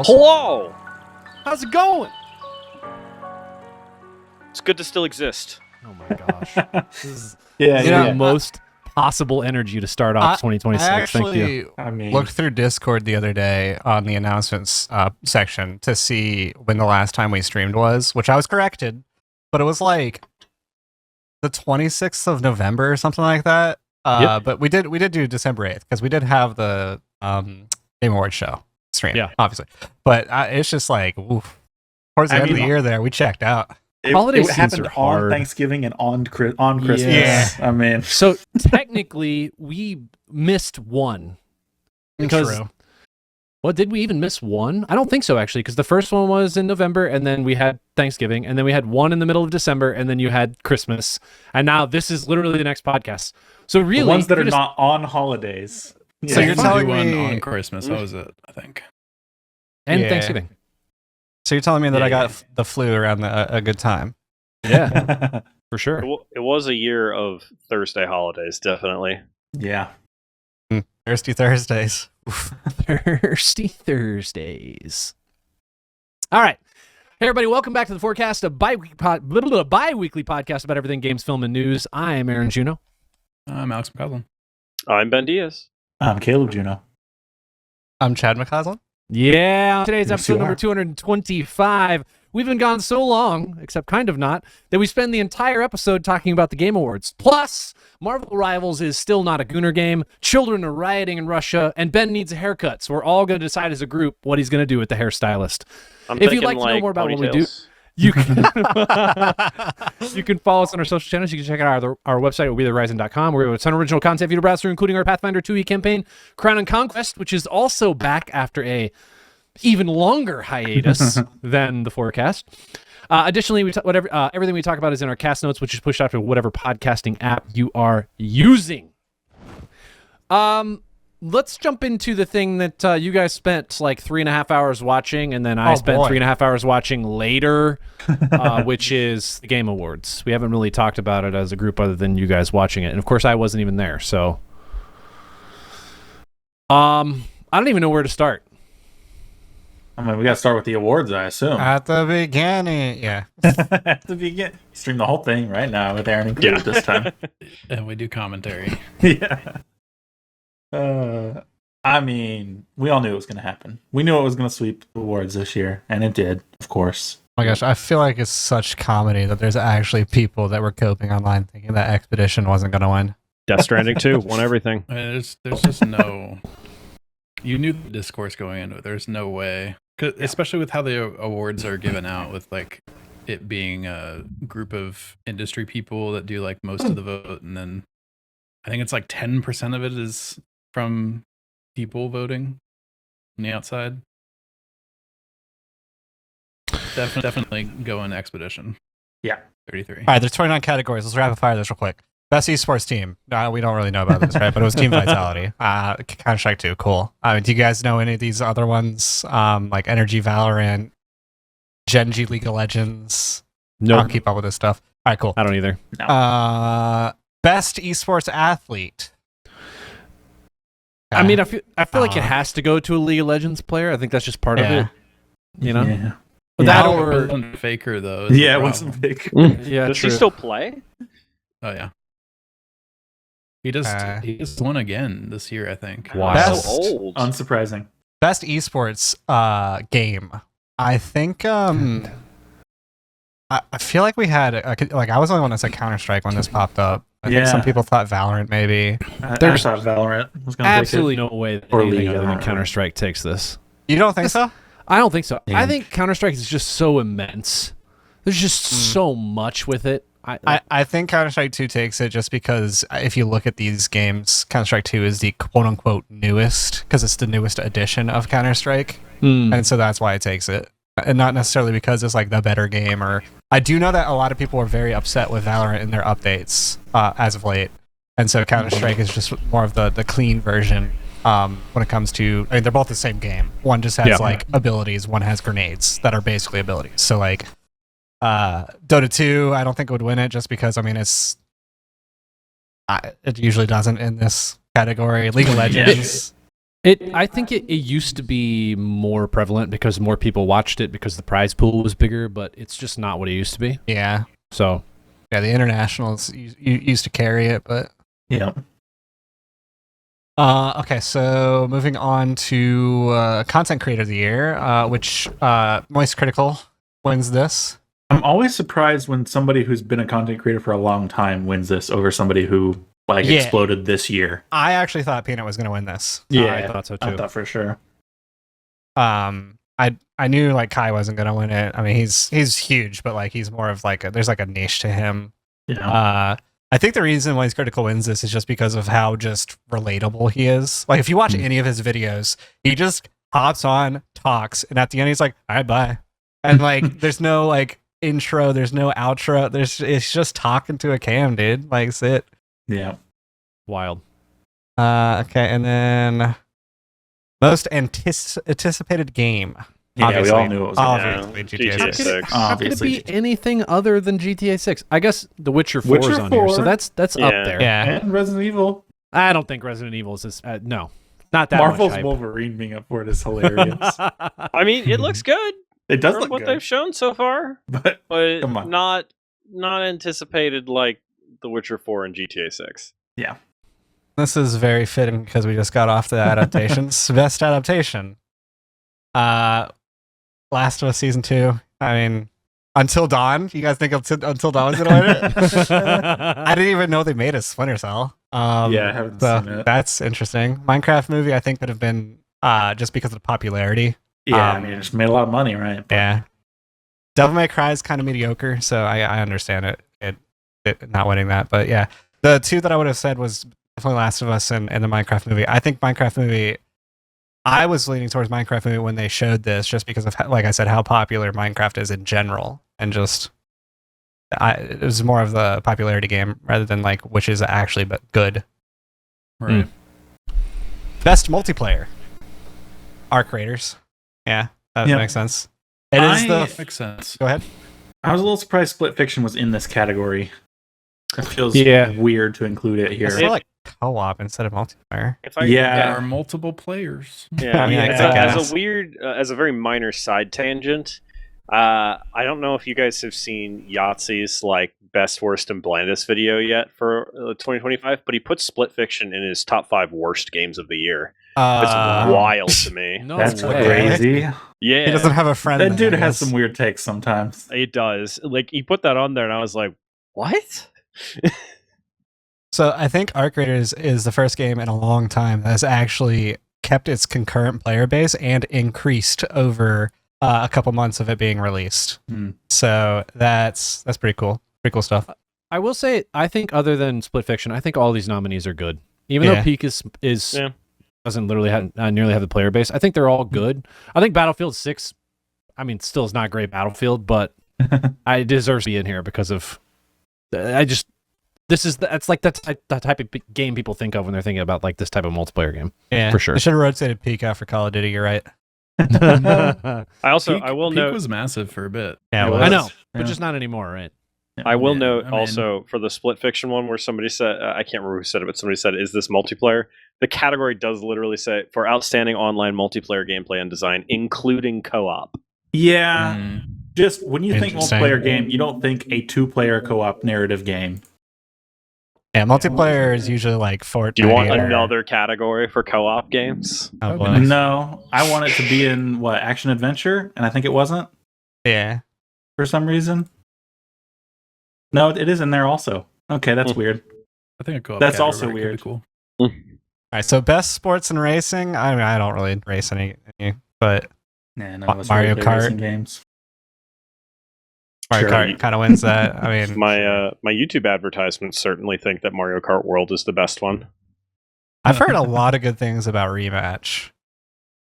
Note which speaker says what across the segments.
Speaker 1: girls.
Speaker 2: Hello!
Speaker 3: How's it going?
Speaker 2: It's good to still exist.
Speaker 3: Oh my gosh. This is
Speaker 1: Yeah.
Speaker 3: the most possible energy to start off 2026.
Speaker 1: I
Speaker 3: Thank you.
Speaker 1: actually looked through Discord the other day on the announcements section to see when the last time we streamed was, which I was corrected, but it was like the 26th of November or something like that.
Speaker 3: Yep.
Speaker 1: But we did do December 8th because we did have the Game Awards show stream, obviously. But it's just like, oof. Towards the end of the year there, we checked out.
Speaker 3: Holiday
Speaker 4: It
Speaker 3: seasons
Speaker 4: happened
Speaker 3: are hard.
Speaker 4: on Thanksgiving and on Christmas.
Speaker 1: Yeah.
Speaker 4: I mean,
Speaker 3: So technically, we missed one. Because,
Speaker 1: True.
Speaker 3: well, did we even miss one? I don't think so, actually, because the first one was in November, and then we had Thanksgiving, and then we had one in the middle of December, and then you had Christmas. And now this is literally the next podcast. So really,
Speaker 4: the ones that are
Speaker 3: just-
Speaker 4: not on holidays.
Speaker 1: So you're telling
Speaker 5: one
Speaker 1: me
Speaker 5: on Christmas. That was it, I think.
Speaker 3: and
Speaker 1: Yeah.
Speaker 3: Thanksgiving.
Speaker 1: So you're telling me that
Speaker 4: Yeah,
Speaker 1: I got
Speaker 4: yeah.
Speaker 1: the flu around a good time?
Speaker 3: Yeah, for sure.
Speaker 2: It was a year of Thursday holidays, definitely.
Speaker 4: Yeah.
Speaker 1: Thirsty Thursdays.
Speaker 3: Thirsty Thursdays. All right. Hey, everybody. Welcome back to the Forecast, a bi-weekly podcast about everything games, film, and news. I am Aaron Juno.
Speaker 5: I'm Alex McCausland.
Speaker 2: I'm Ben Diaz.
Speaker 4: I'm Caleb Juno.
Speaker 1: I'm Chad McCausland.
Speaker 3: Yeah, today's
Speaker 4: Yes,
Speaker 3: episode
Speaker 4: you
Speaker 3: number
Speaker 4: are.
Speaker 3: 225. We've been gone so long, except kind of not, that we spend the entire episode talking about the Game Awards. Plus, Marvel Rivals is still not a Gooner game, children are rioting in Russia, and Ben needs a haircut, so we're all going to decide as a group what he's going to do with the hairstylist.
Speaker 2: I'm
Speaker 3: If you'd
Speaker 2: thinking,
Speaker 3: like to know more about what we do,
Speaker 2: ponytails.
Speaker 3: you can you can follow us on our social channels. You can check out our website at WHYBPL.com, where we have a ton of original content for you to browse through, including our Pathfinder 2e campaign, Crown and Conquest, which is also back after a even longer hiatus than the forecast. Additionally, everything we talk about is in our cast notes, which is pushed out to whatever podcasting app you are using. Let's jump into the thing that you guys spent like 3.5 hours watching, and then I spent 3.5 hours watching later, which is the Game Awards. We haven't really talked about it as a group other than you guys watching it. And of course, I wasn't even there, so I don't even know where to start.
Speaker 4: I mean, we got to start with the awards, I assume.
Speaker 1: At the beginning, yeah.
Speaker 4: At the beginning. Stream the whole thing right now with Aaron included this time.
Speaker 5: And we do commentary.
Speaker 4: Yeah. I mean, we all knew it was going to happen. We knew it was going to sweep the awards this year, and it did, of course.
Speaker 1: Oh my gosh, I feel like it's such comedy that there's actually people that were coping online thinking that Expedition wasn't going to win.
Speaker 2: Death Stranding 2 won everything.
Speaker 5: I mean, there's just no... You knew the discourse going into it. There's no way. 'Cause especially with how the awards are given out, with like it being a group of industry people that do like most of the vote, and then I think it's like 10% of it is from people voting on the outside. Definitely going Expedition.
Speaker 4: Yeah.
Speaker 5: 33.
Speaker 1: All right, there's 29 categories. Let's rapid fire this real quick. Best esports team. We don't really know about this, right? But it was Team Vitality. Counter-Strike 2, cool. Do you guys know any of these other ones? Like Energy, Valorant, Genji, League of Legends?
Speaker 3: No,
Speaker 1: I don't keep up with this stuff. All right, cool.
Speaker 3: I don't either.
Speaker 1: Best esports athlete.
Speaker 3: I mean, I feel like it has to go to a League of Legends player. I think that's just part of it. You know,
Speaker 4: Yeah.
Speaker 3: that
Speaker 4: Yeah.
Speaker 3: or
Speaker 5: It wasn't Faker though. is the
Speaker 4: Yeah, it
Speaker 5: problem.
Speaker 4: wasn't big.
Speaker 3: yeah,
Speaker 2: Does
Speaker 3: true.
Speaker 2: he still play?
Speaker 5: Oh yeah. He just won again this year, I think.
Speaker 3: Wow.
Speaker 1: Best-
Speaker 2: So old.
Speaker 4: Unsurprising.
Speaker 1: Best esports game. I think I feel like we had I was the only one that said Counter-Strike when this popped up. I think some people thought Valorant maybe.
Speaker 4: I
Speaker 3: There's
Speaker 4: thought Valorant was going to
Speaker 3: absolutely no way that
Speaker 4: Or
Speaker 3: anything
Speaker 4: League,
Speaker 3: other
Speaker 4: I
Speaker 3: than
Speaker 4: don't know.
Speaker 3: Counter-Strike takes this.
Speaker 1: You don't think so?
Speaker 3: I don't think so.
Speaker 4: Yeah.
Speaker 3: I think Counter-Strike is just so immense. There's just so much with it.
Speaker 1: I think Counter-Strike 2 takes it just because if you look at these games, Counter-Strike 2 is the quote-unquote newest because it's the newest edition of Counter-Strike. And so that's why it takes it. And not necessarily because it's like the better game. Or I do know that a lot of people are very upset with Valorant in their updates as of late. And so Counter-Strike is just more of the clean version when it comes to... I mean, they're both the same game. One just has like abilities. One has grenades that are basically abilities. So like... Dota 2, I don't think it would win it just because, I mean, it usually doesn't in this category. League of Legends,
Speaker 3: I think it used to be more prevalent because more people watched it because the prize pool was bigger, but it's just not what it used to be.
Speaker 1: Yeah.
Speaker 3: So
Speaker 1: Yeah, the internationals used to carry it, but
Speaker 4: Yeah.
Speaker 1: Okay, so moving on to content creator of the year, which Moist Critical wins this.
Speaker 4: I'm always surprised when somebody who's been a content creator for a long time wins this over somebody who exploded this year.
Speaker 1: I actually thought Peanut was going to win this.
Speaker 4: Yeah,
Speaker 3: I thought so too.
Speaker 4: I thought for sure.
Speaker 1: I knew like Kai wasn't going to win it. I mean, he's huge, but like he's more of like there's like a niche to him.
Speaker 4: Yeah.
Speaker 1: I think the reason why Moist Critical wins this is just because of how just relatable he is. Like if you watch any of his videos, he just hops on, talks, and at the end he's like, "All right, bye," and like there's no like intro, there's no outro. It's just talking to a cam, dude. Like that's it.
Speaker 4: Yeah.
Speaker 3: Wild.
Speaker 1: Okay, and then most anticipated game.
Speaker 4: Yeah,
Speaker 1: Obviously.
Speaker 4: we all knew it was going to
Speaker 1: Obviously,
Speaker 2: GTA
Speaker 1: GTA 6.
Speaker 2: 6.
Speaker 3: How could it be anything other than GTA 6? I guess The Witcher 4
Speaker 4: Witcher
Speaker 3: is on here,
Speaker 4: 4.
Speaker 3: so that's up
Speaker 2: Yeah.
Speaker 3: there.
Speaker 1: Yeah.
Speaker 4: And Resident Evil.
Speaker 3: I don't think Resident Evil is this. No, not that
Speaker 4: Marvel's
Speaker 3: much hype.
Speaker 4: Wolverine being up for it is hilarious.
Speaker 2: I mean, it looks good.
Speaker 4: It does
Speaker 2: from
Speaker 4: look
Speaker 2: what
Speaker 4: good.
Speaker 2: they've shown so far,
Speaker 4: But
Speaker 2: but
Speaker 4: Come on.
Speaker 2: not anticipated like The Witcher 4 and GTA 6.
Speaker 4: yeah.
Speaker 1: This is very fitting because we just got off the adaptations. Best adaptation. Last of Us Season 2. I mean, Until Dawn. You guys think Until Dawn was going to win it? I didn't even know they made a Splinter Cell.
Speaker 4: Yeah, I haven't
Speaker 1: so
Speaker 4: seen it.
Speaker 1: that's interesting. Minecraft movie, I think, would have been just because of the popularity.
Speaker 4: Yeah, I mean, it just made a lot of money, right? But
Speaker 1: Yeah. Devil May Cry is kind of mediocre, so I understand it not winning that. But yeah, the two that I would have said was definitely Last of Us and the Minecraft movie. I think Minecraft movie, I was leaning towards Minecraft movie when they showed this just because of, like I said, how popular Minecraft is in general. And just, it was more of the popularity game rather than like which is actually but good.
Speaker 5: Right.
Speaker 1: Best multiplayer. Our creators. Yeah, that
Speaker 4: Yep.
Speaker 1: makes sense. It is
Speaker 5: Makes sense.
Speaker 1: Go ahead.
Speaker 4: I was a little surprised Split Fiction was in this category. It feels
Speaker 3: Yeah.
Speaker 4: weird to include it here.
Speaker 1: It's more like co-op instead of multiplayer.
Speaker 2: If I,
Speaker 4: Yeah.
Speaker 5: There are multiple players.
Speaker 2: Yeah,
Speaker 1: I mean, I
Speaker 2: as
Speaker 1: guess.
Speaker 2: a weird, as a very minor side tangent, I don't know if you guys have seen Yahtzee's like best, worst, and blandest video yet for 2025, but he put Split Fiction in his top 5 worst games of the year. It's wild to me.
Speaker 3: No
Speaker 4: That's
Speaker 3: way.
Speaker 4: crazy.
Speaker 2: Yeah,
Speaker 1: He doesn't have a friend.
Speaker 4: That
Speaker 1: then,
Speaker 4: dude
Speaker 1: I
Speaker 4: has
Speaker 1: guess.
Speaker 4: some weird takes sometimes.
Speaker 2: it does. Like he put that on there, and I was like, "What?"
Speaker 1: So I think Arc Raiders is the first game in a long time that has actually kept its concurrent player base and increased over a couple months of it being released.
Speaker 4: Hmm.
Speaker 1: So that's pretty cool. Pretty cool stuff.
Speaker 3: I will say, I think other than Split Fiction, I think all these nominees are good. Even though
Speaker 1: Yeah.
Speaker 3: Peak is
Speaker 2: Yeah.
Speaker 3: doesn't literally have nearly have the player base, I think they're all good. I think Battlefield 6, I mean, still is not a great Battlefield, but it deserves to be in here because of that's like the type of game people think of when they're thinking about like this type of multiplayer game.
Speaker 1: Yeah,
Speaker 3: For sure.
Speaker 1: They should have rotated Peak out for Call of Duty. You're right.
Speaker 2: I will
Speaker 5: Peak
Speaker 2: note.
Speaker 5: was massive for a bit.
Speaker 1: Yeah,
Speaker 4: It
Speaker 1: well,
Speaker 3: I
Speaker 4: was.
Speaker 3: know, but
Speaker 4: Yeah.
Speaker 3: just not anymore, right?
Speaker 2: I will
Speaker 5: Yeah,
Speaker 2: note
Speaker 5: I mean-
Speaker 2: also for the Split Fiction one where somebody said, I can't remember who said it, but somebody said, "Is this multiplayer?" The category does literally say for outstanding online multiplayer gameplay and design, including co-op.
Speaker 4: Yeah,
Speaker 5: Mm.
Speaker 4: just when you think
Speaker 1: Interesting.
Speaker 4: multiplayer game, you don't think a 2-player co-op narrative game.
Speaker 1: yeah, multiplayer is usually like Fortnite.
Speaker 2: Do you want
Speaker 1: or-
Speaker 2: another category for co-op games?
Speaker 1: Oh,
Speaker 5: Okay.
Speaker 1: boy.
Speaker 4: No, I want it to be in action adventure, and I think it wasn't
Speaker 1: Yeah.
Speaker 4: for some reason. No, it is in there also. Okay, that's weird.
Speaker 5: I think a co-op
Speaker 4: That's also
Speaker 5: category could be
Speaker 4: weird.
Speaker 5: Cool.
Speaker 1: All right. So best sports and racing. I mean, I don't really race any, but
Speaker 4: Nah, none of us
Speaker 1: Mario
Speaker 4: really play
Speaker 1: Kart.
Speaker 4: racing games.
Speaker 1: Mario
Speaker 4: Sure.
Speaker 1: Kart kind of wins that. I mean,
Speaker 2: My YouTube advertisements certainly think that Mario Kart World is the best one.
Speaker 1: I've heard a lot of good things about Rematch.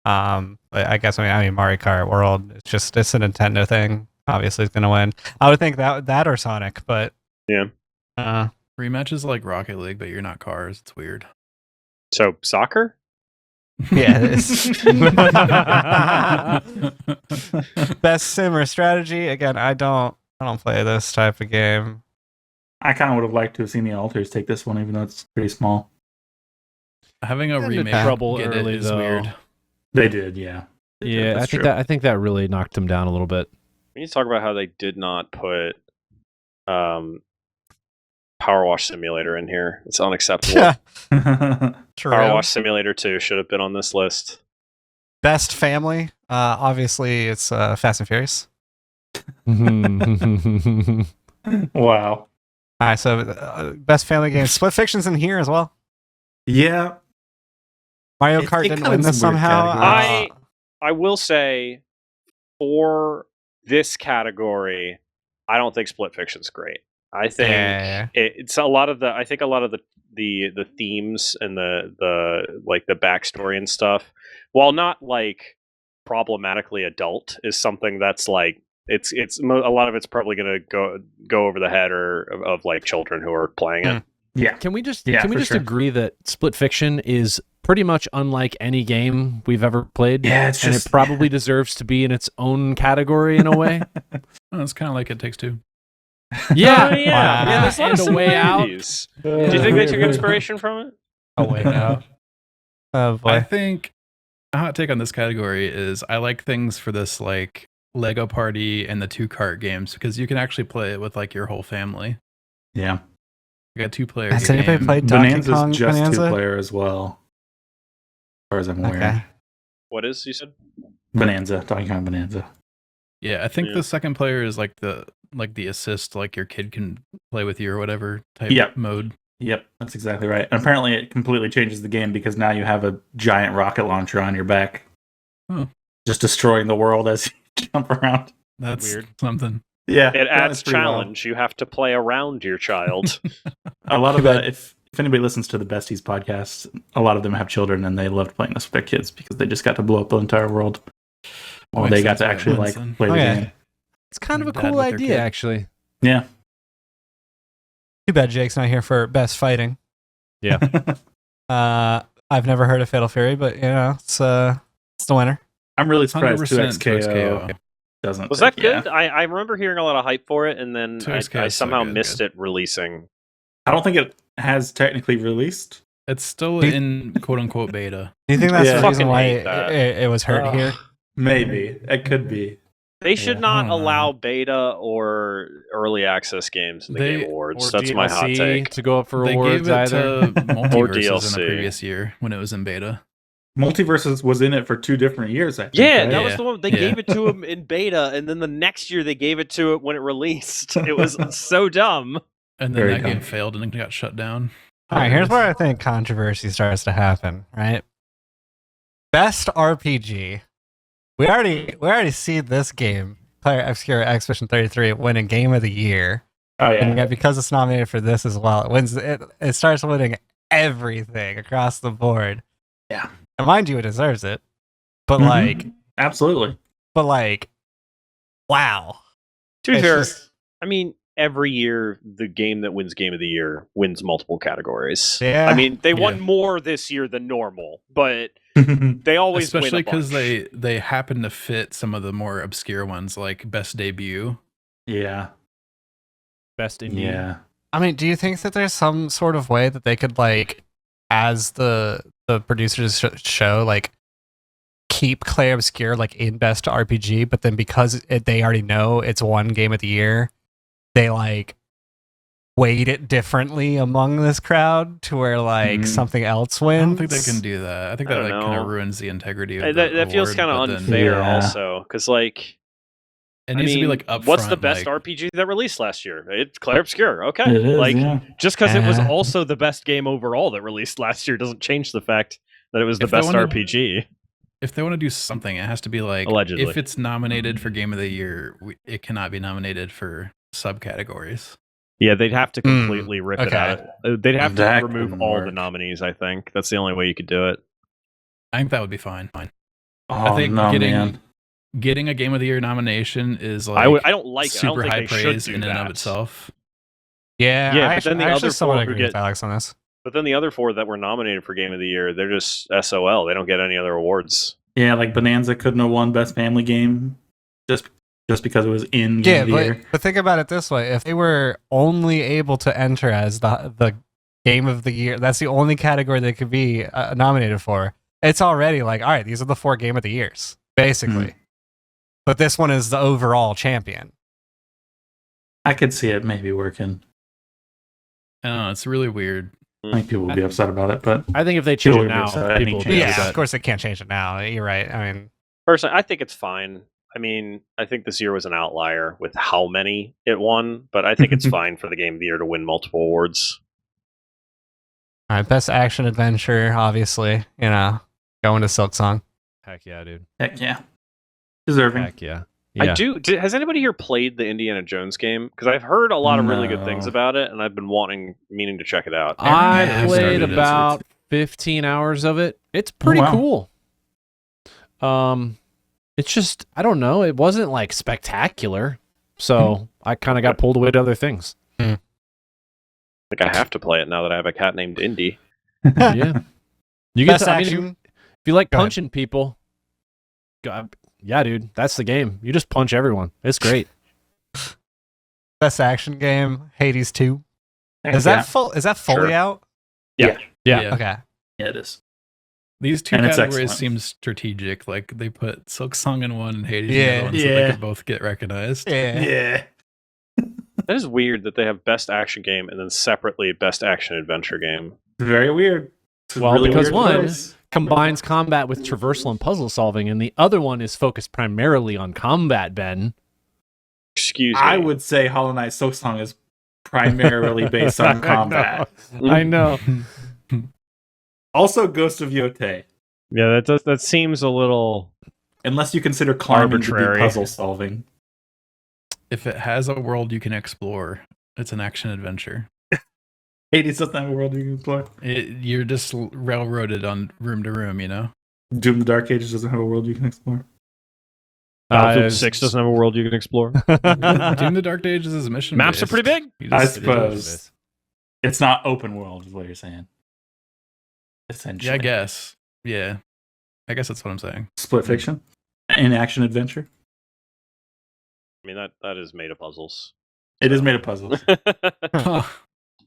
Speaker 1: But I guess I mean Mario Kart World. It's a Nintendo thing. Obviously, it's gonna win. I would think that or Sonic, but
Speaker 2: Yeah.
Speaker 5: Rematch is like Rocket League, but you're not cars. It's weird.
Speaker 2: So soccer?
Speaker 1: yeah. It's best sim or strategy. Again, I don't play this type of game.
Speaker 4: I kind of would have liked to have seen the Alters take this one, even though it's pretty small.
Speaker 5: Having a
Speaker 3: Got into
Speaker 5: remake
Speaker 3: trouble
Speaker 5: get
Speaker 3: early,
Speaker 5: it is
Speaker 3: though.
Speaker 5: weird.
Speaker 4: They did, yeah.
Speaker 3: Yeah,
Speaker 4: That's
Speaker 3: I think
Speaker 4: true.
Speaker 3: I think that really knocked him down a little bit.
Speaker 2: We need to talk about how they did not put Power Wash Simulator in here. It's unacceptable.
Speaker 1: True.
Speaker 2: Power Wash Simulator 2 should have been on this list.
Speaker 1: Best family. Obviously, it's Fast and Furious.
Speaker 4: Wow.
Speaker 1: All right, so best family game. Split Fiction's in here as well.
Speaker 4: Yeah.
Speaker 1: Mario
Speaker 4: It-
Speaker 1: Kart
Speaker 4: it
Speaker 1: didn't
Speaker 4: comes
Speaker 1: win this
Speaker 4: in weird
Speaker 1: somehow.
Speaker 4: categories.
Speaker 2: I will say, for this category, I don't think Split Fiction's great. I think
Speaker 1: Yeah.
Speaker 2: it's a lot of the. I think a lot of the themes and the like the backstory and stuff, while not like problematically adult, is something that's like it's a lot of it's probably going to go over the head of like children who are playing it.
Speaker 4: Yeah.
Speaker 3: Can we just
Speaker 4: Yeah,
Speaker 3: can we
Speaker 4: for
Speaker 3: just
Speaker 4: sure.
Speaker 3: agree that Split Fiction is pretty much unlike any game we've ever played?
Speaker 4: Yeah, it's
Speaker 3: and
Speaker 4: just
Speaker 3: it probably deserves to be in its own category in a way.
Speaker 5: Oh, it's kind of like It Takes Two.
Speaker 3: Yeah,
Speaker 2: Oh, yeah.
Speaker 1: Wow.
Speaker 2: There's a lot
Speaker 3: And
Speaker 2: of
Speaker 3: a way out.
Speaker 2: similarities. Do you think they took inspiration from it?
Speaker 1: Oh wait, no. Oh
Speaker 5: I
Speaker 1: boy.
Speaker 5: think a hot take on this category is I like things for this like Lego Party and the 2 cart games because you can actually play it with like your whole family.
Speaker 4: Yeah.
Speaker 5: You got 2 player
Speaker 1: Has
Speaker 5: game.
Speaker 1: anybody played Donkey
Speaker 4: Bonanza's
Speaker 1: Kong
Speaker 4: just
Speaker 1: Bonanza?
Speaker 4: 2-player as well. As far as I'm aware.
Speaker 1: Okay.
Speaker 2: What is, you said?
Speaker 4: Bonanza, Donkey Kong Bonanza.
Speaker 5: Yeah, I think
Speaker 2: Yeah.
Speaker 5: the second player is like the assist, like your kid can play with you or whatever type
Speaker 4: Yep.
Speaker 5: mode.
Speaker 4: Yep, that's exactly right. And apparently it completely changes the game because now you have a giant rocket launcher on your back.
Speaker 5: Oh.
Speaker 4: Just destroying the world as you jump around.
Speaker 5: That's
Speaker 2: Weird.
Speaker 5: something.
Speaker 4: Yeah.
Speaker 2: It adds
Speaker 4: that's pretty wild.
Speaker 2: challenge. You have to play around your child.
Speaker 4: A lot of
Speaker 1: Too
Speaker 4: that,
Speaker 1: bad.
Speaker 4: if anybody listens to the Besties podcast, a lot of them have children and they loved playing this with their kids because they just got to blow up the entire world. Or
Speaker 5: Makes
Speaker 4: they got
Speaker 5: sense
Speaker 4: to
Speaker 5: why it
Speaker 4: actually
Speaker 5: wins
Speaker 4: like
Speaker 5: then.
Speaker 4: play the
Speaker 1: Okay.
Speaker 4: game.
Speaker 3: it's kind of a
Speaker 5: Dad
Speaker 3: cool
Speaker 5: with their
Speaker 3: idea,
Speaker 5: kid.
Speaker 3: actually.
Speaker 4: Yeah.
Speaker 1: Too bad Jake's not here for best fighting.
Speaker 3: Yeah.
Speaker 1: I've never heard of Fatal Fury, but you know, it's the winner.
Speaker 4: I'm really surprised
Speaker 5: 100%
Speaker 4: 2XKO doesn't.
Speaker 2: Was
Speaker 4: take-
Speaker 2: that good? I remember hearing a lot of hype for it, and then
Speaker 5: 2XK
Speaker 2: I
Speaker 5: is so
Speaker 2: somehow
Speaker 5: good,
Speaker 2: missed
Speaker 5: good.
Speaker 2: it releasing.
Speaker 4: I don't think it has technically released.
Speaker 5: It's still
Speaker 1: Do you-
Speaker 5: in quote unquote beta.
Speaker 1: Do you think that's
Speaker 4: Yeah.
Speaker 1: the reason
Speaker 2: Fucking
Speaker 1: why
Speaker 2: hate that.
Speaker 1: it was hurt here?
Speaker 4: Maybe. It could be.
Speaker 2: They should
Speaker 4: Yeah,
Speaker 2: not
Speaker 5: I don't know.
Speaker 2: allow beta or early access games in the
Speaker 5: They-
Speaker 2: Game Awards.
Speaker 3: Or
Speaker 2: That's my hot
Speaker 3: DLC
Speaker 2: take.
Speaker 3: to go up for
Speaker 5: They
Speaker 3: awards
Speaker 5: gave it
Speaker 3: either.
Speaker 5: to Multiverses in
Speaker 2: DLC.
Speaker 5: the previous year when it was in beta.
Speaker 4: Multiverses was in it for 2 different years, I think.
Speaker 2: Yeah,
Speaker 4: right?
Speaker 2: that was
Speaker 5: Yeah.
Speaker 2: the one. They
Speaker 5: Yeah.
Speaker 2: gave it to him in beta, and then the next year they gave it to it when it released. It was so dumb.
Speaker 5: And then
Speaker 4: Very
Speaker 5: that game
Speaker 4: dumb.
Speaker 5: failed and it got shut down.
Speaker 1: All right, here's where I think controversy starts to happen. Right, best RPG. We already see this game, Player Obscure Expedition 33, winning Game of the Year,
Speaker 4: Oh, yeah.
Speaker 1: and yet because it's nominated for this as well, it wins. It starts winning everything across the board.
Speaker 4: Yeah.
Speaker 1: And mind you, it deserves it. But
Speaker 4: Mhm. Absolutely.
Speaker 1: wow.
Speaker 2: To be
Speaker 1: It's
Speaker 2: fair,
Speaker 1: just-
Speaker 2: I mean, every year the game that wins Game of the Year wins multiple categories.
Speaker 1: Yeah.
Speaker 2: I mean, they won
Speaker 5: Yeah.
Speaker 2: more this year than normal, but they always
Speaker 5: Especially
Speaker 2: because
Speaker 5: because they happen to fit some of the more obscure ones like Best Debut.
Speaker 4: yeah.
Speaker 3: Best indie.
Speaker 4: Yeah.
Speaker 1: I mean, do you think that there's some sort of way that they could, like, as the producers show, like, keep Clay Obscure, like, in Best RPG, but then because they already know it's one Game of the Year, they, like, weight it differently among this crowd to where, like,
Speaker 4: Mhm.
Speaker 1: something else
Speaker 5: I
Speaker 1: wins?
Speaker 5: don't think they can do that. I think
Speaker 2: I
Speaker 5: that
Speaker 2: don't
Speaker 5: like kind
Speaker 2: know.
Speaker 5: of ruins the integrity of the
Speaker 2: that feels
Speaker 5: award,
Speaker 2: kind
Speaker 5: but
Speaker 2: of
Speaker 5: then
Speaker 2: unfair.
Speaker 4: Yeah.
Speaker 2: Also, because like.
Speaker 5: It
Speaker 2: I
Speaker 5: needs to be
Speaker 2: mean,
Speaker 5: like upfront.
Speaker 2: what's the best
Speaker 5: like,
Speaker 2: RPG that released last year? It's Clair Obscure. Okay,
Speaker 4: It is,
Speaker 2: like
Speaker 4: yeah.
Speaker 2: just because it was
Speaker 1: Uh-huh.
Speaker 2: also the best game overall that released last year doesn't change the fact that it was the
Speaker 5: If they
Speaker 2: best
Speaker 5: wanna-
Speaker 2: RPG.
Speaker 5: If they want to do something, it has to be like
Speaker 2: Allegedly.
Speaker 5: if it's nominated for Game of the Year, it cannot be nominated for subcategories.
Speaker 2: Yeah, they'd have to completely rip it
Speaker 1: okay.
Speaker 2: out. They'd have
Speaker 4: That
Speaker 2: to remove
Speaker 4: couldn't
Speaker 2: all
Speaker 4: work.
Speaker 2: the nominees. I think that's the only way you could do it.
Speaker 5: I think that would be fine.
Speaker 4: Oh,
Speaker 5: I think
Speaker 4: no,
Speaker 5: getting
Speaker 4: man.
Speaker 5: getting a Game of the Year nomination is like
Speaker 2: I don't like it. I don't
Speaker 5: super
Speaker 2: think
Speaker 5: high
Speaker 2: they should
Speaker 5: praise
Speaker 2: do
Speaker 5: in and
Speaker 2: that.
Speaker 5: of itself.
Speaker 1: Yeah,
Speaker 2: Yeah,
Speaker 1: I
Speaker 2: but then the
Speaker 1: I actually
Speaker 2: other
Speaker 1: somewhat
Speaker 2: four who
Speaker 1: agree with
Speaker 2: get-
Speaker 1: Alex on this.
Speaker 2: But then the other four that were nominated for Game of the Year, they're just SOL. They don't get any other awards.
Speaker 4: Yeah, like Bonanza couldn't have won Best Family Game just because it was in Game
Speaker 1: Yeah,
Speaker 4: of the Year.
Speaker 1: but think about it this way: if they were only able to enter as the game of the year. That's the only category they could be nominated for. It's already like, all right, these are the 4 game of the years, basically. But this one is the overall champion.
Speaker 4: I could see it maybe working.
Speaker 5: I don't know. It's really weird.
Speaker 4: I think people will be upset about it, but
Speaker 3: I think if they change
Speaker 4: People
Speaker 3: it
Speaker 4: would be
Speaker 3: now,
Speaker 4: upset at any
Speaker 3: people will be
Speaker 4: change.
Speaker 1: Yeah,
Speaker 3: upset.
Speaker 1: of course they can't change it now. You're right. I mean,
Speaker 2: Personally, I think it's fine. I mean, I think this year was an outlier with how many it won, but I think it's fine for the game of the year to win multiple awards.
Speaker 1: all right, best action adventure, obviously, going to Silksong.
Speaker 3: Heck yeah, dude.
Speaker 4: heck yeah. Deserving.
Speaker 3: Heck yeah.
Speaker 2: I do. Has anybody here played the Indiana Jones game? Because I've heard a lot of really good things
Speaker 4: No.
Speaker 2: about it, and I've been meaning to check it out.
Speaker 3: I
Speaker 5: Yeah, I've
Speaker 3: played
Speaker 5: started it.
Speaker 3: about 15 hours of it. It's pretty
Speaker 4: wow.
Speaker 3: cool. It's just, I don't know. It wasn't like spectacular. So I kind of got pulled away to other things.
Speaker 2: I think I have to play it now that I have a cat named Indy.
Speaker 3: Yeah. You get
Speaker 1: Best
Speaker 3: to, I mean,
Speaker 1: action.
Speaker 3: if you like
Speaker 1: Go ahead.
Speaker 3: punching people, yeah, dude, that's the game. You just punch everyone. It's great.
Speaker 1: Best action game, Hades 2.
Speaker 4: Heck
Speaker 1: Is
Speaker 4: yeah.
Speaker 1: that full? Is that fully
Speaker 2: Sure.
Speaker 1: out?
Speaker 3: Yeah.
Speaker 1: Okay.
Speaker 4: Yeah, it is.
Speaker 5: These 2
Speaker 4: And it's
Speaker 5: categories
Speaker 4: excellent.
Speaker 5: seem strategic. Like they put Silksong in one and Hades
Speaker 1: Yeah.
Speaker 5: in the other one, so they
Speaker 4: Yeah.
Speaker 5: could both get recognized.
Speaker 1: Yeah.
Speaker 2: That is weird that they have best action game and then separately best action adventure game.
Speaker 4: Very weird. It's a
Speaker 3: Well,
Speaker 4: really
Speaker 3: because
Speaker 4: weird
Speaker 3: one
Speaker 4: choice.
Speaker 3: combines combat with traversal and puzzle solving, and the other one is focused primarily on combat, Ben.
Speaker 2: Excuse me.
Speaker 4: I would say Hollow Knight Silksong is primarily based on combat.
Speaker 3: I know.
Speaker 4: Also, Ghost of Yotei.
Speaker 2: Yeah, that seems a little.
Speaker 4: Unless you consider climbing to
Speaker 2: Arbitrary.
Speaker 4: be puzzle solving.
Speaker 5: If it has a world you can explore, it's an action adventure.
Speaker 4: Hades doesn't have a world you can explore.
Speaker 5: You're just railroaded on room to room, you know?
Speaker 4: Doom the Dark Ages doesn't have a world you can explore.
Speaker 2: Battlefield 6 doesn't have a world you can explore.
Speaker 5: Doom the Dark Ages is mission
Speaker 2: Maps are
Speaker 5: based.
Speaker 2: pretty big.
Speaker 5: You
Speaker 4: I
Speaker 5: just-
Speaker 4: suppose. It's not open world, is what you're saying. Essentially.
Speaker 5: Yeah, I guess. Yeah. I guess that's what I'm saying.
Speaker 4: Split fiction? An action adventure?
Speaker 2: I mean, that is made of puzzles.
Speaker 4: It is made of puzzles.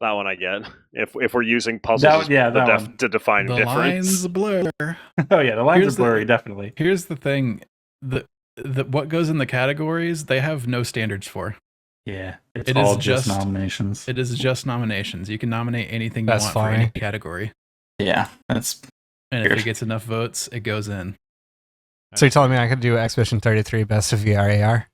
Speaker 2: That one I get. If we're using puzzles to define
Speaker 5: The
Speaker 2: difference.
Speaker 5: lines blur.
Speaker 4: Oh yeah, the lines
Speaker 5: Here's
Speaker 4: are blurry, definitely.
Speaker 5: Here's the thing. The what goes in the categories, they have no standards for.
Speaker 4: Yeah. It's
Speaker 5: It
Speaker 4: all
Speaker 5: is
Speaker 4: just
Speaker 5: just-
Speaker 4: nominations.
Speaker 5: It is just nominations. You can nominate anything you
Speaker 1: That's
Speaker 5: want for
Speaker 1: funny.
Speaker 5: any category.
Speaker 4: Yeah. That's
Speaker 5: And if
Speaker 4: Weird.
Speaker 5: it gets enough votes, it goes in.
Speaker 1: So you're telling me I could do Expedition 33 Best of VR AR?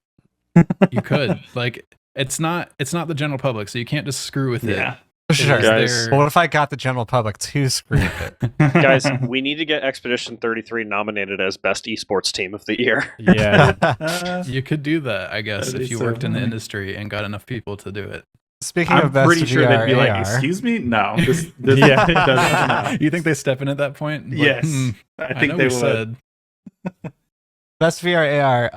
Speaker 5: You could. Like it's not the general public, so you can't just screw with it.
Speaker 4: yeah.
Speaker 1: Sure.
Speaker 5: is
Speaker 2: Guys.
Speaker 5: their-
Speaker 1: But what if I got the general public to screw with it?
Speaker 2: Guys, we need to get Expedition 33 nominated as best esports team of the year.
Speaker 3: Yeah. dude.
Speaker 5: You could do that, I guess,
Speaker 4: That'd
Speaker 5: if
Speaker 4: be
Speaker 5: you
Speaker 4: so
Speaker 5: worked in the
Speaker 4: funny.
Speaker 5: industry and got enough people to do it.
Speaker 1: Speaking
Speaker 4: I'm
Speaker 1: of Best
Speaker 4: pretty
Speaker 1: of
Speaker 4: sure
Speaker 1: VR
Speaker 4: they'd be like,
Speaker 1: AR,
Speaker 4: excuse me? No. This
Speaker 5: Yeah.
Speaker 4: doesn't no.
Speaker 5: You think they step in at that point? Like,
Speaker 4: Yes. I
Speaker 5: I
Speaker 4: think
Speaker 5: know
Speaker 4: they
Speaker 5: we
Speaker 4: would.
Speaker 5: said.
Speaker 1: Best VR AR,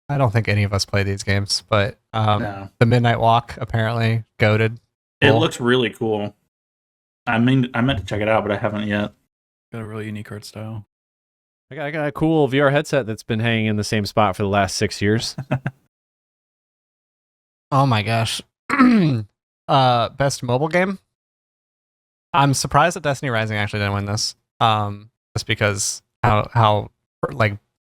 Speaker 1: I don't think any of us play these games, but
Speaker 4: No.
Speaker 1: the Midnight Walk apparently goated.
Speaker 4: It
Speaker 1: Cool.
Speaker 4: looks really cool. I mean, I meant to check it out, but I haven't yet.
Speaker 5: Got a really unique art style.
Speaker 3: I got a cool VR headset that's been hanging in the same spot for the last 6 years.
Speaker 1: Oh my gosh. Best mobile game. I'm surprised that Destiny Rising actually didn't win this. Just because how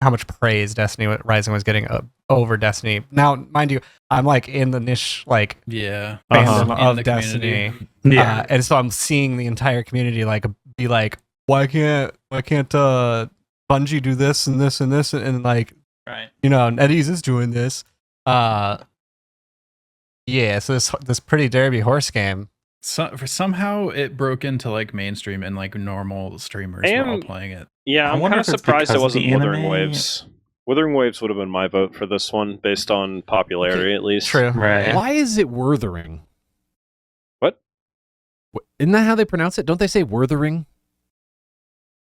Speaker 1: much praise Destiny Rising was getting over Destiny. Now, mind you, I'm like in the niche like
Speaker 5: Yeah.
Speaker 1: fandom
Speaker 5: In
Speaker 1: of
Speaker 5: the
Speaker 1: Destiny.
Speaker 5: community.
Speaker 4: Yeah.
Speaker 1: And so I'm seeing the entire community like be like, why can't Bungie do this and this and this and like,
Speaker 4: Right.
Speaker 1: NetEase is doing this. Yeah, so this Pretty Derby horse game.
Speaker 5: Somehow it broke into like mainstream and like normal streamers were all
Speaker 2: And-
Speaker 5: playing it.
Speaker 2: Yeah,
Speaker 4: I
Speaker 2: I'm
Speaker 4: wonder
Speaker 2: kind of
Speaker 4: if it's
Speaker 2: surprised it
Speaker 4: because of
Speaker 2: wasn't
Speaker 4: the
Speaker 2: Wuthering
Speaker 4: anime.
Speaker 2: Waves. Wuthering Waves would have been my vote for this one, based on popularity at least.
Speaker 1: True.
Speaker 4: Right.
Speaker 3: Why is it Werthering?
Speaker 2: What?
Speaker 3: Isn't that how they pronounce it? Don't they say Werthering?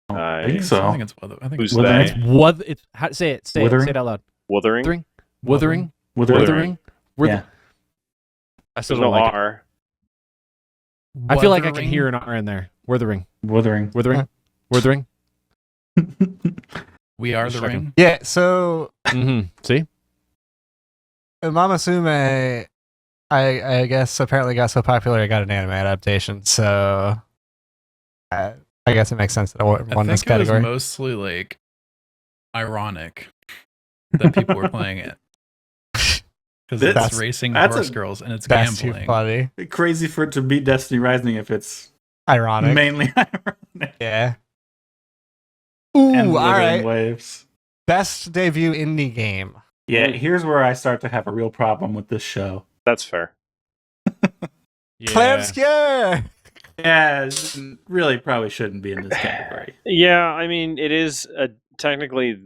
Speaker 4: I
Speaker 2: I
Speaker 4: think so.
Speaker 5: I think it's I think
Speaker 2: Who's
Speaker 5: it's
Speaker 4: Wuthering?
Speaker 2: they?
Speaker 3: It's what? It's how, say it. Say
Speaker 4: Withering?
Speaker 3: it out loud.
Speaker 2: Wuthering?
Speaker 3: Wuthering. Wuthering.
Speaker 2: Wuthering.
Speaker 3: Wuthering. I still
Speaker 2: There's
Speaker 3: don't
Speaker 2: no
Speaker 3: like it.
Speaker 2: R.
Speaker 3: I feel like I can
Speaker 5: Wuthering?
Speaker 3: hear an R in there. Wuthering.
Speaker 4: Wuthering.
Speaker 3: Wuthering. Wuthering.
Speaker 5: We Are the
Speaker 3: Just checking.
Speaker 5: Ring.
Speaker 1: Yeah, so
Speaker 3: Mm-hmm. See?
Speaker 1: Mamasume I guess apparently got so popular it got an anime adaptation. So I guess it makes sense that it won this
Speaker 5: I think it was
Speaker 1: category.
Speaker 5: mostly like ironic that people were playing it because it's racing horse girls and it's
Speaker 1: That's
Speaker 5: gambling.
Speaker 1: too funny.
Speaker 4: Crazy for it to beat Destiny Rising if it's
Speaker 1: Ironic.
Speaker 4: mainly ironic.
Speaker 1: Yeah. Ooh,
Speaker 4: And
Speaker 1: all right.
Speaker 4: Waves.
Speaker 1: Best debut indie game.
Speaker 4: Yeah, here's where I start to have a real problem with this show.
Speaker 2: That's fair.
Speaker 1: Claire Obscure!
Speaker 4: Yeah, it really probably shouldn't be in this category.
Speaker 2: Yeah, I mean, it is technically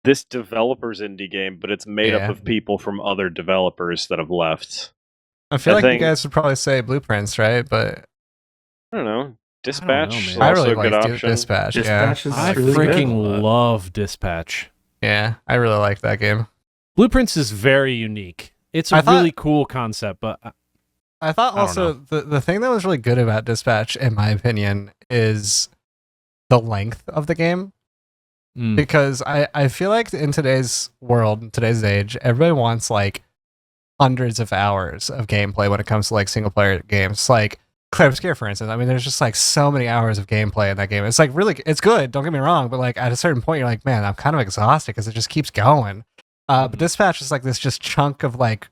Speaker 2: this developer's indie game, but it's made up of people from other developers that have left.
Speaker 1: I feel like you guys would probably say Blueprints, right? But
Speaker 2: I don't know. Dispatch.
Speaker 1: I really like Dispatch.
Speaker 4: Dispatch is
Speaker 3: I
Speaker 4: really
Speaker 3: freaking love Dispatch.
Speaker 1: Yeah, I really like that game.
Speaker 3: Blueprints is very unique. It's a really cool concept, but
Speaker 1: I thought also the thing that was really good about Dispatch, in my opinion, is the length of the game. Because I feel like in today's world, in today's age, everybody wants like hundreds of hours of gameplay when it comes to like single player games. Like Claire Obscure, for instance. I mean, there's just like so many hours of gameplay in that game. It's like really, it's good. Don't get me wrong, but like at a certain point, you're like, man, I'm kind of exhausted because it just keeps going. But Dispatch is like this just chunk of like,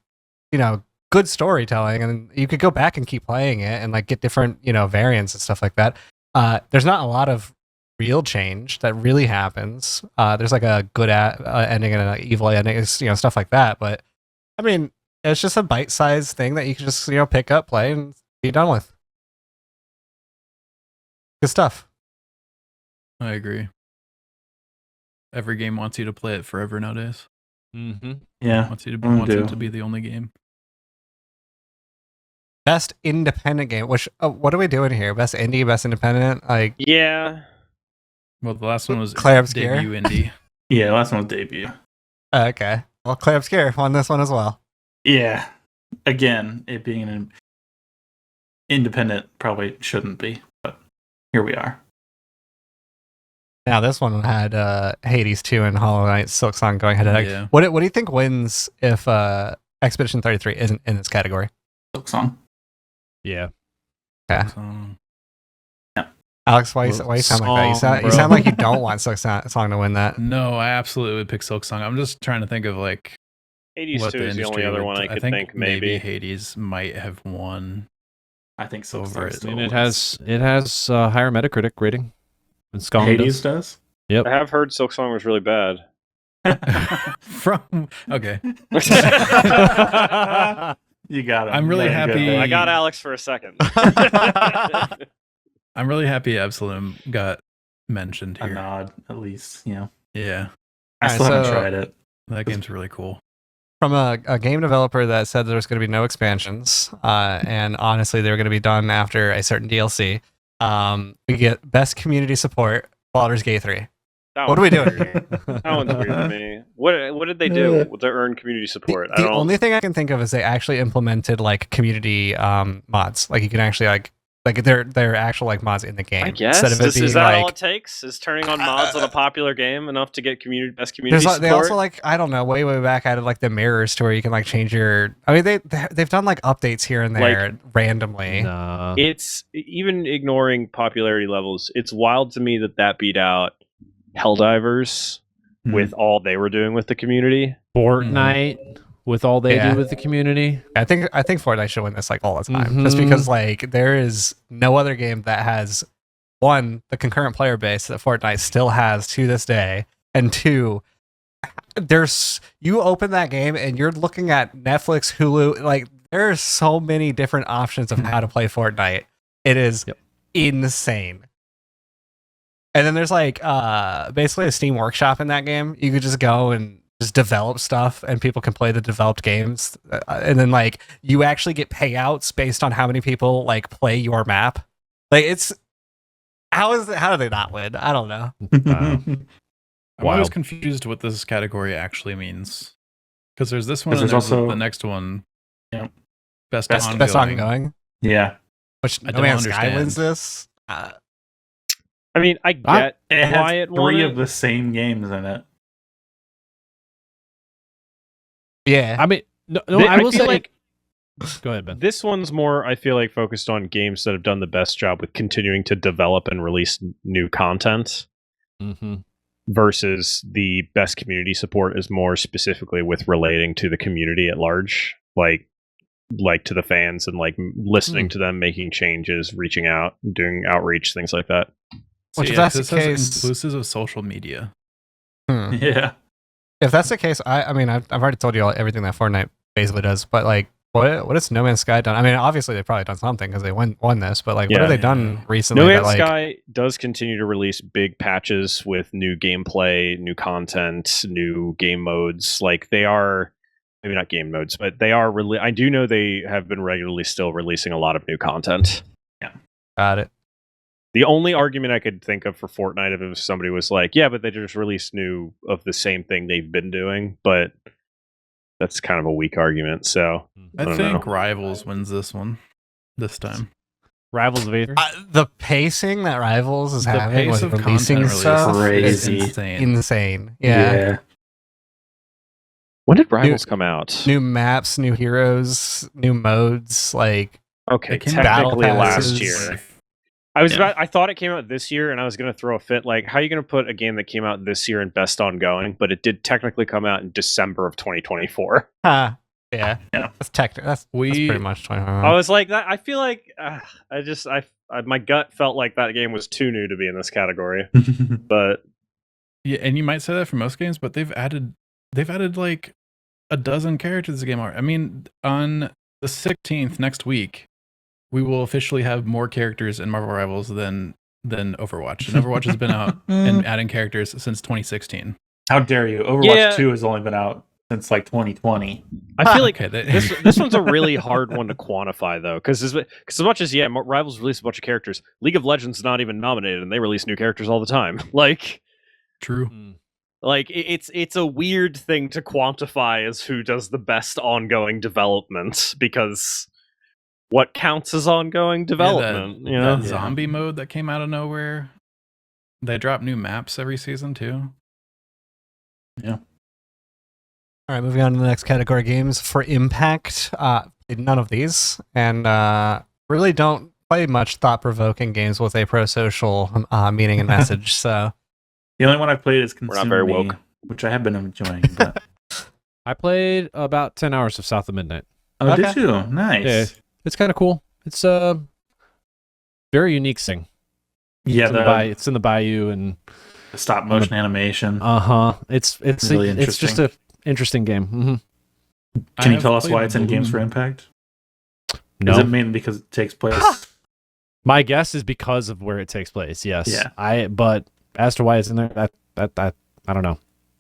Speaker 1: you know, good storytelling, and you could go back and keep playing it and like get different, you know, variants and stuff like that. There's not a lot of real change that really happens. There's like a good ending and an evil ending, you know, stuff like that. But I mean, it's just a bite-sized thing that you can just, you know, pick up, play, and be done with. Good stuff.
Speaker 5: I agree. Every game wants you to play it forever nowadays.
Speaker 4: Yeah,
Speaker 5: wants it to be the only game.
Speaker 1: Best independent game. Which what are we doing here? Best indie, best independent. Like
Speaker 2: yeah.
Speaker 5: Well, the last one was
Speaker 1: Claire Obscure.
Speaker 5: debut indie.
Speaker 4: Yeah, the last one was debut.
Speaker 1: Okay. Well, Claire Obscure won this one as well.
Speaker 4: Yeah. Again, it being an independent probably shouldn't be, but here we are.
Speaker 1: Now this one had Hades 2 and Hollow Knight Silksong going head to head.
Speaker 5: Yeah.
Speaker 1: What do you think wins if Expedition 33 isn't in this category?
Speaker 4: Silksong.
Speaker 3: Yeah.
Speaker 1: Yeah.
Speaker 5: Silksong.
Speaker 1: Alex, why you sound like that? You sound like you don't want Silksong to win that.
Speaker 5: No, I absolutely would pick Silksong. I'm just trying to think of like
Speaker 2: Hades 2 is the only other one I could think maybe.
Speaker 5: Hades might have won.
Speaker 4: I think so.
Speaker 3: I mean, it has a higher Metacritic rating. And
Speaker 4: Hades does?
Speaker 3: Yep.
Speaker 2: I have heard Silksong was really bad.
Speaker 5: Okay.
Speaker 4: You got it.
Speaker 5: I'm really happy.
Speaker 2: I got Alex for a second.
Speaker 5: I'm really happy Absalom got mentioned
Speaker 4: A
Speaker 5: here.
Speaker 4: nod, at least, you know.
Speaker 5: Yeah.
Speaker 4: I still haven't tried it.
Speaker 5: That game's really cool.
Speaker 1: From a game developer that said there was going to be no expansions, and honestly, they were going to be done after a certain DLC. We get best community support, Baldur's Gate 3. What are we doing here?
Speaker 2: That one's weird to me. What did they do to earn community support?
Speaker 1: The only thing I can think of is they actually implemented like community mods. Like you can actually like they're actual like mods in the game.
Speaker 2: I guess. Is that all it takes? Is turning on mods on a popular game enough to get best community support?
Speaker 1: They also like, I don't know, way back added like the mirrors to where you can like change your. I mean they've done like updates here and there like, randomly.
Speaker 3: Nah.
Speaker 2: It's even ignoring popularity levels. It's wild to me that beat out Helldivers with all they were doing with the community.
Speaker 3: Fortnite with all they do with the community.
Speaker 1: I think Fortnite should win this like all the time, just because like there is no other game that has one, the concurrent player base that Fortnite still has to this day, and two, you open that game and you're looking at Netflix, Hulu, like there are so many different options of how to play Fortnite. It is insane. And then there's like basically a Steam Workshop in that game. You could just go and just develop stuff and people can play the developed games. And then like you actually get payouts based on how many people like play your map. Like it's how do they not win? I don't know.
Speaker 5: I'm always confused what this category actually means. Because there's this one and there's also the next one.
Speaker 4: Yeah.
Speaker 5: Best
Speaker 1: ongoing.
Speaker 4: Yeah.
Speaker 1: Which No Man's Sky wins this.
Speaker 2: I mean, I get why it won.
Speaker 4: 3 of the same games in it.
Speaker 1: Yeah.
Speaker 3: I mean, No, I will
Speaker 2: feel
Speaker 3: say.
Speaker 2: like
Speaker 3: Go ahead, Ben.
Speaker 2: this one's more, I feel like, focused on games that have done the best job with continuing to develop and release new content.
Speaker 3: Mm-hmm.
Speaker 2: Versus the best community support is more specifically with relating to the community at large, like to the fans and like listening to them, making changes, reaching out, doing outreach, things like that.
Speaker 1: Which, if
Speaker 5: yeah,
Speaker 1: that's the
Speaker 5: this says
Speaker 1: case,
Speaker 5: inclusive of social media.
Speaker 4: Yeah.
Speaker 1: If that's the case, I mean, I've already told you everything that Fortnite basically does, but like, what has No Man's Sky done? I mean, obviously they've probably done something because they won this, but like, what have they done recently?
Speaker 2: No Man's
Speaker 1: that, like,
Speaker 2: Sky does continue to release big patches with new gameplay, new content, new game modes. Like they are, maybe not game modes, but they are really. I do know they have been regularly still releasing a lot of new content.
Speaker 4: Yeah,
Speaker 1: got it.
Speaker 2: The only argument I could think of for Fortnite if somebody was like, yeah, but they just released new of the same thing they've been doing, but that's kind of a weak argument. So
Speaker 5: I think Rivals wins this one this time.
Speaker 3: Rivals of Aether?
Speaker 1: The pacing that Rivals is
Speaker 5: The
Speaker 1: having
Speaker 5: pace
Speaker 1: with
Speaker 5: of
Speaker 1: releasing
Speaker 5: content
Speaker 1: stuff
Speaker 5: release
Speaker 1: is
Speaker 5: is
Speaker 1: insane. Yeah.
Speaker 2: When did Rivals come out?
Speaker 1: New maps, new heroes, new modes, like
Speaker 2: okay,
Speaker 5: It came out
Speaker 2: technically
Speaker 1: battle
Speaker 2: last
Speaker 1: passes.
Speaker 2: year. I thought it came out this year, and I was going to throw a fit. Like, how are you going to put a game that came out this year in best ongoing, but it did technically come out in December of 2024?
Speaker 1: yeah.
Speaker 4: Yeah.
Speaker 1: That's pretty much 20.
Speaker 2: I was like that. I feel like my gut felt like that game was too new to be in this category. But
Speaker 5: Yeah, and you might say that for most games, but they've added like a dozen characters to the game. I mean, on the 16th next week, we will officially have more characters in Marvel Rivals than Overwatch. And Overwatch has been out and adding characters since 2016.
Speaker 4: How dare you? Overwatch 2 has only been out since like 2020.
Speaker 2: I feel like
Speaker 5: Okay,
Speaker 2: this one's a really hard one to quantify, though, because as much as Rivals release a bunch of characters, League of Legends is not even nominated, and they release new characters all the time. Like,
Speaker 5: True.
Speaker 2: like it's a weird thing to quantify as who does the best ongoing development, because what counts as ongoing development?
Speaker 5: That zombie mode that came out of nowhere. They drop new maps every season too.
Speaker 4: Yeah.
Speaker 1: All right, moving on to the next category, games for impact. None of these, and really don't play much thought-provoking games with a pro-social meaning and message. So
Speaker 4: The only one I've played is
Speaker 2: We're not very
Speaker 4: Consume Me,
Speaker 2: woke.
Speaker 4: which I have been enjoying. But
Speaker 3: I played about 10 hours of South of Midnight.
Speaker 4: oh,
Speaker 1: Okay.
Speaker 4: did you? Nice.
Speaker 3: Yeah, it's kind of cool. It's a very unique thing.
Speaker 4: Yeah,
Speaker 3: It's in the bayou, and
Speaker 4: the stop motion animation.
Speaker 3: It's
Speaker 4: Really
Speaker 3: it's just a interesting game. Mm-hmm.
Speaker 4: Can you tell us why it's in Games for Impact?
Speaker 3: No,
Speaker 4: Is it mainly because it takes place?
Speaker 3: my guess is because of where it takes place. Yes.
Speaker 4: Yeah.
Speaker 3: But as to why it's in there, that I don't know.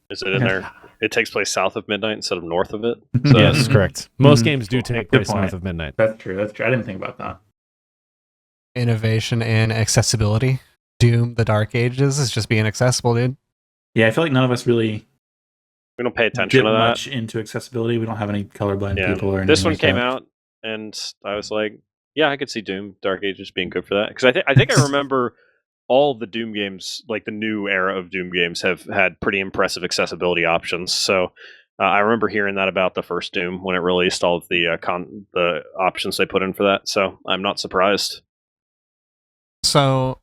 Speaker 2: Is it in there? It takes place south of midnight instead of north of it.
Speaker 3: Yes, correct. Most
Speaker 4: Mhm.
Speaker 3: games do take
Speaker 4: Good
Speaker 3: place
Speaker 4: point.
Speaker 3: north of midnight.
Speaker 4: That's true. I didn't think about that.
Speaker 1: innovation in accessibility. Doom, the Dark Ages is just being accessible, dude.
Speaker 4: Yeah, I feel like none of us really
Speaker 2: We don't pay attention
Speaker 4: get
Speaker 2: to that.
Speaker 4: much into accessibility. We don't have any colorblind people or anything.
Speaker 2: This one
Speaker 4: like
Speaker 2: came
Speaker 4: that.
Speaker 2: out, and I was like, yeah, I could see Doom Dark Ages being good for that, because I think I remember all the Doom games, like the new era of Doom games, have had pretty impressive accessibility options. So I remember hearing that about the first Doom when it released, all of the options they put in for that. So I'm not surprised.
Speaker 1: So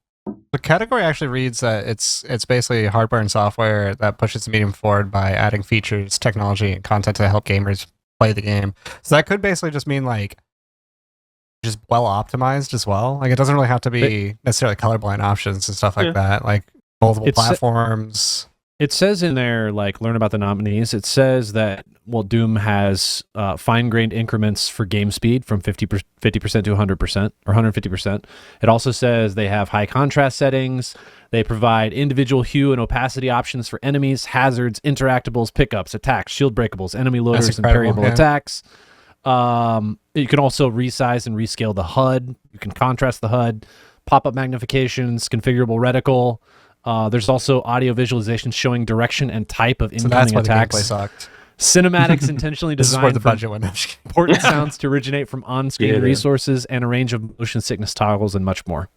Speaker 1: the category actually reads that it's basically hardware and software that pushes the medium forward by adding features, technology, and content to help gamers play the game. So that could basically just mean like just well optimized as well. Like it doesn't really have to be necessarily colorblind options and stuff like that. Like multiple platforms.
Speaker 3: It says in there, like, learn about the nominees. It says that, Doom has fine-grained increments for game speed from 50% to 100% or 150%. It also says they have high contrast settings. They provide individual hue and opacity options for enemies, hazards, interactables, pickups, attacks, shield breakables, enemy loaders, and parryable attacks. You can also resize and rescale the HUD. You can contrast the HUD, pop-up magnifications, configurable reticle. There's also audio visualization showing direction and type of incoming attacks.
Speaker 1: The gameplay sucked.
Speaker 3: Cinematics intentionally
Speaker 1: This is
Speaker 3: designed
Speaker 1: where the
Speaker 3: for
Speaker 1: budget went.
Speaker 3: important sounds to originate from on-screen
Speaker 4: Yeah.
Speaker 3: resources and a range of motion sickness toggles and much more.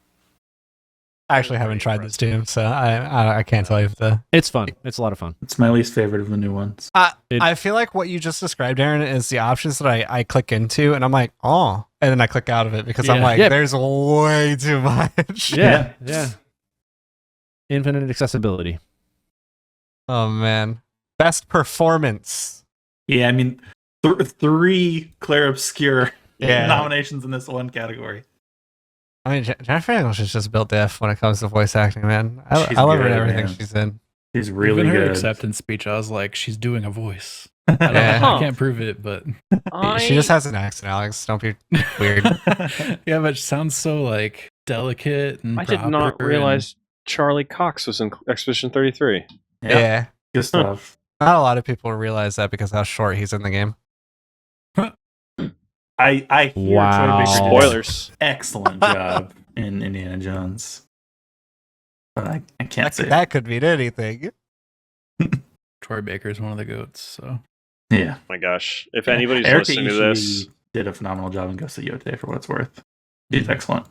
Speaker 1: I actually haven't tried this too, so I can't tell you if the.
Speaker 3: It's fun. It's a lot of fun.
Speaker 4: It's my least favorite of the new ones.
Speaker 1: I feel like what you just described, Aaron, is the options that I click into, and I'm like, oh, and then I click out of it because I'm like, there's way too much.
Speaker 3: Yeah. Infinite accessibility.
Speaker 1: Oh man, best performance.
Speaker 4: Yeah, I mean, 3 Claire Obscure nominations in this one category.
Speaker 1: I mean, Jennifer English is just built diff when it comes to voice acting, man. I love her in everything she's in.
Speaker 4: She's really
Speaker 5: Even her
Speaker 4: good.
Speaker 5: acceptance speech, I was like, she's doing a voice.
Speaker 1: Yeah.
Speaker 5: I can't prove it, but
Speaker 1: She just has an accent, Alex. Don't be weird.
Speaker 5: yeah, but she sounds so like delicate and
Speaker 2: I did not
Speaker 5: proper
Speaker 2: realize Charlie Cox was in Expedition 33.
Speaker 1: Yeah.
Speaker 4: Good stuff.
Speaker 1: Not a lot of people realize that because how short he's in the game.
Speaker 4: I hear
Speaker 3: Wow.
Speaker 4: Troy Baker did
Speaker 2: Spoilers.
Speaker 4: an excellent job in Indiana Jones. But I can't say
Speaker 1: That could mean anything.
Speaker 5: Troy Baker is one of the goats. So
Speaker 4: Yeah.
Speaker 2: My gosh. If anybody's
Speaker 4: Erica
Speaker 2: listening to
Speaker 4: Ishii
Speaker 2: this,
Speaker 4: did a phenomenal job in Ghost of Yote for what it's worth. He's excellent.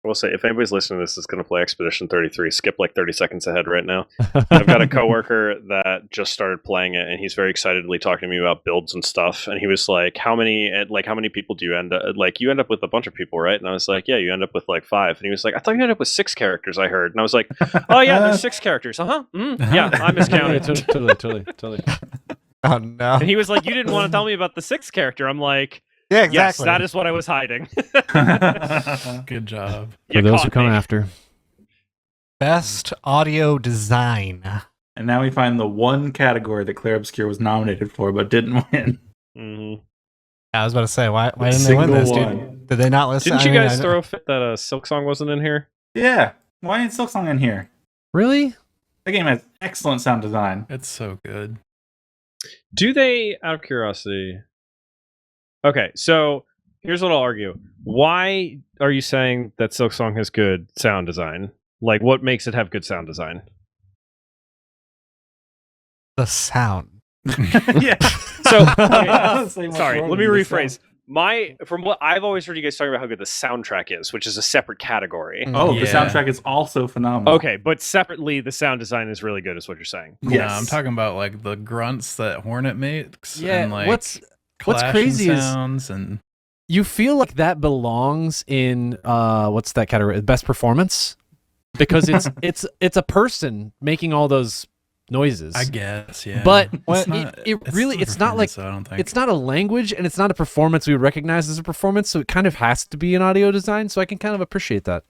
Speaker 2: I will say, if anybody's listening to this is going to play Expedition 33, skip like 30 seconds ahead right now. I've got a coworker that just started playing it, and he's very excitedly talking to me about builds and stuff. And he was like, "How many people do you end up like? You end up with a bunch of people, right?" And I was like, "Yeah, you end up with like 5." And he was like, "I thought you ended up with 6 characters. I heard." And I was like, "Oh yeah, there's 6 characters. Yeah, I miscounted."
Speaker 3: Totally.
Speaker 1: Oh no.
Speaker 2: And he was like, "You didn't want to tell me about the 6th character." I'm like,
Speaker 1: Yeah,
Speaker 2: "Yes,
Speaker 1: exactly.
Speaker 2: that is what I was hiding."
Speaker 5: good job.
Speaker 3: For
Speaker 2: You
Speaker 3: those
Speaker 2: caught
Speaker 3: who come
Speaker 2: me.
Speaker 3: after.
Speaker 1: Best audio design.
Speaker 4: And now we find the one category that Claire Obscure was nominated for but didn't win.
Speaker 2: Mhm.
Speaker 1: I was about to say, why didn't they win
Speaker 4: Single
Speaker 1: this,
Speaker 4: one.
Speaker 1: dude? Did they not listen?
Speaker 2: Didn't you
Speaker 1: I mean,
Speaker 2: guys
Speaker 1: I-
Speaker 2: throw a fit that Silk Song wasn't in here?
Speaker 4: Yeah. Why ain't Silksong in here?
Speaker 3: Really?
Speaker 4: The game has excellent sound design.
Speaker 5: It's so good.
Speaker 2: Do they, out of curiosity? Okay, so here's what I'll argue. Why are you saying that Silk Song has good sound design? Like, what makes it have good sound design?
Speaker 1: the sound.
Speaker 4: Yeah.
Speaker 2: So,
Speaker 4: Say much
Speaker 2: sorry,
Speaker 4: more
Speaker 2: let me
Speaker 4: than the
Speaker 2: rephrase. From what I've always heard you guys talking about how good the soundtrack is, which is a separate category.
Speaker 1: Mm.
Speaker 4: Oh, the
Speaker 5: Yeah.
Speaker 4: soundtrack is also phenomenal.
Speaker 2: Okay, but separately, the sound design is really good, is what you're saying.
Speaker 4: Yes.
Speaker 5: Yeah, I'm talking about like the grunts that Hornet makes.
Speaker 3: Yeah,
Speaker 5: and, like,
Speaker 3: what's
Speaker 5: clashing
Speaker 3: crazy is-
Speaker 5: sounds and
Speaker 3: You feel like that belongs in what's that category? Best performance? Because it's a person making all those noises.
Speaker 5: I guess, yeah.
Speaker 3: But
Speaker 5: It's not-
Speaker 3: it's not like
Speaker 5: so I don't think
Speaker 3: it's not a language and it's not a performance we would recognize as a performance, so it kind of has to be an audio design, so I can kind of appreciate that.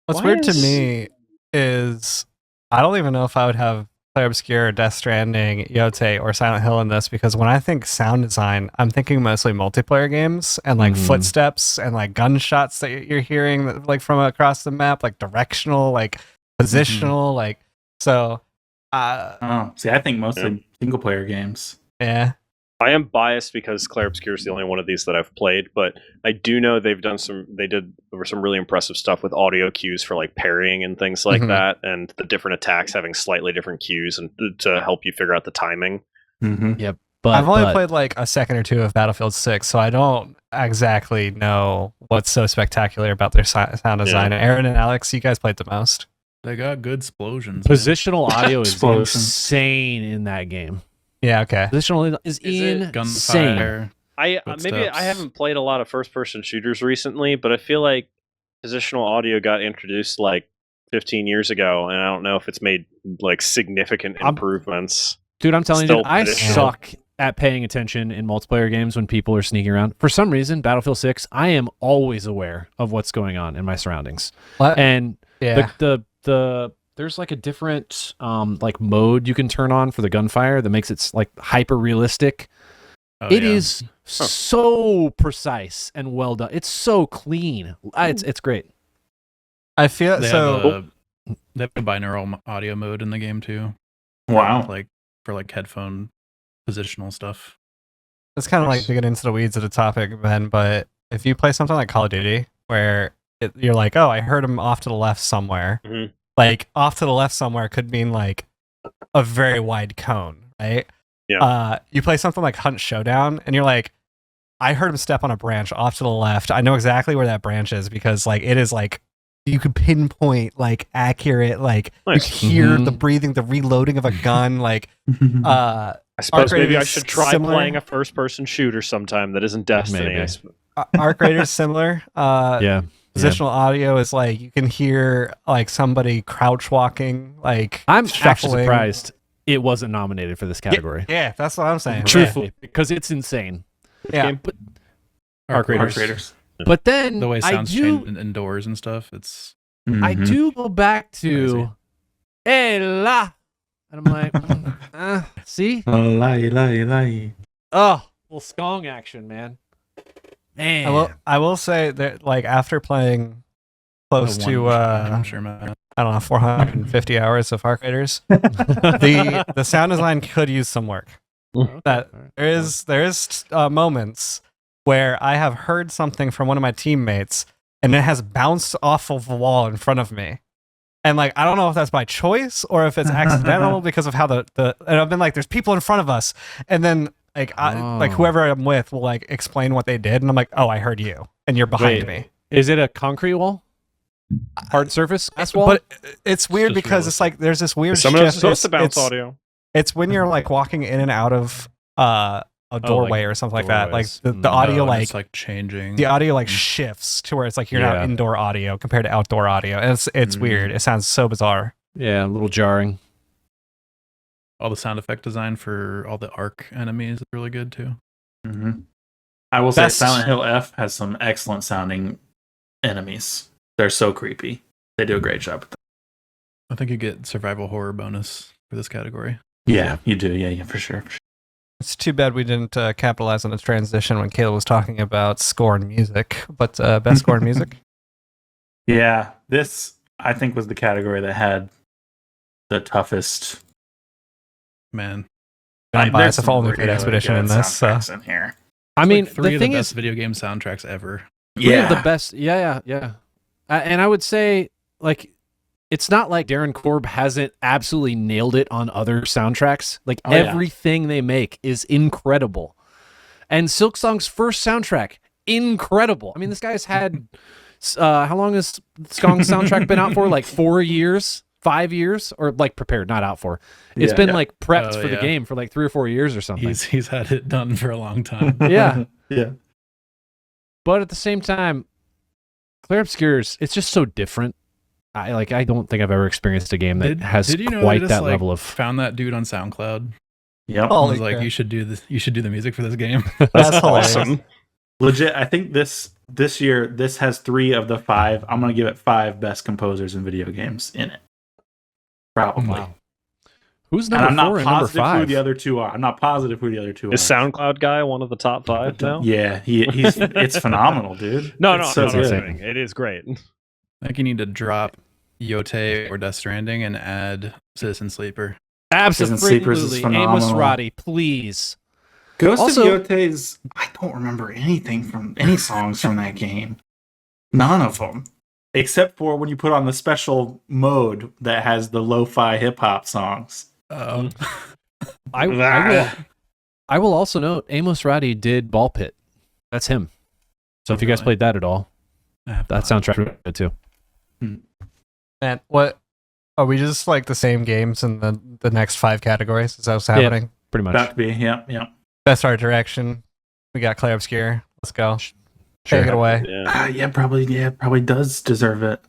Speaker 1: What's
Speaker 2: Why
Speaker 1: weird to
Speaker 2: is-
Speaker 1: me is I don't even know if I would have Claire Obscure, Death Stranding, Yote, or Silent Hill in this, because when I think sound design, I'm thinking mostly multiplayer games and like footsteps and like gunshots that you're hearing like from across the map, like directional, like positional, like so.
Speaker 4: Oh, see, I think mostly single player games.
Speaker 1: Yeah.
Speaker 2: I am biased because Claire Obscure is the only one of these that I've played, but I do know there were some really impressive stuff with audio cues for like parrying and things like
Speaker 1: Mhm.
Speaker 2: that, and the different attacks having slightly different cues and to help you figure out the timing.
Speaker 4: Mm-hmm.
Speaker 3: But
Speaker 1: I've only played like a second or two of Battlefield 6, so I don't exactly know what's so spectacular about their sound design. Aaron and Alex, you guys played the most.
Speaker 5: they got good explosions.
Speaker 3: positional audio is
Speaker 4: Explosions.
Speaker 3: insane in that game.
Speaker 1: Yeah, okay.
Speaker 3: Positional is
Speaker 2: it
Speaker 3: insane.
Speaker 5: Gunfire.
Speaker 2: Maybe
Speaker 5: Footsteps.
Speaker 2: I haven't played a lot of first-person shooters recently, but I feel like positional audio got introduced like 15 years ago, and I don't know if it's made like significant improvements.
Speaker 3: Dude, I'm telling
Speaker 2: Still
Speaker 3: you, I
Speaker 2: positional.
Speaker 3: suck at paying attention in multiplayer games when people are sneaking around. For some reason, Battlefield 6, I am always aware of what's going on in my surroundings.
Speaker 1: What?
Speaker 3: And
Speaker 1: Yeah.
Speaker 3: the there's like a different like mode you can turn on for the gunfire that makes it like hyper realistic.
Speaker 5: Oh,
Speaker 3: It
Speaker 5: yeah.
Speaker 3: is so precise and well done. It's so clean. It's great.
Speaker 1: I feel
Speaker 5: They
Speaker 1: so.
Speaker 5: have a binaural audio mode in the game too,
Speaker 4: Wow.
Speaker 5: like for like headphone positional stuff.
Speaker 1: It's kind of like to get into the weeds of the topic, Ben, but if you play something like Call of Duty, where you're like, oh, I heard him off to the left somewhere,
Speaker 2: Mhm.
Speaker 1: like off to the left somewhere could mean like a very wide cone, right?
Speaker 2: Yeah.
Speaker 1: You play something like Hunt Showdown, and you're like, I heard him step on a branch off to the left. I know exactly where that branch is because like it is like you could pinpoint like accurate, like
Speaker 2: Nice.
Speaker 1: you hear
Speaker 3: Mhm.
Speaker 1: the breathing, the reloading of a gun, like
Speaker 2: I suppose
Speaker 1: Arc
Speaker 2: maybe I
Speaker 1: Raiders
Speaker 2: should try
Speaker 1: similar?
Speaker 2: playing a first-person shooter sometime that isn't Destiny.
Speaker 3: Maybe.
Speaker 1: Arc Raiders similar.
Speaker 3: Yeah.
Speaker 1: Positional audio is like you can hear like somebody crouch walking, like
Speaker 3: I'm actually
Speaker 1: shuffling.
Speaker 3: surprised it wasn't nominated for this category.
Speaker 1: Yeah, that's what I'm saying.
Speaker 3: Truthfully, because it's insane.
Speaker 1: Yeah.
Speaker 3: But Arc Raiders.
Speaker 4: Raiders.
Speaker 3: But then
Speaker 5: The way
Speaker 3: I
Speaker 5: sounds
Speaker 3: do
Speaker 5: change indoors and stuff. It's
Speaker 3: I
Speaker 4: Mhm.
Speaker 3: do go back to
Speaker 5: Crazy.
Speaker 3: Hey la, and I'm like, see,
Speaker 4: Lie.
Speaker 3: oh, little skong action, man. Man,
Speaker 1: I will say that like after playing close to
Speaker 5: I'm sure, man.
Speaker 1: I don't know 450 hours of Arc Raiders, the sound design could use some work. That there is moments where I have heard something from one of my teammates and it has bounced off of the wall in front of me. And like I don't know if that's by choice or if it's accidental because of how the and I've been like, there's people in front of us, and then like like whoever I'm with will like explain what they did, and I'm like, oh, I heard you, and you're behind me.
Speaker 3: is it a concrete wall? Hard surface glass wall?
Speaker 1: But it's weird
Speaker 5: just
Speaker 1: because it's like there's this weird
Speaker 2: Some of those
Speaker 1: shift.
Speaker 2: supposed to bounce
Speaker 1: It's-
Speaker 2: audio.
Speaker 1: It's when you're like walking in and out of a doorway or something like that. Like
Speaker 3: doorways.
Speaker 1: the audio
Speaker 5: and
Speaker 1: like
Speaker 5: it's like changing.
Speaker 1: the audio like shifts to where it's like you're now
Speaker 3: Yeah.
Speaker 1: indoor audio compared to outdoor audio. And it's weird. It sounds so bizarre.
Speaker 3: Yeah, a little jarring.
Speaker 5: All the sound effect design for all the arc enemies is really good too.
Speaker 4: Mhm. I will say
Speaker 1: Best-
Speaker 4: Silent Hill F has some excellent sounding enemies. They're so creepy. They do a great job with them.
Speaker 5: I think you get survival horror bonus for this category.
Speaker 4: Yeah, you do. Yeah, for sure.
Speaker 1: It's too bad we didn't capitalize on the transition when Kayla was talking about score and music. But best score and music?
Speaker 4: Yeah, this I think was the category that had the toughest.
Speaker 5: Man,
Speaker 1: I'm
Speaker 4: There's
Speaker 1: biased. I
Speaker 4: some
Speaker 1: follow the
Speaker 4: really
Speaker 1: Great Expedition
Speaker 4: good
Speaker 1: in this.
Speaker 4: soundtracks in here.
Speaker 3: I mean,
Speaker 5: like three
Speaker 3: the
Speaker 5: of
Speaker 3: thing
Speaker 5: the
Speaker 3: is,
Speaker 5: best video game soundtracks ever.
Speaker 3: three of the best. Yeah. And I would say, like, it's not like Darren Korb hasn't absolutely nailed it on other soundtracks. Like,
Speaker 4: Oh, yeah.
Speaker 3: everything they make is incredible. And Silksong's first soundtrack, incredible. I mean, this guy's had, how long has Skong's soundtrack been out for? Like 4 years? 5 years? Or like prepared, not out for. It's been like prepped
Speaker 5: Oh,
Speaker 3: for the
Speaker 5: yeah.
Speaker 3: game for like 3 or 4 years or something.
Speaker 5: He's had it done for a long time.
Speaker 3: Yeah.
Speaker 4: Yeah.
Speaker 3: But at the same time, Clair Obscure's, it's just so different. I don't think I've ever experienced a game that has
Speaker 5: did you know
Speaker 3: quite
Speaker 5: they just,
Speaker 3: that
Speaker 5: like,
Speaker 3: level of.
Speaker 5: Found that dude on SoundCloud.
Speaker 4: Yep.
Speaker 5: I
Speaker 1: Holy
Speaker 5: was like,
Speaker 1: crap.
Speaker 5: you should do this. You should do the music for this game.
Speaker 1: That's hilarious.
Speaker 2: Awesome.
Speaker 4: Legit, I think this year this has 3 of the 5. I'm gonna give it 5 best composers in video games in it. Probably.
Speaker 3: Wow. Who's
Speaker 4: And
Speaker 3: number
Speaker 4: I'm not
Speaker 3: 4 and number
Speaker 4: positive who
Speaker 3: 5?
Speaker 4: the other 2 are. I'm not positive who the other 2 are.
Speaker 2: Is SoundCloud guy one of the top 5 now?
Speaker 4: Yeah, he's it's phenomenal, dude.
Speaker 2: No,
Speaker 4: It's
Speaker 2: no,
Speaker 4: so
Speaker 2: no, no,
Speaker 4: good.
Speaker 2: kidding. It is great.
Speaker 5: I think you need to drop Yote or Death Stranding and add Citizen Sleeper.
Speaker 4: Citizen Sleepers is
Speaker 3: Absolutely. Amos
Speaker 4: phenomenal.
Speaker 3: Roddy, please.
Speaker 4: Ghost
Speaker 3: Also-
Speaker 4: of Yote's. I don't remember anything from any songs from that game. None of them, except for when you put on the special mode that has the lo-fi hip hop songs.
Speaker 3: I will also note Amos Roddy did Ball Pit. That's him. So if you guys
Speaker 5: Really?
Speaker 3: played that at all, that soundtrack is good too.
Speaker 1: Man, what are we just like the same games in the next 5 categories? Is that what's happening?
Speaker 3: Pretty much.
Speaker 4: About to be, yeah.
Speaker 1: Best art direction. We got Clair Obscure. Let's go. Take it away.
Speaker 2: Yeah.
Speaker 4: Probably does deserve it.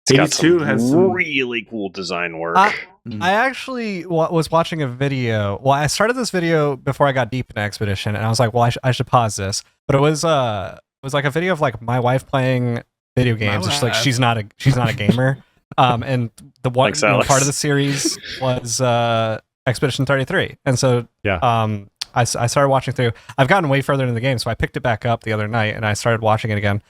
Speaker 2: It's got
Speaker 4: 82
Speaker 2: some
Speaker 4: has some.
Speaker 2: really cool design work.
Speaker 1: I actually was watching a video. Well, I started this video before I got deep into Expedition, and I was like, well, I should pause this. But it was like a video of like my wife playing video games. And she's like, she's not a gamer. And the one
Speaker 2: Thanks, Alex.
Speaker 1: part of the series was Expedition 33, and so I started watching through. I've gotten way further into the game, so I picked it back up the other night and I started watching it again.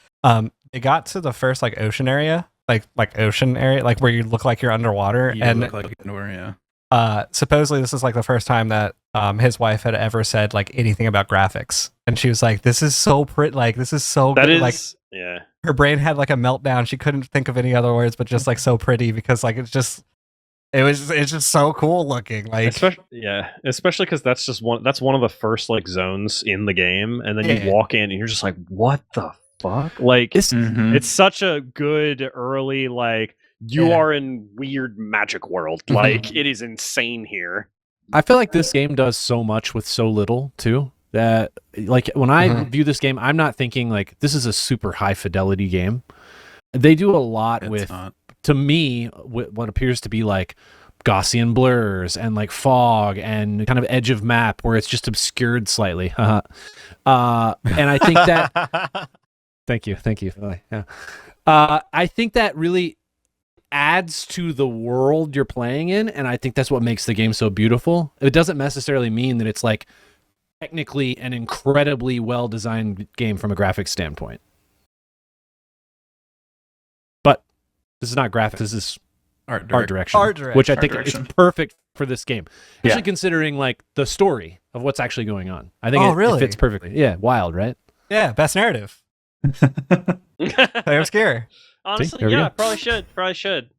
Speaker 1: It got to the first like ocean area, like ocean area, like where you look like you're underwater,
Speaker 5: You
Speaker 1: and
Speaker 5: look like yeah.
Speaker 1: supposedly this is like the first time that his wife had ever said like anything about graphics, and she was like, "This is so pretty, like this is so
Speaker 2: That
Speaker 1: good."
Speaker 2: is,
Speaker 1: Like
Speaker 2: yeah.
Speaker 1: her brain had like a meltdown. She couldn't think of any other words, but just like so pretty because like it's just so cool looking. Like
Speaker 2: Especially because that's one of the first like zones in the game, and then
Speaker 1: Yeah.
Speaker 2: you walk in and you're just like, what the fuck? Like,
Speaker 4: Mhm.
Speaker 2: it's such a good early, like, you are in weird magic world. Like, it is insane here.
Speaker 3: I feel like this game does so much with so little too that like when I view this game, I'm not thinking like this is a super high fidelity game. They do a lot with, to me, what appears to be like Gaussian blurs and like fog and kind of edge of map where it's just obscured slightly. And I think that thank you. Yeah. I think that really adds to the world you're playing in, and I think that's what makes the game so beautiful. It doesn't necessarily mean that it's like technically an incredibly well-designed game from a graphics standpoint. But this is not graphics, this is art direction. Which I think is perfect for this game. Especially considering like the story of what's actually going on. I think it fits perfectly. Yeah, wild, right?
Speaker 1: Yeah, best narrative. Obscure.
Speaker 2: Honestly, yeah, probably should.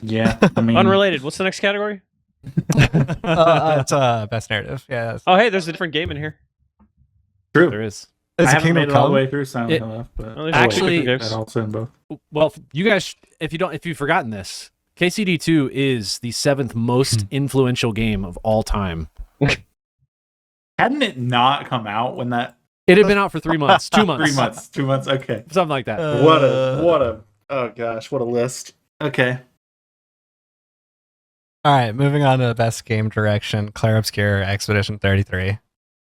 Speaker 4: Yeah, I mean,
Speaker 2: unrelated. What's the next category?
Speaker 1: It's best narrative. Yeah.
Speaker 2: Oh, hey, there's a different game in here.
Speaker 4: True.
Speaker 3: There is.
Speaker 4: I haven't made it all the way through Silent Hill, but
Speaker 3: actually,
Speaker 4: that also in both.
Speaker 3: Well, you guys, if you've forgotten this, KCD2 is the 7th most influential game of all time.
Speaker 4: Hadn't it not come out when that?
Speaker 3: It had been out for 3 months, 2 months,
Speaker 4: 2 months. Okay,
Speaker 3: something like that.
Speaker 4: What a oh gosh, what a list. Okay.
Speaker 1: All right, moving on to best game direction, Clair Obscur Expedition 33.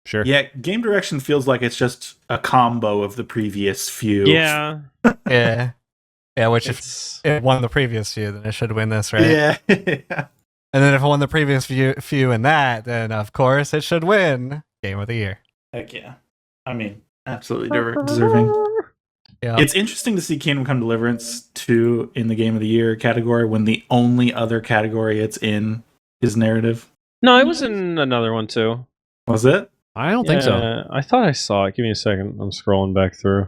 Speaker 3: Sure.
Speaker 4: Yeah, game direction feels like it's just a combo of the previous few.
Speaker 2: Yeah.
Speaker 1: Yeah. Yeah, which if it won the previous few, then it should win this, right?
Speaker 4: Yeah.
Speaker 1: And then if it won the previous few in that, then of course it should win Game of the Year.
Speaker 4: Heck yeah. I mean, absolutely deserving.
Speaker 1: Yeah.
Speaker 4: It's interesting to see Kingdom Come Deliverance 2 in the Game of the Year category when the only other category it's in is narrative.
Speaker 2: No, it was in another one too.
Speaker 4: Was it?
Speaker 3: I don't think so.
Speaker 2: I thought I saw it. Give me a second. I'm scrolling back through.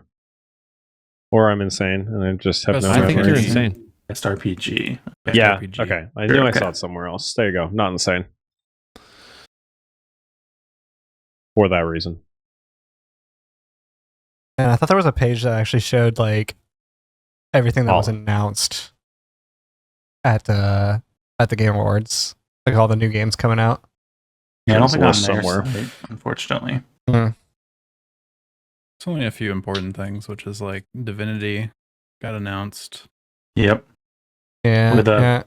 Speaker 2: Or I'm insane and I just have no
Speaker 3: I
Speaker 2: memory.
Speaker 3: think you're insane.
Speaker 4: Best RPG.
Speaker 2: Yeah.
Speaker 5: RPG.
Speaker 2: Okay. I knew I saw it somewhere else. There you go. Not insane. For that reason.
Speaker 1: And I thought there was a page that actually showed like everything that was announced at the Game Awards, like all the new games coming out.
Speaker 4: Yeah, I don't think I'm
Speaker 2: somewhere,
Speaker 4: unfortunately.
Speaker 5: It's only a few important things, which is like Divinity got announced.
Speaker 4: Yep.
Speaker 1: Yeah.
Speaker 4: With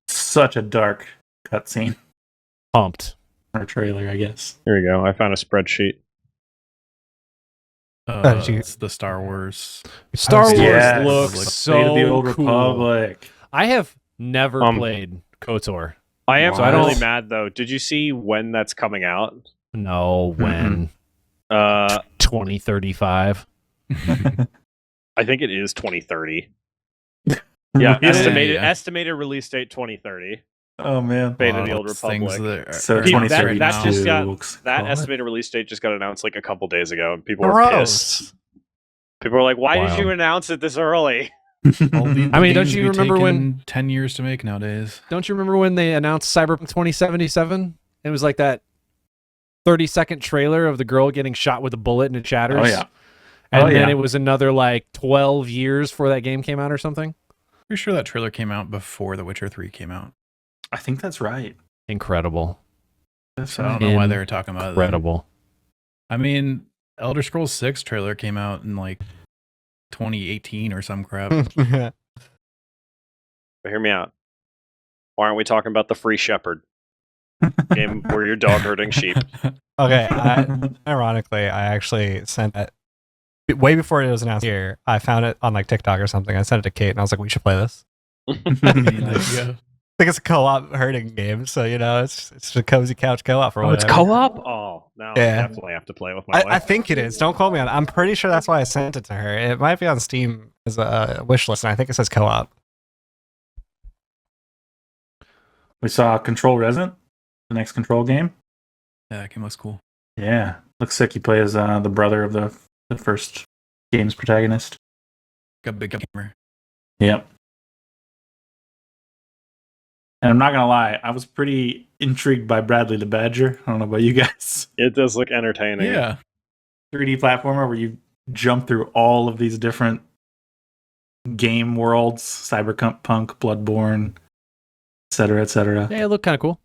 Speaker 4: such a dark cutscene.
Speaker 3: Pumped.
Speaker 4: Or trailer, I guess.
Speaker 2: Here we go. I found a spreadsheet.
Speaker 5: It's the Star Wars.
Speaker 3: Star Wars
Speaker 4: Yes.
Speaker 3: looks
Speaker 4: Like
Speaker 3: so
Speaker 4: Fate of the Old
Speaker 3: cool.
Speaker 4: Republic.
Speaker 3: I have never played KOTOR.
Speaker 2: I am
Speaker 3: So I don't-
Speaker 2: really mad though. Did you see when that's coming out?
Speaker 3: No, when? 2035.
Speaker 2: I think it is 2030. Yeah,
Speaker 4: Yeah.
Speaker 2: estimated release date 2030.
Speaker 4: Oh man.
Speaker 2: Fate of the Old Republic.
Speaker 4: So
Speaker 2: People-
Speaker 4: 2032
Speaker 2: that just got
Speaker 4: looks
Speaker 2: that
Speaker 4: cool.
Speaker 2: estimated release date just got announced like a couple days ago, and people were pissed. People were like, "Why did you announce it this early?"
Speaker 3: I mean, don't you remember when
Speaker 5: 10 years to make nowadays?
Speaker 3: Don't you remember when they announced Cyberpunk 2077? It was like that 30-second trailer of the girl getting shot with a bullet and it shatters.
Speaker 4: Oh yeah.
Speaker 3: And then it was another like 12 years before that game came out or something.
Speaker 5: Pretty sure that trailer came out before The Witcher 3 came out.
Speaker 4: I think that's right.
Speaker 3: Incredible.
Speaker 5: So I don't know why they were talking about it.
Speaker 3: Incredible.
Speaker 5: I mean, Elder Scrolls 6 trailer came out in like 2018 or some crap.
Speaker 2: But hear me out. Why aren't we talking about the Free Shepherd game where you're dog herding sheep?
Speaker 1: Okay. Ironically, I actually sent that way before it was announced here. I found it on like TikTok or something. I sent it to Kate and I was like, we should play this.
Speaker 5: Yeah.
Speaker 1: I think it's a co-op herding game, so you know it's a cozy couch co-op for
Speaker 2: it's
Speaker 1: whatever.
Speaker 2: co-op? Oh, no, I definitely have to play with my wife.
Speaker 1: I think it is. Don't quote me on it. I'm pretty sure that's why I sent it to her. It might be on Steam as a wish list, and I think it says co-op.
Speaker 4: We saw Control Resident, the next Control game.
Speaker 5: Yeah, that game looks cool.
Speaker 4: Yeah. Looks like he plays the brother of the first game's protagonist.
Speaker 5: Got a big gamer.
Speaker 4: Yep. And I'm not gonna lie, I was pretty intrigued by Bradley the Badger. I don't know about you guys.
Speaker 2: It does look entertaining.
Speaker 5: Yeah.
Speaker 4: 3D platformer where you jump through all of these different game worlds, Cyberpunk, Bloodborne, etc., etc.
Speaker 3: Yeah, it looked kind of cool.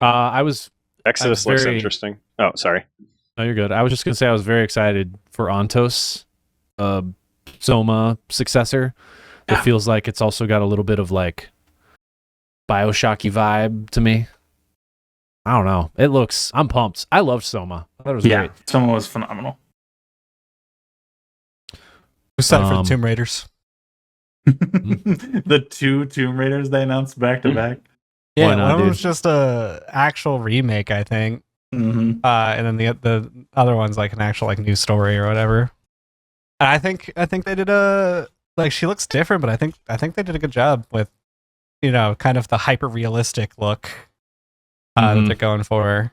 Speaker 3: I was
Speaker 2: Exodus looks interesting. Oh, sorry.
Speaker 3: No, you're good. I was just gonna say I was very excited for Ontos, Soma successor. It feels like it's also got a little bit of like Bioshocky vibe to me. I don't know. I'm pumped. I loved Soma. I thought it was great.
Speaker 4: Soma was phenomenal.
Speaker 1: Who's set for the Tomb Raiders?
Speaker 4: The 2 Tomb Raiders they announced back to back.
Speaker 1: Yeah,
Speaker 3: Why not,
Speaker 1: one of them
Speaker 3: dude?
Speaker 1: was just a actual remake, I think.
Speaker 4: Mm-hmm.
Speaker 1: And then the other one's like an actual like new story or whatever. And I think they did she looks different, but I think they did a good job with, kind of the hyper realistic look that they're going for.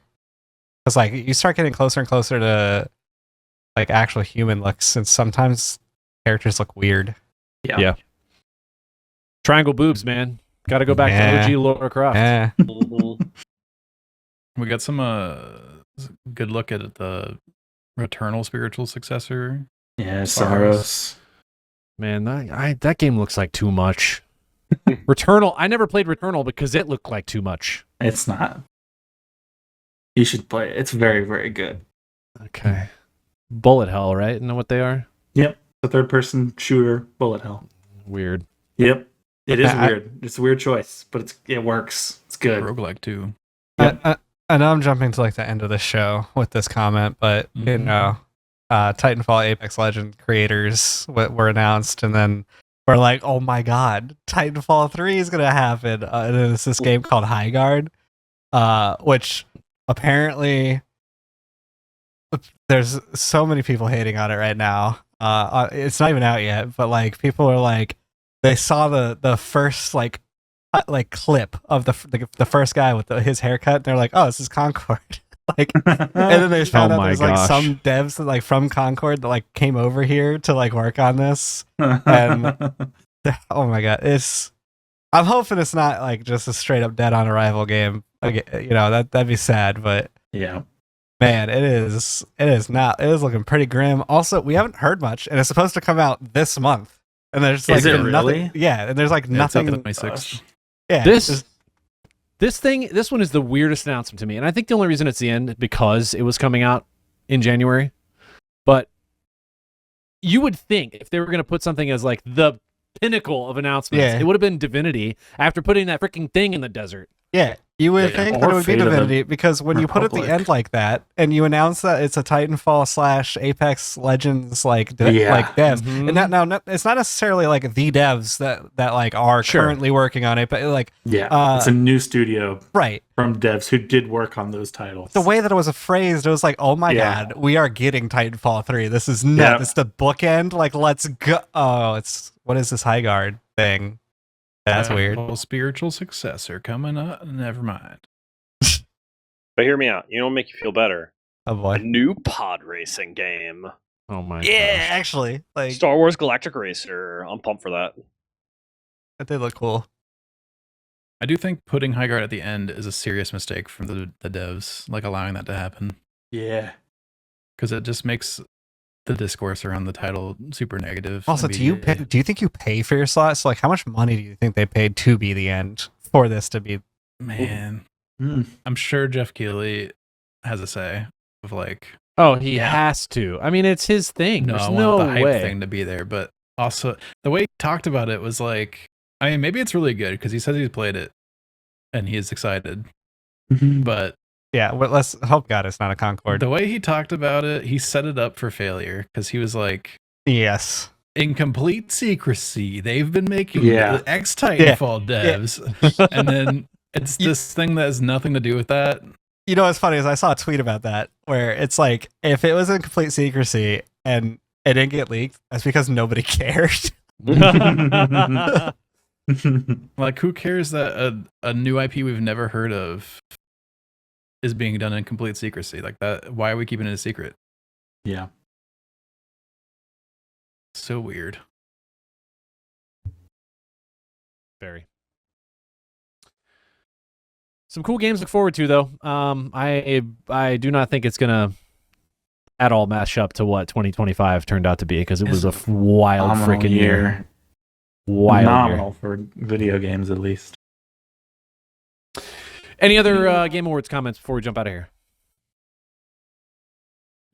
Speaker 1: Because like you start getting closer and closer to like actual human looks, and sometimes characters look weird.
Speaker 3: Yeah. Triangle boobs, man. Got to go back to OG Laura Croft.
Speaker 1: Yeah.
Speaker 5: We got some good look at the Returnal spiritual successor.
Speaker 4: Yeah, Saros.
Speaker 3: Man, that game looks like too much. Returnal. I never played Returnal because it looked like too much.
Speaker 4: It's not. You should play it. It's very, very good.
Speaker 3: Okay. Bullet hell, right? Isn't that what they are?
Speaker 4: Yep. The third-person shooter, bullet hell.
Speaker 3: Weird.
Speaker 4: Yep. It is weird. It's a weird choice, but it works. It's good.
Speaker 5: Roguelike too.
Speaker 1: Yep. I know I'm jumping to like the end of the show with this comment, but Titanfall Apex Legends creators were announced, and then we're like, oh my god, Titanfall 3 is gonna happen. And it's this game called Highguard, which apparently there's so many people hating on it right now. It's not even out yet, but like people are like, they saw the first like clip of the first guy with his haircut, and they're like, oh, this is Concord. Like, and then they found out there's like some devs that like from Concord that like came over here to like work on this, and oh my god, I'm hoping it's not like just a straight up dead on arrival game. Like, that'd be sad, but
Speaker 4: yeah,
Speaker 1: man, it is not. It is looking pretty grim. Also, we haven't heard much, and it's supposed to come out this month, and there's like
Speaker 4: nothing.
Speaker 1: Really? Yeah, and there's like nothing.
Speaker 5: It's up to 26th.
Speaker 1: Yeah,
Speaker 3: this one is the weirdest announcement to me, and I think the only reason it's the end because it was coming out in January. But you would think if they were going to put something as like the pinnacle of announcements, it would have been Divinity after putting that freaking thing in the desert.
Speaker 1: Yeah, you would think that it would be Divinity, because when you put it at the end like that, and you announce that it's a Titanfall / Apex Legends like devs, and it's not necessarily like the devs that like are currently working on it, but like
Speaker 4: it's a new studio,
Speaker 1: right,
Speaker 4: from devs who did work on those titles.
Speaker 1: The way that it was phrased, it was like, oh my god, we are getting Titanfall 3. This is nuts. It's the bookend. Like, let's go. Oh, what is this Highguard thing? That's weird.
Speaker 5: Spiritual successor coming up. Never mind.
Speaker 2: But hear me out. You know what make you feel better?
Speaker 1: Oh boy.
Speaker 2: A new pod racing game.
Speaker 3: Oh my
Speaker 1: gosh. Actually. Like
Speaker 2: Star Wars Galactic Racer. I'm pumped for that.
Speaker 1: That did look cool.
Speaker 5: I do think putting Highguard at the end is a serious mistake from the devs, like allowing that to happen.
Speaker 4: Yeah.
Speaker 5: Because it just makes the discourse around the title super negative.
Speaker 1: Also, do you think you pay for your slots? Like, how much money do you think they paid to be the end for this to be?
Speaker 5: Man, I'm sure Jeff Keighley has a say of like.
Speaker 3: Oh, he has to. I mean, it's his thing.
Speaker 5: No,
Speaker 3: There's
Speaker 5: I want the hype
Speaker 3: way.
Speaker 5: thing to be there, but also the way he talked about it was like, I mean, maybe it's really good because he says he's played it and he is excited, but.
Speaker 1: Yeah, well, let's hope God it's not a Concord.
Speaker 5: The way he talked about it, he set it up for failure because he was like,
Speaker 1: yes,
Speaker 5: in complete secrecy, they've been making the X Titanfall devs. And then it's this thing that has nothing to do with that.
Speaker 1: You know what's funny is I saw a tweet about that where it's like, if it was in complete secrecy and it didn't get leaked, that's because nobody cared.
Speaker 5: Like, who cares that a new IP we've never heard of is being done in complete secrecy like that? Why are we keeping it a secret?
Speaker 4: Yeah.
Speaker 5: So weird.
Speaker 3: Very. Some cool games to look forward to, though. I do not think it's gonna at all match up to what 2025 turned out to be, because it was a wild freaking year. Wild
Speaker 4: Phenomenal
Speaker 3: year.
Speaker 4: for video games, at least.
Speaker 3: Any other Game Awards comments before we jump out of here?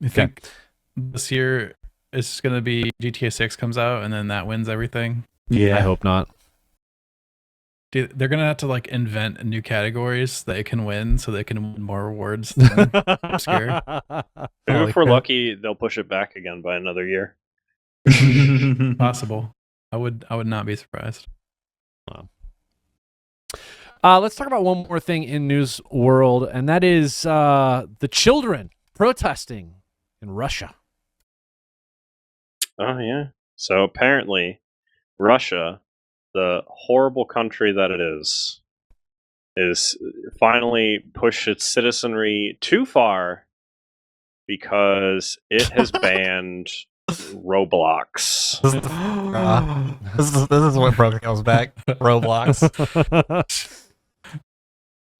Speaker 5: I think this year it's going to be GTA 6 comes out, and then that wins everything.
Speaker 4: Yeah.
Speaker 3: I hope not.
Speaker 5: Dude, they're going to have to like invent new categories that it can win so they can win more awards than obscure.
Speaker 2: If we're lucky, they'll push it back again by another year.
Speaker 5: Possible. I would not be surprised.
Speaker 3: Let's talk about one more thing in news world, and that is the children protesting in Russia.
Speaker 2: Oh, yeah. So apparently, Russia, the horrible country that it is finally pushed its citizenry too far because it has banned Roblox.
Speaker 1: This is what broke Hill's back. Roblox.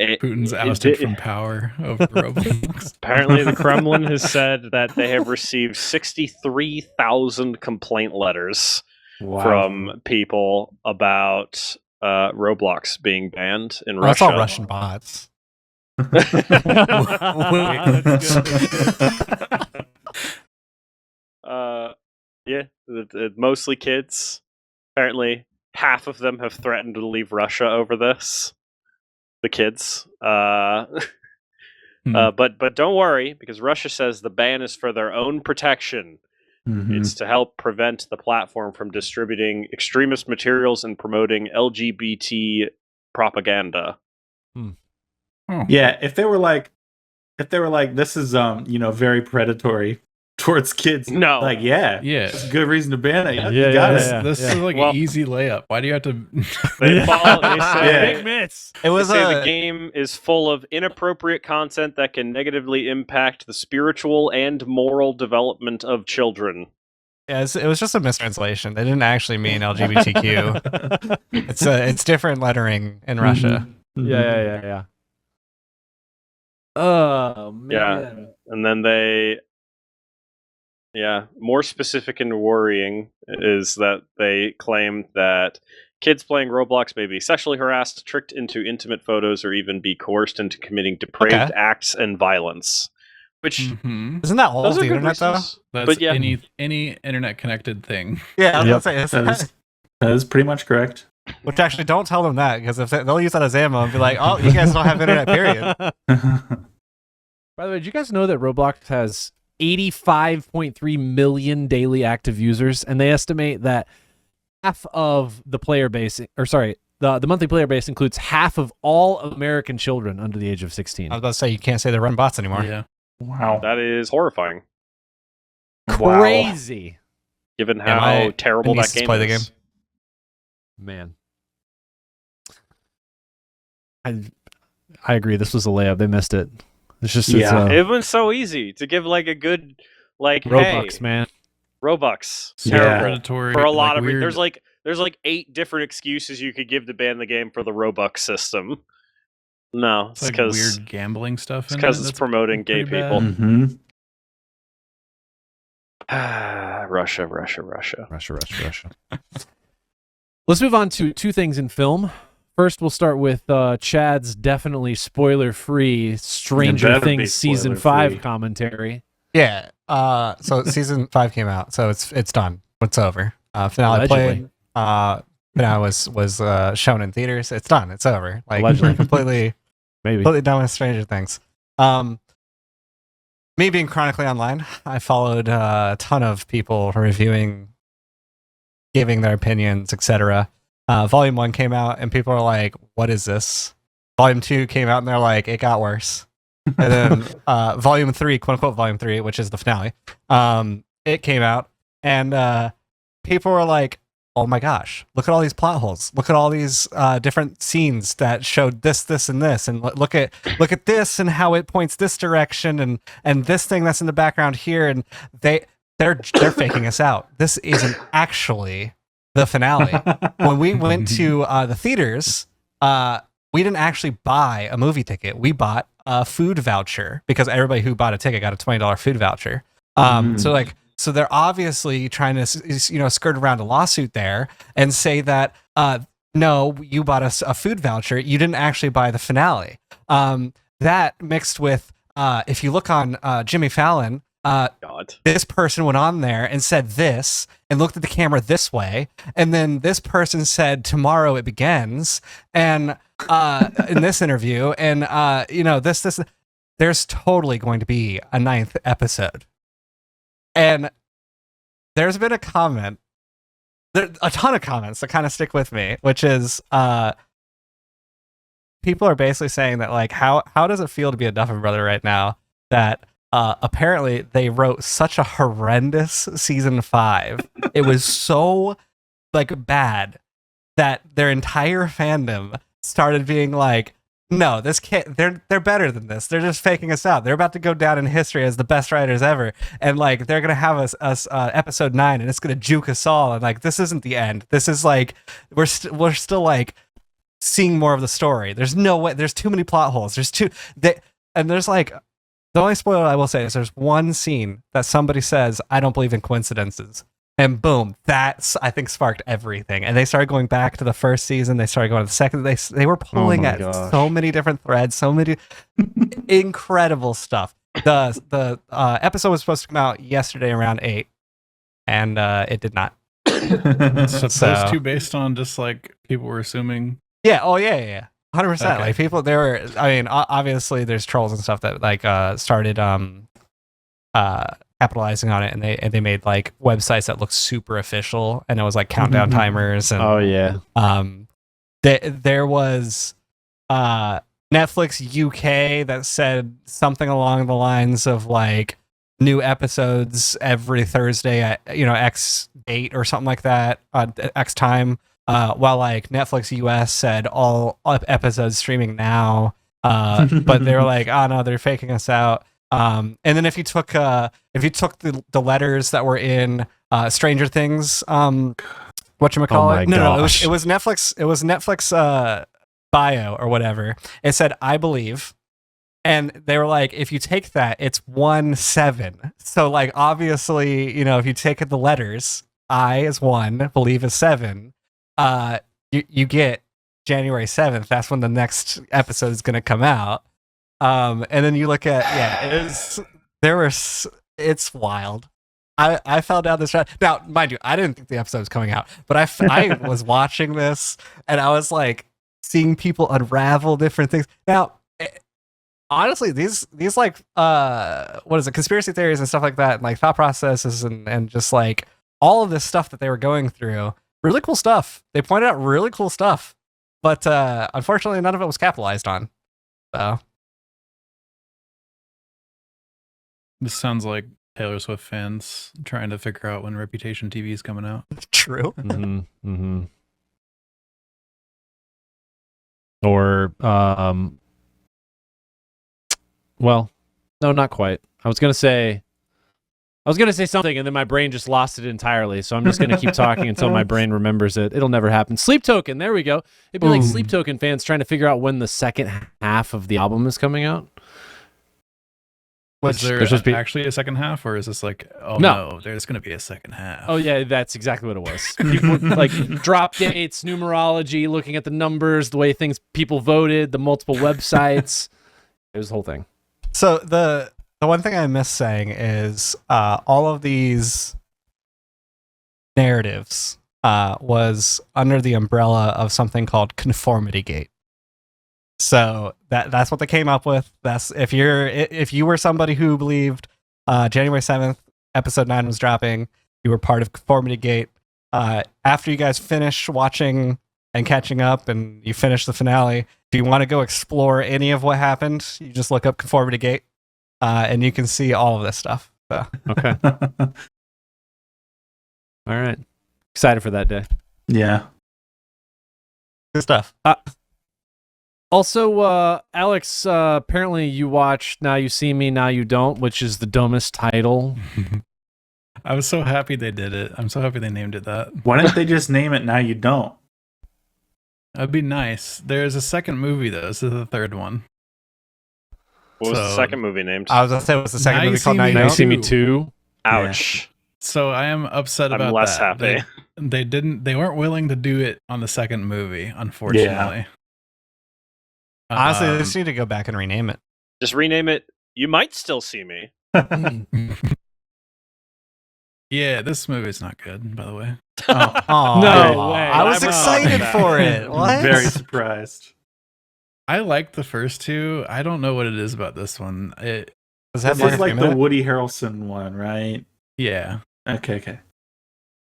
Speaker 5: Putin's ousted from power over Roblox.
Speaker 2: Apparently, the Kremlin has said that they have received 63,000 complaint letters from people about Roblox being banned in Russia.
Speaker 1: That's all Russian bots.
Speaker 2: Mostly kids. Apparently, half of them have threatened to leave Russia over this. The kids. But don't worry, because Russia says the ban is for their own protection.
Speaker 4: Mm-hmm.
Speaker 2: It's to help prevent the platform from distributing extremist materials and promoting LGBT propaganda.
Speaker 4: Yeah, if they were like, this is very predatory towards kids.
Speaker 2: No,
Speaker 4: like it's a good reason to ban it.
Speaker 5: This is like an easy layup. Why do you have to?
Speaker 2: They say
Speaker 3: big mitts.
Speaker 2: the game is full of inappropriate content that can negatively impact the spiritual and moral development of children.
Speaker 1: Yeah, it was just a mistranslation. They didn't actually mean LGBTQ. It's different lettering in Russia.
Speaker 3: Yeah. Oh man.
Speaker 2: Yeah, and then more specific and worrying is that they claim that kids playing Roblox may be sexually harassed, tricked into intimate photos, or even be coerced into committing depraved acts and violence. Which
Speaker 1: isn't that all
Speaker 2: those
Speaker 1: the
Speaker 2: are good
Speaker 1: internet though?
Speaker 2: reasons.
Speaker 5: That's
Speaker 2: But yeah.
Speaker 5: any internet connected thing.
Speaker 1: Yeah, I was gonna say
Speaker 4: that is pretty much correct.
Speaker 1: Which actually, don't tell them that, because if they'll use that as ammo and be like, "Oh, you guys don't have internet." Period.
Speaker 3: By the way, did you guys know that Roblox has 85.3 million daily active users, and they estimate that half of the player base, the monthly player base includes half of all American children under the age of 16.
Speaker 1: I was about to say, you can't say they're running bots anymore.
Speaker 5: Yeah.
Speaker 4: Wow.
Speaker 2: That is horrifying,
Speaker 3: Crazy.
Speaker 2: given how terrible
Speaker 1: my
Speaker 2: that
Speaker 1: nieces
Speaker 2: game
Speaker 1: play the
Speaker 2: is.
Speaker 1: game.
Speaker 3: Man. I agree. This was a layup. They missed it. It's just
Speaker 2: It was so easy to give like a good
Speaker 3: Robux, man.
Speaker 2: Robux.
Speaker 4: Yeah.
Speaker 5: Predatory
Speaker 2: For a lot of
Speaker 5: weird.
Speaker 2: there's like 8 different excuses you could give to ban the game for the Robux system. No, it's
Speaker 5: like
Speaker 2: because
Speaker 5: weird gambling stuff.
Speaker 2: it's because it's promoting gay
Speaker 5: pretty
Speaker 2: people.
Speaker 5: bad.
Speaker 4: Mm-hmm.
Speaker 2: Russia.
Speaker 3: Let's move on to two things in film. First, we'll start with Chad's definitely spoiler-free Stranger
Speaker 4: better be
Speaker 3: Things Season
Speaker 4: spoiler-free.
Speaker 3: 5 commentary.
Speaker 1: Yeah. So season 5 came out, so it's done. It's over. Finale
Speaker 3: Allegedly.
Speaker 1: played. Finale was shown in theaters. It's done. It's over. Like
Speaker 3: Allegedly.
Speaker 1: completely
Speaker 3: Maybe.
Speaker 1: done with Stranger Things. Me being chronically online, I followed a ton of people reviewing, giving their opinions, etc. Volume 1 came out, and people are like, "What is this?" Volume 2 came out, and they're like, "It got worse." And then Volume 3, quote unquote Volume 3, which is the finale, it came out, and people were like, "Oh my gosh, look at all these plot holes. Look at all these different scenes that showed this, and this, and look at this and how it points this direction, and this thing that's in the background here, and they're faking us out. This isn't actually the finale." When we went to the theaters, we didn't actually buy a movie ticket. We bought a food voucher, because everybody who bought a ticket got a $20 food voucher. So they're obviously trying to, skirt around a lawsuit there and say that, no, you bought us a food voucher. You didn't actually buy the finale. That mixed with, if you look on Jimmy Fallon, this person went on there and said this and looked at the camera this way. And then this person said, tomorrow it begins. And in this interview, and, this, there's totally going to be a 9th episode. And there's been a comment, a ton of comments that kind of stick with me, which is people are basically saying that, like, how does it feel to be a Duffin brother right now that apparently they wrote such a horrendous season 5. It was so bad that their entire fandom started being like, no, this can't. They're better than this. They're just faking us out. They're about to go down in history as the best writers ever, and they're gonna have us episode 9, and it's gonna juke us all. And this isn't the end. This is we're still seeing more of the story. There's no way. There's too many plot holes. There's the only spoiler I will say is there's one scene that somebody says, "I don't believe in coincidences." And boom, that's, I think, sparked everything. And they started going back to the first season. They started going to the second. They were pulling at so many different threads, so many incredible stuff. The episode was supposed to come out yesterday around 8, and it did not.
Speaker 5: Supposed to, based on just people were assuming.
Speaker 1: Yeah. Oh yeah. 100%.
Speaker 5: Okay.
Speaker 1: People, obviously there's trolls and stuff that started capitalizing on it, and they made websites that looked super official, and it was countdown timers, and there was Netflix UK that said something along the lines of new episodes every Thursday at X date or something like that, X time, while Netflix US said all episodes streaming now, but they were oh no, they're faking us out. And then if you took the letters that were in Stranger Things, whatchamacallit? No, it was Netflix bio or whatever. It said, "I believe," and they were if you take that, it's 1-7. So obviously, if you take the letters, I is 1, believe is 7, you get January 7th. That's when the next episode is going to come out. And then you look at, it's wild. I fell down this route. Now, mind you, I didn't think the episode was coming out, but I was watching this, and I was seeing people unravel different things. Now, honestly, these what is it, conspiracy theories and stuff like that, and thought processes and just all of this stuff that they were going through, really cool stuff. They pointed out really cool stuff, but unfortunately, none of it was capitalized on. So.
Speaker 5: This sounds like Taylor Swift fans trying to figure out when Reputation TV is coming out.
Speaker 1: True.
Speaker 3: Or, well, no, not quite. I was gonna say something, and then my brain just lost it entirely. So I'm just gonna keep talking until my brain remembers it. It'll never happen. Sleep Token. There we go. It'd be Sleep Token fans trying to figure out when the second half of the album is coming out.
Speaker 5: Is there actually a second half, or is this no, there's going to be a second half?
Speaker 3: Oh yeah, that's exactly what it was. People drop dates, numerology, looking at the numbers, the way people voted, the multiple websites. It was the whole thing.
Speaker 1: So the one thing I miss saying is all of these narratives was under the umbrella of something called Conformity Gate. So that's what they came up with. That's if you were somebody who believed January 7th, episode 9 was dropping, you were part of Conformity Gate. After you guys finish watching and catching up and you finish the finale, if you want to go explore any of what happened, you just look up Conformity Gate, and you can see all of this stuff. So.
Speaker 3: Okay. All right. Excited for that day.
Speaker 4: Yeah.
Speaker 1: Good stuff.
Speaker 3: Also, Alex, apparently you watched Now You See Me, Now You Don't, which is the dumbest title.
Speaker 5: I was so happy they did it. I'm so happy they named it that.
Speaker 4: Why didn't they just name it Now You Don't?
Speaker 5: That'd be nice. There's a second movie, though. This is the third one.
Speaker 2: What was the second movie named?
Speaker 1: I was going to say, what's the second movie called?
Speaker 3: Now You See Me 2?
Speaker 2: Ouch.
Speaker 5: So I am upset
Speaker 2: I'm
Speaker 5: about
Speaker 2: less
Speaker 5: that.
Speaker 2: happy.
Speaker 5: They weren't willing to do it on the second movie, unfortunately.
Speaker 1: Honestly, they just need to go back and rename it.
Speaker 2: Just rename it. You Might Still See Me.
Speaker 5: Yeah, this movie's not good, by the way.
Speaker 1: Oh,
Speaker 3: No way.
Speaker 1: I was
Speaker 2: I'm
Speaker 1: excited
Speaker 2: wrong.
Speaker 1: for it. What?
Speaker 4: Very surprised.
Speaker 5: I like the first two. I don't know what it is about this one.
Speaker 1: Does that
Speaker 4: This
Speaker 1: have
Speaker 4: is
Speaker 1: Morgan
Speaker 4: like
Speaker 1: Freeman
Speaker 4: the
Speaker 1: in it?
Speaker 4: Woody Harrelson one, right?
Speaker 5: Yeah.
Speaker 4: Okay.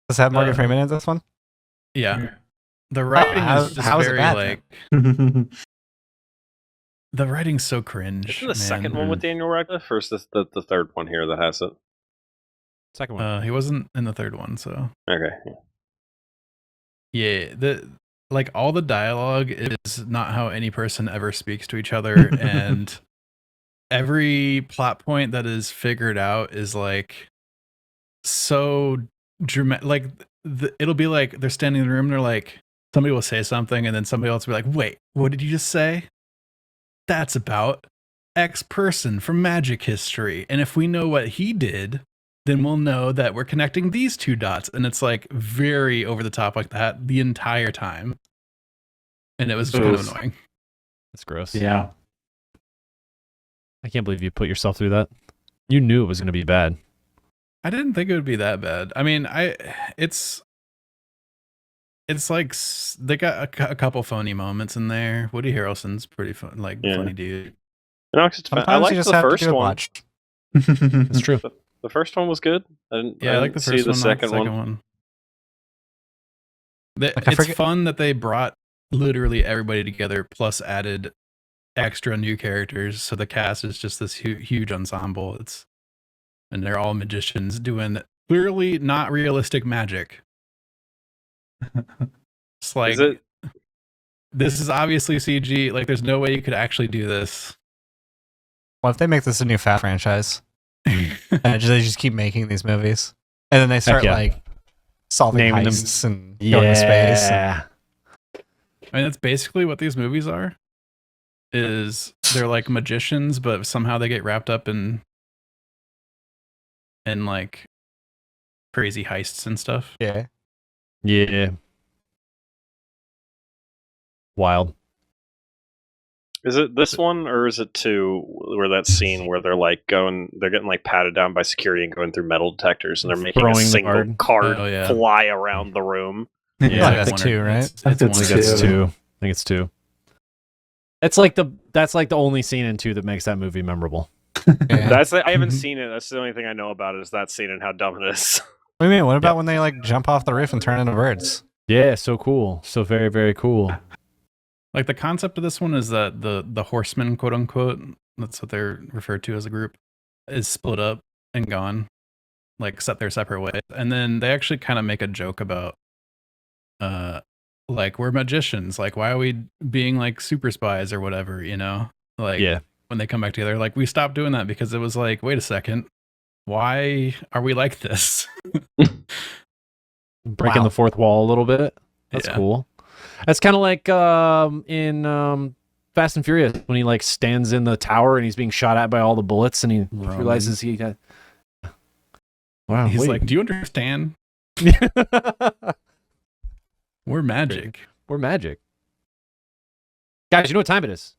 Speaker 1: Does it have Morgan Freeman in this one?
Speaker 5: Yeah. The writing is just
Speaker 1: how is it
Speaker 5: very
Speaker 1: bad,
Speaker 5: like the writing's so cringe.
Speaker 2: Isn't the second one with Daniel Radcliffe, or is this the third one here that has it?
Speaker 3: Second one.
Speaker 5: He wasn't in the third one, so
Speaker 2: Okay.
Speaker 5: yeah. Like all the dialogue is not how any person ever speaks to each other, and every plot point that is figured out is like so dramatic. Like it'll be like they're standing in the room and they're like, somebody will say something and then somebody else will be like, wait, what did you just say? That's about X person from magic history. And if we know what he did, then we'll know that we're connecting these two dots. And it's like very over the top like that the entire time. And it was kind of annoying.
Speaker 3: That's gross.
Speaker 4: Yeah.
Speaker 3: I can't believe you put yourself through that. You knew it was going to be bad.
Speaker 5: I didn't think it would be that bad. I mean, it's like they got a couple funny moments in there. Woody Harrelson's pretty fun, funny dude.
Speaker 2: No, I
Speaker 1: Sometimes
Speaker 2: liked
Speaker 1: you just
Speaker 2: the
Speaker 1: have to
Speaker 2: first
Speaker 1: do a
Speaker 2: one.
Speaker 1: watch.
Speaker 3: It's true.
Speaker 2: The first one was good. I
Speaker 5: like the
Speaker 2: see
Speaker 5: first
Speaker 2: the
Speaker 5: one,
Speaker 2: second
Speaker 5: not the
Speaker 2: one.
Speaker 5: one.
Speaker 1: Like, I
Speaker 5: It's
Speaker 1: forget-
Speaker 5: fun that they brought literally everybody together, plus added extra new characters. So the cast is just this huge ensemble. And they're all magicians doing clearly not realistic magic. It's like, this is obviously CG. Like, there's no way you could actually do this.
Speaker 1: What if they make this a new Fat franchise? And they just keep making these movies, and then they start
Speaker 3: yeah.
Speaker 1: like solving
Speaker 3: Naming them.
Speaker 1: heists and going to space.
Speaker 3: Yeah.
Speaker 5: I mean, that's basically what these movies are. Is they're like magicians, but somehow they get wrapped up in like crazy heists and stuff.
Speaker 1: Yeah.
Speaker 3: Yeah. Wild.
Speaker 2: Is it this one or is it two? Where that scene where they're getting like patted down by security and going through metal detectors, and they're making
Speaker 3: Throwing
Speaker 2: a
Speaker 3: the
Speaker 2: single card
Speaker 5: Oh, yeah.
Speaker 2: fly around the room.
Speaker 3: Yeah,
Speaker 1: that's
Speaker 5: one
Speaker 1: two,
Speaker 5: or-
Speaker 1: right?
Speaker 5: It's
Speaker 4: I think
Speaker 5: one or
Speaker 3: That's
Speaker 4: two.
Speaker 3: two. I think it's two. That's like the only scene in two that makes that movie memorable.
Speaker 1: Yeah.
Speaker 2: I haven't seen it. That's the only thing I know about it is that scene and how dumb it is.
Speaker 1: What do you mean? What about when they like jump off the roof and turn into birds?
Speaker 3: Yeah, so cool. So very, very cool.
Speaker 5: Like the concept of this one is that the horsemen, quote unquote, that's what they're referred to as a group, is split up and gone, like set their separate ways. And then they actually kind of make a joke about, like, we're magicians. Like, why are we being like super spies or whatever, you know? Like,
Speaker 3: Yeah.
Speaker 5: when they come back together, like, we stopped doing that because it was like, wait a second, why are we like this?
Speaker 3: Breaking
Speaker 1: Wow.
Speaker 3: the fourth wall a little bit. That's
Speaker 5: Yeah.
Speaker 3: cool. That's kind of like in Fast and Furious when he like stands in the tower and he's being shot at by all the bullets and he
Speaker 5: Roman.
Speaker 3: realizes he got. Wow.
Speaker 5: He's
Speaker 3: wait.
Speaker 5: like, do you understand? We're magic.
Speaker 3: We're magic. Guys, you know what time it is?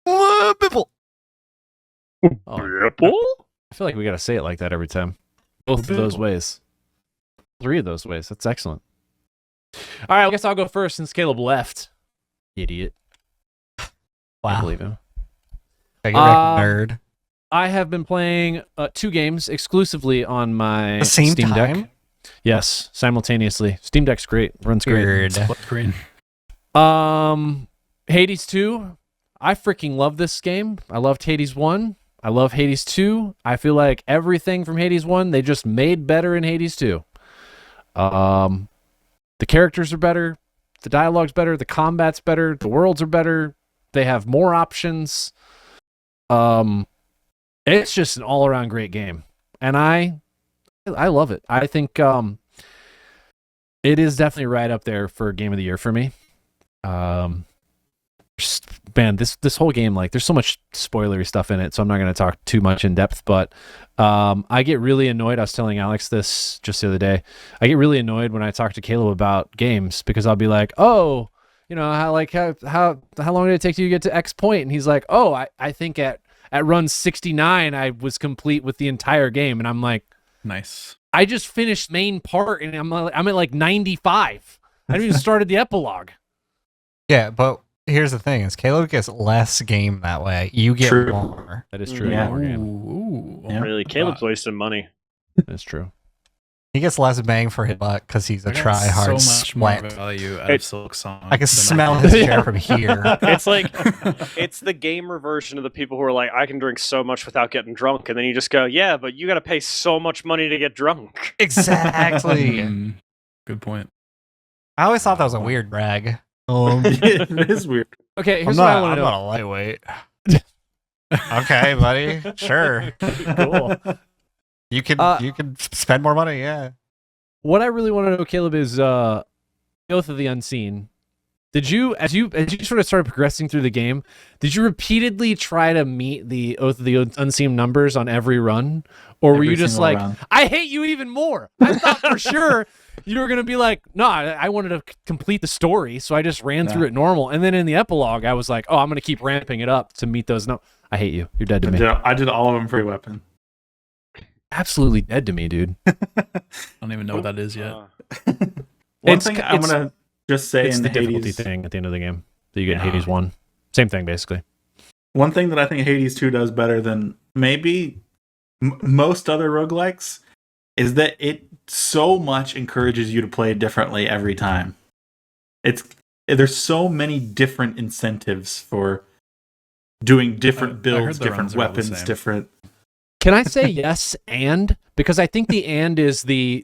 Speaker 1: Bipple.
Speaker 3: Oh,
Speaker 2: Ripple?
Speaker 3: I feel like we got to say it like that every time. Both of those ways. 3 of those ways. That's excellent. All right, I guess I'll go first since Caleb left. Idiot. Can't
Speaker 1: Wow.
Speaker 3: believe him.
Speaker 1: Take it back, nerd.
Speaker 3: I have been playing 2 games exclusively on my
Speaker 1: At the same
Speaker 3: Steam
Speaker 1: time?
Speaker 3: Deck. Yes, simultaneously. Steam Deck's great. Runs great.
Speaker 1: Weird.
Speaker 5: Split screen.
Speaker 3: Hades 2. I freaking love this game. I loved Hades 1. I love Hades 2. I feel like everything from Hades 1 they just made better in Hades 2. The characters are better, the dialogue's better, the combat's better, the worlds are better. They have more options. It's just an all-around great game. And I love it. I think it is definitely right up there for game of the year for me. Man, this whole game, like, there's so much spoilery stuff in it, so I'm not going to talk too much in depth, but I get really annoyed. I was telling Alex this just the other day. I get really annoyed when I talk to Caleb about games because I'll be like, oh, you know, how long did it take you to get to X point? And he's like, oh, I think at run 69, I was complete with the entire game. And I'm like,
Speaker 5: nice.
Speaker 3: I just finished main part and I'm at like 95. I haven't even started the epilogue.
Speaker 1: Yeah, but here's the thing: is Caleb gets less game that way. You get
Speaker 4: True.
Speaker 1: more.
Speaker 3: That is true.
Speaker 4: Yeah.
Speaker 3: More game.
Speaker 5: Ooh.
Speaker 4: Yeah.
Speaker 2: Really, Caleb's wasting money.
Speaker 3: That's true.
Speaker 1: He gets less bang for his buck because he's a
Speaker 5: I got
Speaker 1: try hard
Speaker 5: so much more
Speaker 1: sweat.
Speaker 5: value out of Silk Song.
Speaker 1: I can
Speaker 5: than
Speaker 1: smell
Speaker 5: do.
Speaker 1: his chair from here.
Speaker 2: It's like it's the gamer version of the people who are like, I can drink so much without getting drunk, and then you just go, yeah, but you got to pay so much money to get drunk.
Speaker 1: Exactly.
Speaker 5: Good point.
Speaker 1: I always thought that was a weird brag.
Speaker 4: It is weird.
Speaker 3: Okay,
Speaker 1: I'm
Speaker 3: here's what I
Speaker 1: not,
Speaker 3: want
Speaker 1: I'm
Speaker 3: to know.
Speaker 1: not a lightweight. Okay, buddy. Sure.
Speaker 3: Cool.
Speaker 1: You can spend more money, yeah.
Speaker 3: What I really want to know, Caleb, is Oath of the Unseen. Did you, as you sort of started progressing through the game, did you repeatedly try to meet the Oath of the Unseen numbers on every run? Or were
Speaker 4: Every
Speaker 3: you just
Speaker 4: single
Speaker 3: like,
Speaker 4: round.
Speaker 3: I hate you even more? I thought for sure you were going to be like, no, I wanted to complete the story, so I just ran through it normal. And then in the epilogue, I was like, oh, I'm going to keep ramping it up to meet those. No, I hate you. You're dead to me.
Speaker 4: I did all of them free weapon.
Speaker 3: Absolutely dead to me, dude.
Speaker 5: I don't even know what that is yet.
Speaker 4: One thing I'm going to just say
Speaker 3: It's
Speaker 4: in
Speaker 3: the difficulty
Speaker 4: Hades,
Speaker 3: thing at the end of the game that you get in
Speaker 4: Yeah.
Speaker 3: Hades 1. Same thing, basically.
Speaker 4: one thing that I think Hades 2 does better than maybe most other roguelikes is that it so much encourages you to play differently every time. There's so many different incentives for doing different
Speaker 5: I heard
Speaker 4: builds,
Speaker 5: the
Speaker 4: different
Speaker 5: runs are all the
Speaker 4: weapons,
Speaker 5: same.
Speaker 4: different.
Speaker 3: Can I say yes and? Because I think the and is the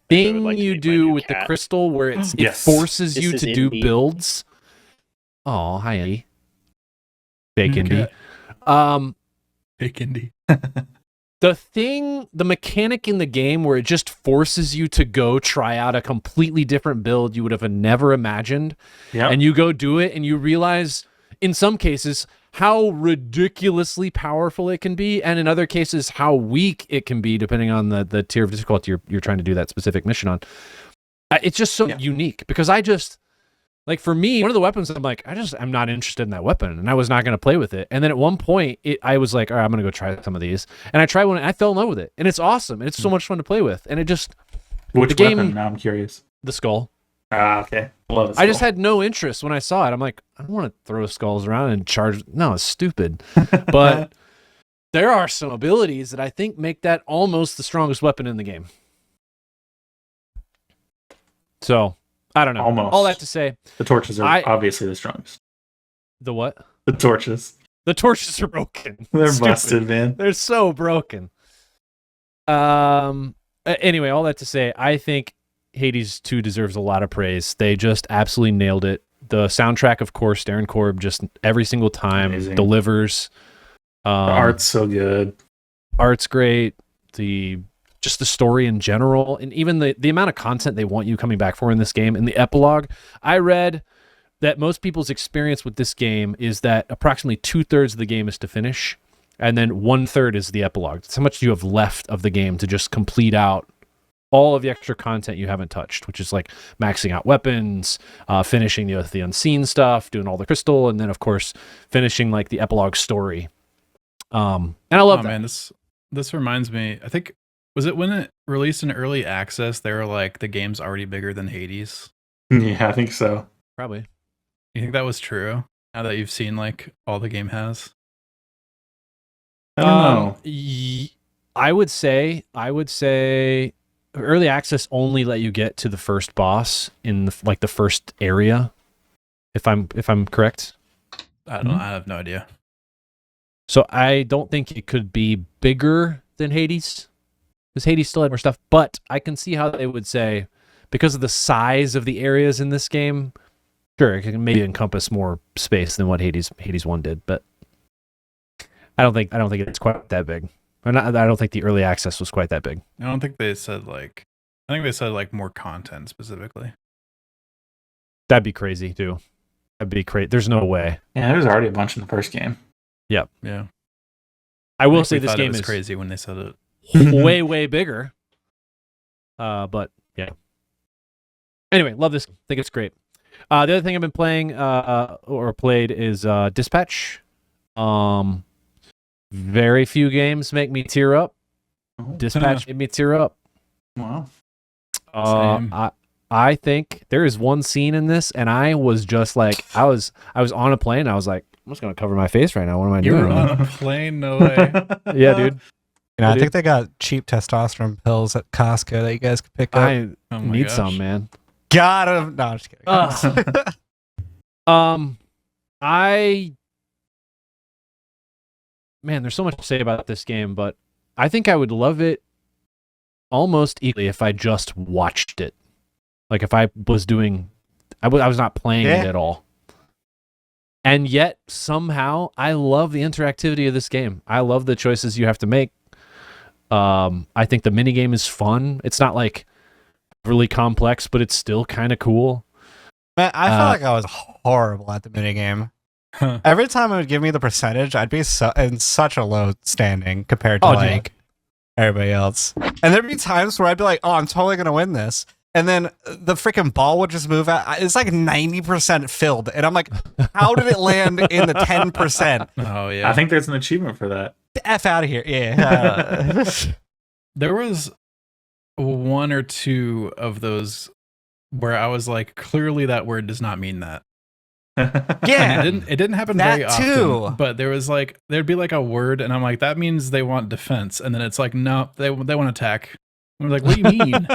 Speaker 3: thing
Speaker 2: like to
Speaker 3: you
Speaker 2: meet my
Speaker 3: do
Speaker 2: new
Speaker 3: with the
Speaker 2: cat.
Speaker 3: crystal where it
Speaker 4: Yes.
Speaker 3: forces
Speaker 2: This
Speaker 3: you
Speaker 2: is
Speaker 3: to do
Speaker 2: Indy.
Speaker 3: builds. Oh, hi, Andy. Fake
Speaker 5: Okay.
Speaker 3: Indy.
Speaker 5: Fake indie.
Speaker 3: The mechanic in the game where it just forces you to go try out a completely different build you would have never imagined.
Speaker 4: Yep.
Speaker 3: And you go do it and you realize in some cases how ridiculously powerful it can be, and in other cases how weak it can be depending on the tier of difficulty you're trying to do that specific mission on. It's just so unique because I just, like, for me, one of the weapons, I'm like, I'm not interested in that weapon, and I was not going to play with it. And then at one point, I was like, all right, I'm going to go try some of these. And I tried one, and I fell in love with it. And it's awesome, and it's so much fun to play with. And it just,
Speaker 4: Which
Speaker 3: the game-
Speaker 4: weapon? Now I'm curious.
Speaker 3: the skull.
Speaker 4: Okay. Love
Speaker 3: I just had no interest when I saw it. I'm like, I don't want to throw skulls around and charge. No, it's stupid. But there are some abilities that I think make that almost the strongest weapon in the game. So, I don't know.
Speaker 4: Almost.
Speaker 3: All that to say,
Speaker 4: the torches are
Speaker 3: I-
Speaker 4: obviously the strongest.
Speaker 3: the what?
Speaker 4: The torches.
Speaker 3: The torches are broken.
Speaker 4: They're
Speaker 3: Stupid.
Speaker 4: busted, man.
Speaker 3: They're so broken. Anyway, all that to say, I think Hades 2 deserves a lot of praise. They just absolutely nailed it. The soundtrack, of course, Darren Korb just every single time
Speaker 4: Amazing.
Speaker 3: delivers.
Speaker 4: The art's so good.
Speaker 3: Art's great. Just the story in general, and even the amount of content they want you coming back for in this game. In the epilogue, I read that most people's experience with this game is that approximately 2/3 of the game is to finish, and then 1/3 is the epilogue. It's how much you have left of the game to just complete out all of the extra content you haven't touched, which is like maxing out weapons, finishing the Oath of the Unseen stuff, doing all the crystal, and then of course finishing like the epilogue story. And I love that.
Speaker 5: Man, this reminds me. I think was it when it released in early access? They were like, the game's already bigger than Hades.
Speaker 4: Yeah, I think so.
Speaker 3: Probably.
Speaker 5: You think that was true? Now that you've seen like all the game has.
Speaker 4: I don't know.
Speaker 3: I would say early access only let you get to the first boss in the first area. If I'm correct.
Speaker 5: I don't. I have no idea.
Speaker 3: So I don't think it could be bigger than Hades, because Hades still had more stuff. But I can see how they would say, because of the size of the areas in this game, sure, it can maybe encompass more space than what Hades 1 did. But I don't think it's quite that big. I don't think the early access was quite that big.
Speaker 5: I don't think they said like. I think they said like more content specifically.
Speaker 3: That'd be crazy too. That'd be great. There's no way.
Speaker 4: Yeah, there's already a bunch in the first game.
Speaker 5: Yeah.
Speaker 3: I will
Speaker 5: think
Speaker 3: say
Speaker 5: we
Speaker 3: this
Speaker 5: thought it
Speaker 3: game
Speaker 5: was
Speaker 3: is
Speaker 5: crazy when they said it.
Speaker 3: way, way bigger. But yeah. Anyway, love this. Think it's great. The other thing I've been playing or played is Dispatch. Very few games make me tear up. Dispatch made me tear up.
Speaker 4: Wow.
Speaker 5: Same.
Speaker 3: I think there is one scene in this, and I was just like, I was on a plane. I was like, I'm just gonna cover my face right now. What am I
Speaker 5: You were
Speaker 3: doing?
Speaker 5: on a plane? No way.
Speaker 3: Yeah, dude.
Speaker 1: I think they got cheap testosterone pills at Costco that you guys could pick up.
Speaker 3: I
Speaker 5: Oh my
Speaker 3: need
Speaker 5: gosh.
Speaker 3: some, man.
Speaker 1: Got him. No, I'm just kidding.
Speaker 3: Man, there's so much to say about this game, but I think I would love it almost equally if I just watched it. Like if I was doing, I was not playing it at all. And yet somehow I love the interactivity of this game. I love the choices you have to make. I think the minigame is fun. It's not like really complex, but it's still kind of cool.
Speaker 1: Man, I felt like I was horrible at the minigame. Every time it would give me the percentage, I'd be in such a low standing compared to everybody else. And there'd be times where I'd be like, "Oh, I'm totally gonna win this," and then the freaking ball would just move out. It's like 90% filled, and I'm like, "How did it land in the 10%?"
Speaker 5: Oh yeah.
Speaker 4: I think there's an achievement for that.
Speaker 1: F out of here! Yeah.
Speaker 5: There was one or two of those where I was like, clearly that word does not mean that.
Speaker 1: Yeah.
Speaker 5: And it didn't happen
Speaker 1: That
Speaker 5: very often.
Speaker 1: too.
Speaker 5: But there was like, there'd be like a word, and I'm like, that means they want defense, and then it's like, no, they want attack. I'm like, what do you mean?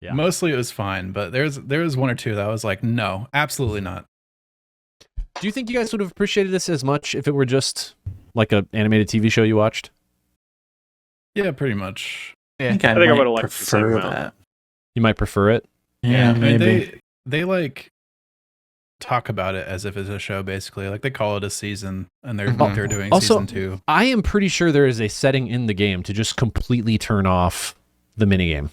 Speaker 3: Yeah.
Speaker 5: Mostly it was fine, but there was one or two that I was like, no, absolutely not.
Speaker 3: Do you think you guys would have appreciated this as much if it were just like an animated TV show you watched?
Speaker 5: Yeah, pretty much.
Speaker 4: I think I
Speaker 2: I
Speaker 4: might
Speaker 2: would've liked the same
Speaker 4: prefer
Speaker 2: amount.
Speaker 4: that.
Speaker 3: You might prefer it.
Speaker 4: Yeah,
Speaker 5: I mean,
Speaker 4: maybe.
Speaker 5: they like talk about it as if it's a show, basically. Like they call it a season, and they're doing
Speaker 3: Also,
Speaker 5: season 2.
Speaker 3: I am pretty sure there is a setting in the game to just completely turn off the minigame.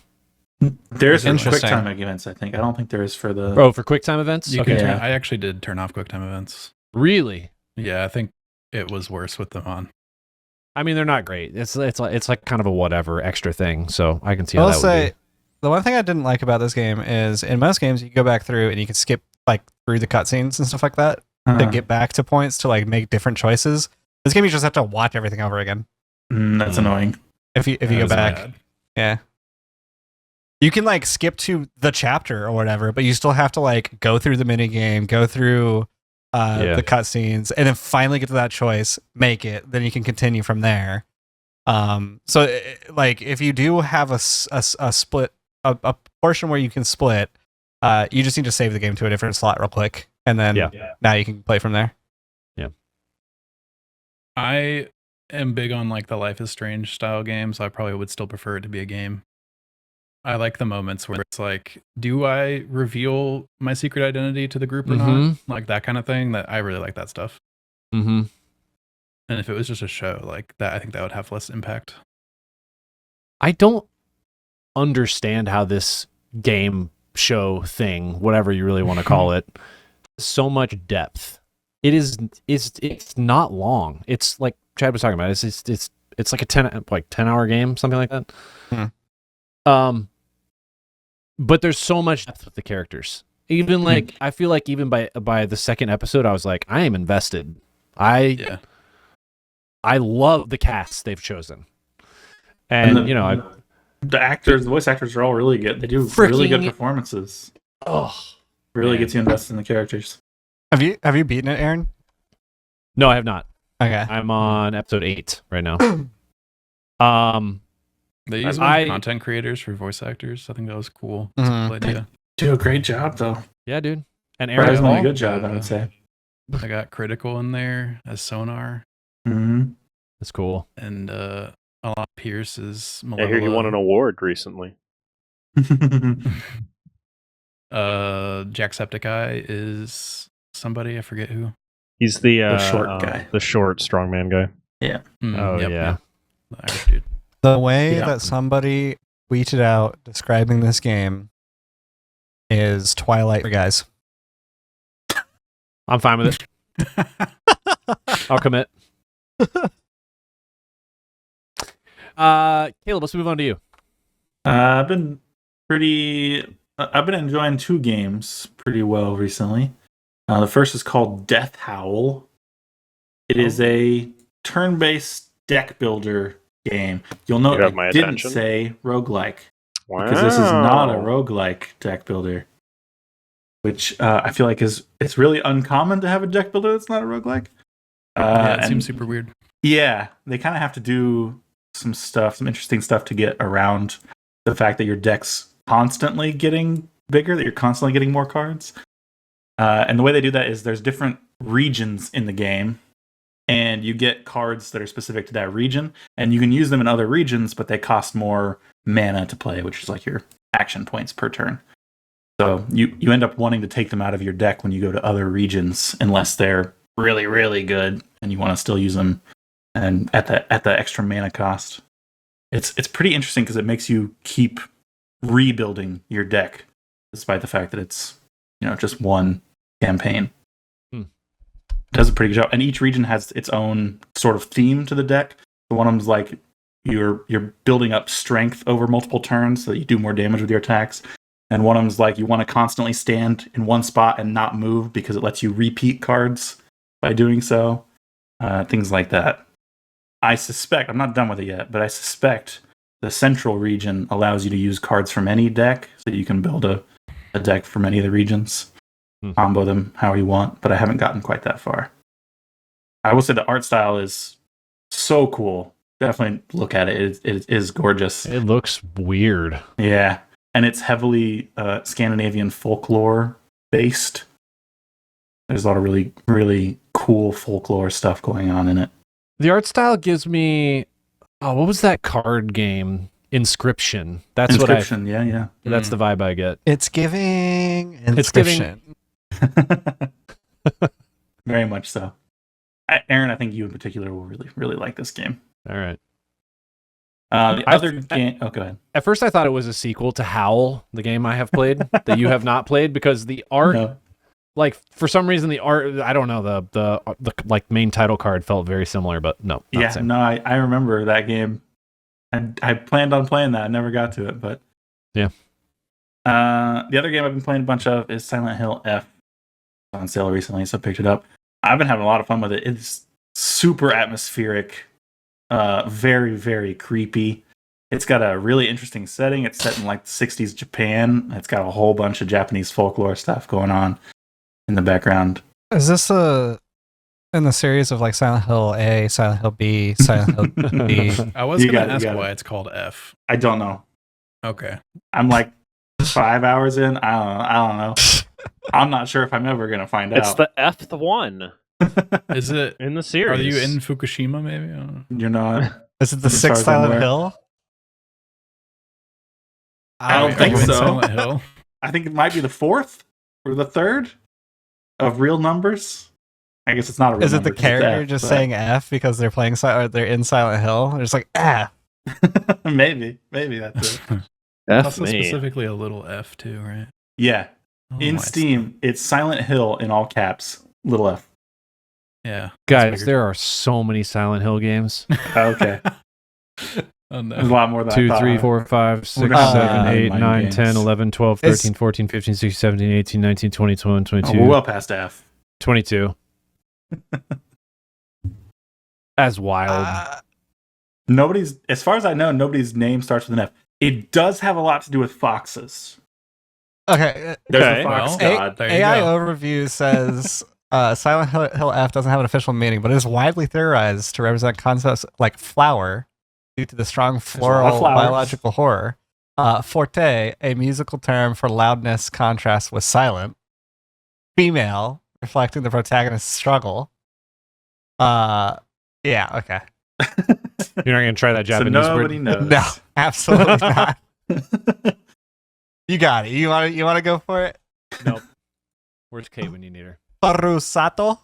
Speaker 4: There's for
Speaker 1: Interesting.
Speaker 4: QuickTime events, I think. I don't think there is for the.
Speaker 3: Oh, for QuickTime events?
Speaker 5: You
Speaker 3: Okay.
Speaker 5: can
Speaker 4: Yeah.
Speaker 5: I actually did turn off QuickTime events.
Speaker 3: Really?
Speaker 5: Yeah, I think it was worse with them on.
Speaker 3: I mean, they're not great. It's like kind of a whatever extra thing. So I can see how
Speaker 1: I'll
Speaker 3: that would
Speaker 1: say
Speaker 3: be.
Speaker 1: the one thing I didn't like about this game is in most games you go back through and you can skip like through the cutscenes and stuff like that to get back to points to like make different choices. This game you just have to watch everything over again.
Speaker 4: That's annoying.
Speaker 1: If you
Speaker 5: That
Speaker 1: go
Speaker 5: was
Speaker 1: back.
Speaker 5: bad.
Speaker 1: Yeah. You can like skip to the chapter or whatever, but you still have to like go through the minigame, go through the cutscenes, and then finally get to that choice, make it, then you can continue from there. So like if you do have a split, a portion where you can split, you just need to save the game to a different slot real quick, and then now you can play from there.
Speaker 5: I am big on like the Life is Strange style games. I probably would still prefer it to be a game. I like the moments where it's like, do I reveal my secret identity to the group or not? Like that kind of thing. That I really like that stuff.
Speaker 3: Mm-hmm.
Speaker 5: And if it was just a show like that, I think that would have less impact.
Speaker 3: I don't understand how this game show thing, whatever you really want to call it, so much depth. It's not long. It's like Chad was talking about. It's like a 10-hour game, something like that. But there's so much depth with the characters. Even like I feel like even by the second episode, I was like, I am invested. I love the cast they've chosen, and
Speaker 4: the actors, the voice actors are all really good. They do really good performances. Really gets you invested in the characters.
Speaker 1: Have you beaten it, Aaron?
Speaker 3: No, I have not.
Speaker 1: Okay.
Speaker 3: I'm on episode 8 right now.
Speaker 5: They use content creators for voice actors. I think that was cool. That's a cool idea.
Speaker 4: Do a great job though.
Speaker 3: Yeah, dude. And Aaron,
Speaker 4: Surprisingly good job, I would say.
Speaker 5: I got Critical in there as Sonar,
Speaker 3: that's cool.
Speaker 5: and Alan Pierce is
Speaker 2: I hear you won an award recently.
Speaker 5: Jacksepticeye is somebody, I forget who.
Speaker 2: He's the
Speaker 4: short guy.
Speaker 2: the short strongman guy.
Speaker 4: Yeah.
Speaker 3: Yeah.
Speaker 5: The Irish dude.
Speaker 1: The way that somebody tweeted out describing this game is Twilight for guys.
Speaker 3: I'm fine with it. I'll commit. Caleb, let's move on to you.
Speaker 4: I've been enjoying 2 games pretty well recently. The first is called Death Howl. It is a turn-based deck builder game. You'll note I didn't say roguelike.
Speaker 2: Wow.
Speaker 4: Because this is not a roguelike deck builder. Which I feel like it's really uncommon to have a deck builder that's not a roguelike.
Speaker 5: It seems super weird.
Speaker 4: Yeah, they kind of have to do some interesting stuff to get around the fact that your deck's constantly getting bigger, that you're constantly getting more cards. And the way they do that is there's different regions in the game, and you get cards that are specific to that region, and you can use them in other regions, but they cost more mana to play, which is like your action points per turn. So you end up wanting to take them out of your deck when you go to other regions, unless they're really, really good, and you want to still use them and at the extra mana cost. It's pretty interesting because it makes you keep rebuilding your deck, despite the fact that it's just one campaign. It does a pretty good job, and each region has its own sort of theme to the deck. So one of them's like you're building up strength over multiple turns so that you do more damage with your attacks. And one of them's like you want to constantly stand in one spot and not move because it lets you repeat cards by doing so. Things like that. I suspect, I'm not done with it yet, but I suspect the central region allows you to use cards from any deck, so you can build a deck from any of the regions, combo them how you want, but I haven't gotten quite that far. I will say the art style is so cool. Definitely look at it. It is gorgeous.
Speaker 3: It looks weird.
Speaker 4: Yeah. And it's heavily Scandinavian folklore based. There's a lot of really, really cool folklore stuff going on in it.
Speaker 3: The art style gives me, what was that card game? Inscription. That's
Speaker 4: Inscription, yeah.
Speaker 3: That's the vibe I get.
Speaker 1: It's giving Inscription.
Speaker 4: Very much so. Aaron, I think you in particular will really, really like this game.
Speaker 3: All right.
Speaker 4: The other game... Oh, go ahead.
Speaker 3: At first, I thought it was a sequel to Howl, the game I have played, that you have not played, because the art... No. Like, for some reason, the art, I don't know, the like main title card felt very similar, but no.
Speaker 4: Yeah, no, I remember that game. I planned on playing that. I never got to it, but...
Speaker 3: Yeah.
Speaker 4: The other game I've been playing a bunch of is Silent Hill F. On sale recently, so I picked it up. I've been having a lot of fun with it. It's super atmospheric, very, very creepy. It's got a really interesting setting. It's set in like the 60s Japan. It's got a whole bunch of Japanese folklore stuff going on in the background.
Speaker 1: Is this in the series of like Silent Hill A, Silent Hill B, Silent Hill D?
Speaker 5: I was going to ask why it's called F.
Speaker 4: I don't know.
Speaker 5: Okay.
Speaker 4: I'm like 5 hours in. I don't know. I'm not sure if I'm ever going to find out.
Speaker 2: It's the F one.
Speaker 5: Is it
Speaker 2: in the series?
Speaker 5: Are you in Fukushima, maybe? I don't know.
Speaker 4: You're not.
Speaker 1: Is it the sixth Silent Hill?
Speaker 4: I don't think so.
Speaker 5: Silent Hill?
Speaker 4: I think it might be the fourth or the third of real numbers. I guess it's not a real
Speaker 1: number. Is it the character
Speaker 4: F,
Speaker 1: just saying F because they're playing they're in Silent Hill? They're just like, ah.
Speaker 4: Maybe that's it.
Speaker 5: F also me. Specifically a little F too, right?
Speaker 4: Yeah. In Steam, it's Silent Hill in all caps, little F.
Speaker 5: Yeah.
Speaker 3: Guys, there are so many Silent Hill games.
Speaker 4: Okay.
Speaker 5: Oh, no.
Speaker 4: There's a lot more than
Speaker 3: 2, 3, 4, 5, 6, 7, 8, 9, 10, 11, 12, 13, 14, 15, 16, 17, 18, 19, 20, 21, 22.
Speaker 4: Oh, we're well past F.
Speaker 3: 22. That's wild.
Speaker 4: As far as I know, nobody's name starts with an F. It does have a lot to do with foxes.
Speaker 1: Okay.
Speaker 4: There's a fox god.
Speaker 1: AI overview says Silent Hill F doesn't have an official meaning, but it is widely theorized to represent concepts like flower due to the strong floral biological horror. Forte, a musical term for loudness contrast with silent. Female, reflecting the protagonist's struggle. Yeah, okay.
Speaker 3: You're not going to try that Japanese
Speaker 4: so nobody
Speaker 3: word?
Speaker 4: knows.
Speaker 1: No, absolutely not. You got it. You want to go for it?
Speaker 3: Nope. Where's Kate when you need her?
Speaker 1: Parusato?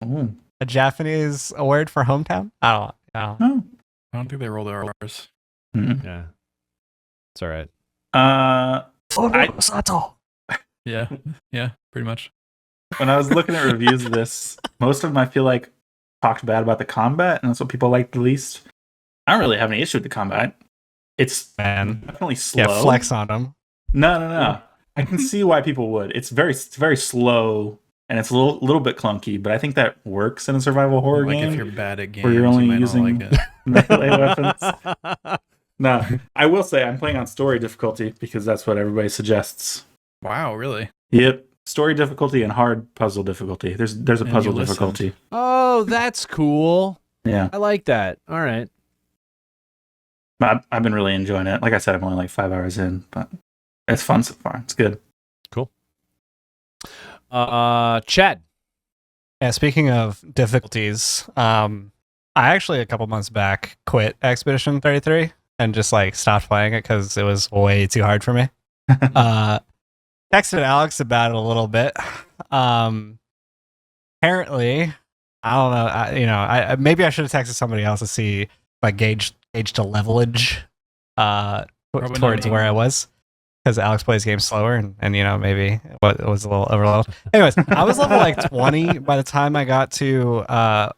Speaker 4: Oh.
Speaker 1: A Japanese word for hometown? I don't know.
Speaker 5: I don't think they roll their R's.
Speaker 4: Mm-hmm.
Speaker 3: Yeah. It's all right.
Speaker 5: Yeah, yeah, pretty much.
Speaker 4: When I was looking at reviews of this, most of them I feel like talked bad about the combat, and that's what people like the least. I don't really have any issue with the combat. It's definitely slow.
Speaker 1: Yeah, flex on them.
Speaker 4: No. I can see why people would. It's very slow, and it's a little bit clunky, but I think that works in a survival horror
Speaker 5: Like
Speaker 4: game.
Speaker 5: if you're bad at games,
Speaker 4: where you're only
Speaker 5: you might
Speaker 4: using
Speaker 5: not like it.
Speaker 4: melee weapons. No, I will say I'm playing on story difficulty because that's what everybody suggests.
Speaker 5: Wow, really?
Speaker 4: Yep, story difficulty and hard puzzle difficulty. There's a
Speaker 5: And
Speaker 4: puzzle
Speaker 5: you listened.
Speaker 4: difficulty.
Speaker 3: Oh, that's cool.
Speaker 4: Yeah,
Speaker 3: I like that. All right.
Speaker 4: I've been really enjoying it. Like I said, I'm only like 5 hours in, but it's fun so far. It's good.
Speaker 3: Cool. Chad.
Speaker 1: Yeah, speaking of difficulties, I actually a couple months back quit Expedition 33 and just like stopped playing it because it was way too hard for me. Texted Alex about it a little bit. Apparently, I don't know. I maybe I should have texted somebody else to see like gauge the levelage towards
Speaker 5: not.
Speaker 1: where I was, because Alex plays games slower and maybe it was a little overloaded. Anyways, I was level like 20 by the time I got to the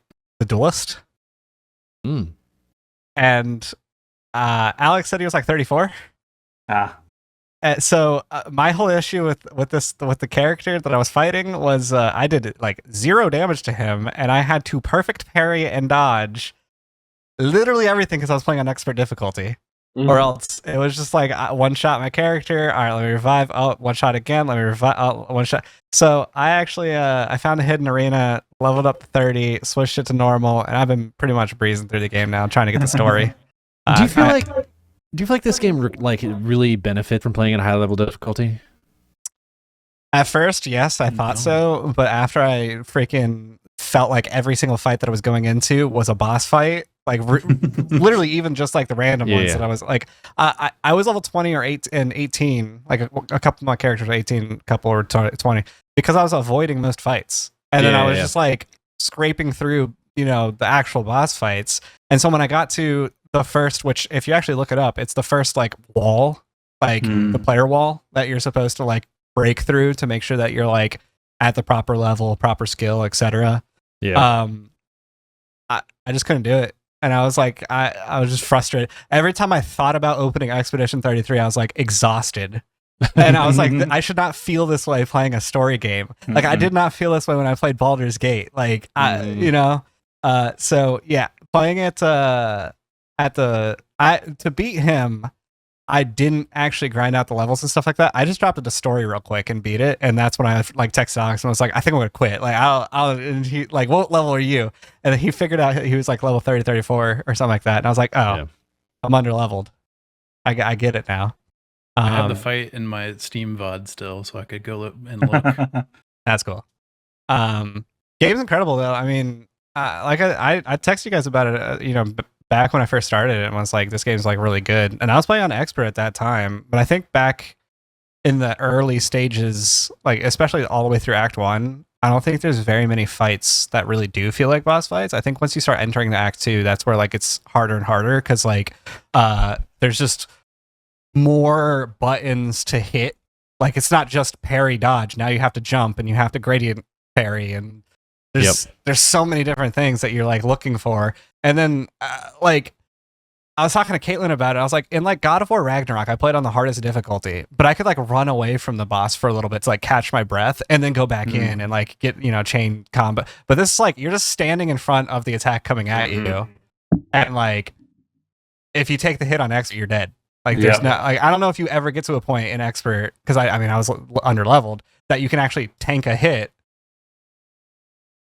Speaker 1: Duelist, and Alex said he was like 34. So my whole issue with the character that I was fighting was I did like 0 damage to him, and I had to perfect parry and dodge literally everything because I was playing on expert difficulty. Or else it was just like one shot my character. All right, let me revive. Oh, one shot again. Let me revive. Oh, one shot. So I actually I found a hidden arena, leveled up to 30, switched it to normal, and I've been pretty much breezing through the game now, trying to get the story.
Speaker 3: Do you feel like this game really benefit from playing at a high level difficulty?
Speaker 1: At first, yes, I thought so, but after I freaking felt like every single fight that I was going into was a boss fight, like literally even just like the random ones that I was like, I was level 20 or 18, like a couple of my characters were 18, a couple were 20, because I was avoiding most fights, and then I was just like scraping through, the actual boss fights, and so when I got to the first, which if you actually look it up, it's the first like wall, like the player wall that you're supposed to like break through to make sure that you're like at the proper level, proper skill, etc. I just couldn't do it, and I was like, I was just frustrated every time I thought about opening Expedition 33. I was like exhausted, and I was like, I should not feel this way playing a story game. Like I did not feel this way when I played Baldur's Gate. Like so yeah, playing it to beat him, I didn't actually grind out the levels and stuff like that. I just dropped it to story real quick and beat it, and that's when I like texted Alex and was like, I think I'm gonna quit. Like and he like, what level are you? And then he figured out he was like level 30, 34 or something like that, and I was like, I'm under leveled. I get it now.
Speaker 5: I have the fight in my Steam VOD still, so I could go and look.
Speaker 1: That's cool. Game's incredible though. I mean, like I texted you guys about it, back when I first started it, and was like, this game's like really good. And I was playing on expert at that time, but I think back in the early stages, like especially all the way through Act 1, I don't think there's very many fights that really do feel like boss fights. I think once you start entering the Act 2, that's where like it's harder and harder, because like there's just more buttons to hit. Like it's not just parry dodge. Now you have to jump and you have to gradient parry, and there's so many different things that you're like looking for. And then like I was talking to Caitlin about it. I was like, in like God of War Ragnarok, I played on the hardest difficulty, but I could like run away from the boss for a little bit to like catch my breath and then go back in and like get, chain combat. But this is like, you're just standing in front of the attack coming at you. And like, if you take the hit on expert, you're dead. Like there's not, like, I don't know if you ever get to a point in expert, because I mean, I was under leveled, that you can actually tank a hit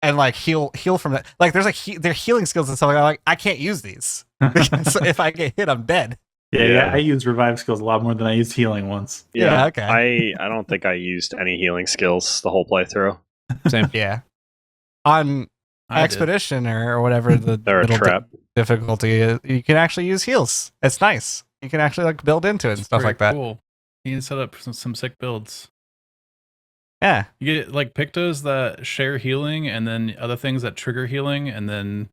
Speaker 1: and like heal from that. Like there's like their healing skills and stuff like that. Like I can't use these. So if I get hit, I'm dead.
Speaker 4: Yeah, I use revive skills a lot more than I used healing once.
Speaker 1: Yeah, okay.
Speaker 2: I don't think I used any healing skills the whole playthrough.
Speaker 3: Same.
Speaker 1: Yeah. On Expedition or whatever the
Speaker 2: trap
Speaker 1: difficulty is, you can actually use heals. It's nice. You can actually like build into it and stuff like that.
Speaker 5: Cool. You can set up some sick builds.
Speaker 1: Yeah.
Speaker 5: You get like Pictos that share healing, and then other things that trigger healing, and then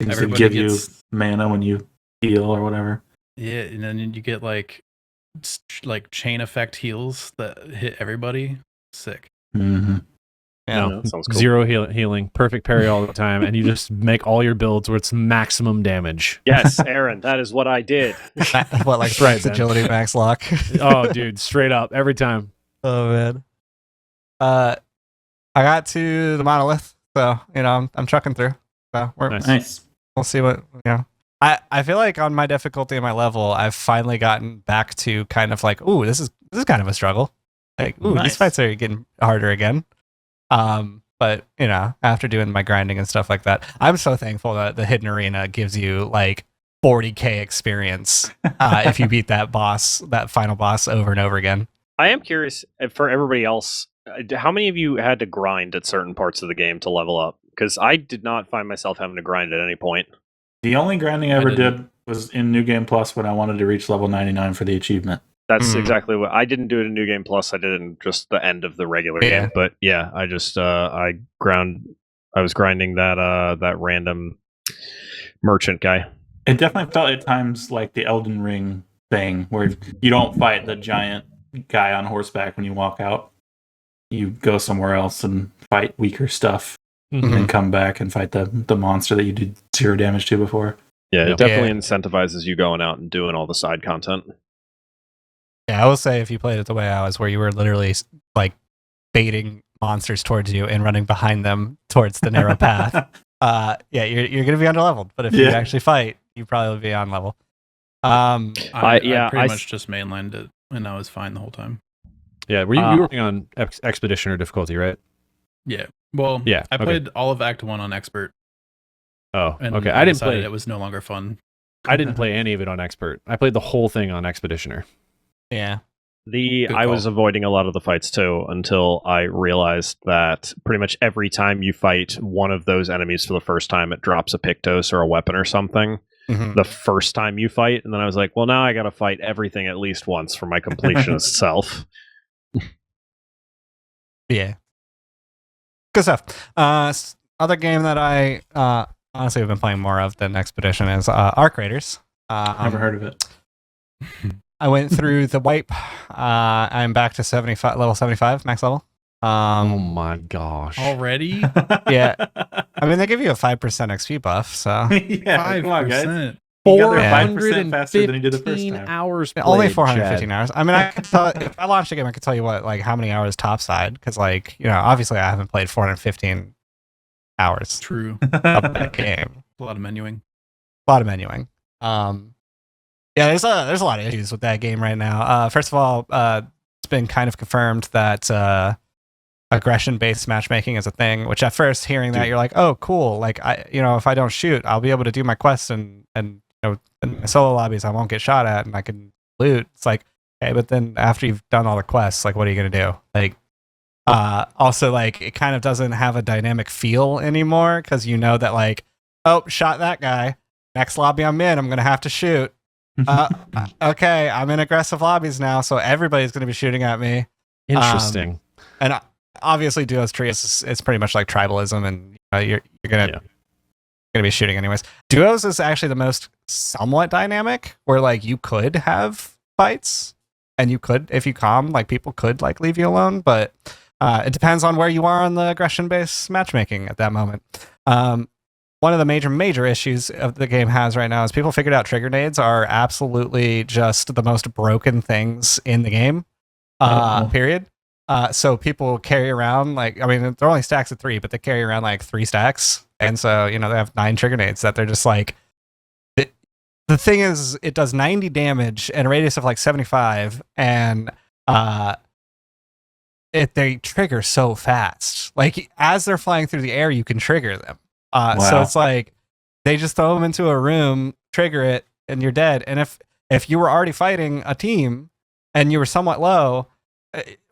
Speaker 4: everybody give you mana when you heal or whatever.
Speaker 5: Yeah, and then you get like like chain effect heals that hit everybody. Sick.
Speaker 4: Mm-hmm.
Speaker 1: Yeah.
Speaker 2: that sounds cool.
Speaker 3: Zero healing, perfect parry all the time, and you just make all your builds where it's maximum damage.
Speaker 2: Yes, Aaron, that is what I did.
Speaker 1: What, like
Speaker 3: Right,
Speaker 1: max
Speaker 3: man.
Speaker 1: agility, max lock?
Speaker 3: Oh, dude, straight up every time.
Speaker 1: Oh man. I got to the monolith, so I'm trucking through. So
Speaker 3: Nice.
Speaker 4: Nice.
Speaker 1: we'll see what I feel like on my difficulty and my level, I've finally gotten back to kind of like, ooh, this is kind of a struggle. Like, ooh,
Speaker 4: Nice.
Speaker 1: these fights are getting harder again. But after doing my grinding and stuff like that, I'm so thankful that the hidden arena gives you like 40k experience if you beat that final boss over and over again.
Speaker 2: I am curious for everybody else. How many of you had to grind at certain parts of the game to level up? Because I did not find myself having to grind at any point.
Speaker 4: The only grinding I ever
Speaker 5: didn't.
Speaker 4: did was in New Game Plus when I wanted to reach level 99 for the achievement.
Speaker 2: That's
Speaker 1: Mhm.
Speaker 2: exactly what I didn't do it in New Game Plus. I did it in just the end of the regular
Speaker 1: Yeah.
Speaker 2: game. But yeah, I just I was grinding that random merchant guy.
Speaker 4: It definitely felt at times like the Elden Ring thing, where you don't fight the giant guy on horseback when you walk out. You go somewhere else and fight weaker stuff,
Speaker 3: Mhm.
Speaker 4: and then come back and fight the monster that you did 0 damage to before.
Speaker 2: Yeah,
Speaker 3: Yep.
Speaker 2: it definitely incentivizes you going out and doing all the side content.
Speaker 1: Yeah, I will say if you played it the way I was, where you were literally like baiting monsters towards you and running behind them towards the narrow path, yeah, you're gonna be underleveled. But if you
Speaker 4: Yeah.
Speaker 1: actually fight, you probably will be on level.
Speaker 2: I
Speaker 5: I pretty
Speaker 2: s-
Speaker 5: much just mainlined it, and I was fine the whole time.
Speaker 3: Yeah, were you working on expedition or difficulty, right?
Speaker 5: Yeah. Well,
Speaker 3: Yeah,
Speaker 5: I
Speaker 3: okay.
Speaker 5: played all of Act 1 on Expert.
Speaker 3: Oh,
Speaker 5: And
Speaker 3: okay. I didn't
Speaker 5: decided
Speaker 3: play.
Speaker 5: it was no longer fun.
Speaker 3: I didn't play any of it on expert. I played the whole thing on expeditioner.
Speaker 1: Yeah.
Speaker 5: Good
Speaker 2: I was
Speaker 5: call.
Speaker 2: avoiding a lot of the fights too until I realized that pretty much every time you fight one of those enemies for the first time, it drops a Pictos or a weapon or something.
Speaker 1: Mhm.
Speaker 2: The first time you fight, and then I was like, well, now I got to fight everything at least once for my completionist self.
Speaker 1: Yeah. Good stuff. Other game that I honestly have been playing more of than Expedition is Arc Raiders.
Speaker 4: Never heard of it.
Speaker 1: I went through the wipe. I'm back to level 75 max level.
Speaker 3: Oh my gosh.
Speaker 5: Already?
Speaker 1: Yeah. I mean, they give you a 5% XP buff, so
Speaker 4: Yeah, come on, guys.
Speaker 5: 5%.
Speaker 4: You got there 5% faster than you did the first
Speaker 3: 415
Speaker 4: time.
Speaker 3: hours played,
Speaker 1: only 415
Speaker 3: Chad.
Speaker 1: hours. I mean, I could tell if I launched a game, I could tell you what, like how many hours topside, because like obviously I haven't played 415 hours
Speaker 5: True.
Speaker 1: of that game.
Speaker 5: A lot of menuing.
Speaker 1: A lot of menuing. Yeah, there's a lot of issues with that game right now. First of all, it's been kind of confirmed that aggression-based matchmaking is a thing. Which at first, hearing that, you're like, oh, cool. Like if I don't shoot, I'll be able to do my quests and in my solo lobbies, I won't get shot at and I can loot. It's like, okay, but then after you've done all the quests, like, what are you gonna do? Like, also, like, it kind of doesn't have a dynamic feel anymore because that, like, oh, shot that guy. Next lobby I'm in, I'm gonna have to shoot. Okay, I'm in aggressive lobbies now, so everybody's going to be shooting at me.
Speaker 3: Interesting.
Speaker 1: And obviously, Duo's tree it's pretty much like tribalism, and you're gonna be shooting anyways. Duos is actually the most somewhat dynamic, where like you could have fights, and you could, if you calm, like people could like leave you alone, but it depends on where you are on the aggression-based matchmaking at that moment. One of the major issues of the game has right now is people figured out trigger nades are absolutely just the most broken things in the game. Period. So people carry around they're only stacks of 3, but they carry around like 3 stacks, and so they have 9 trigger nades that they're just like. The thing is, it does 90 damage and a radius of like 75, and they trigger so fast. Like as they're flying through the air, you can trigger them. So it's like they just throw them into a room, trigger it, and you're dead. And if you were already fighting a team and you were somewhat low,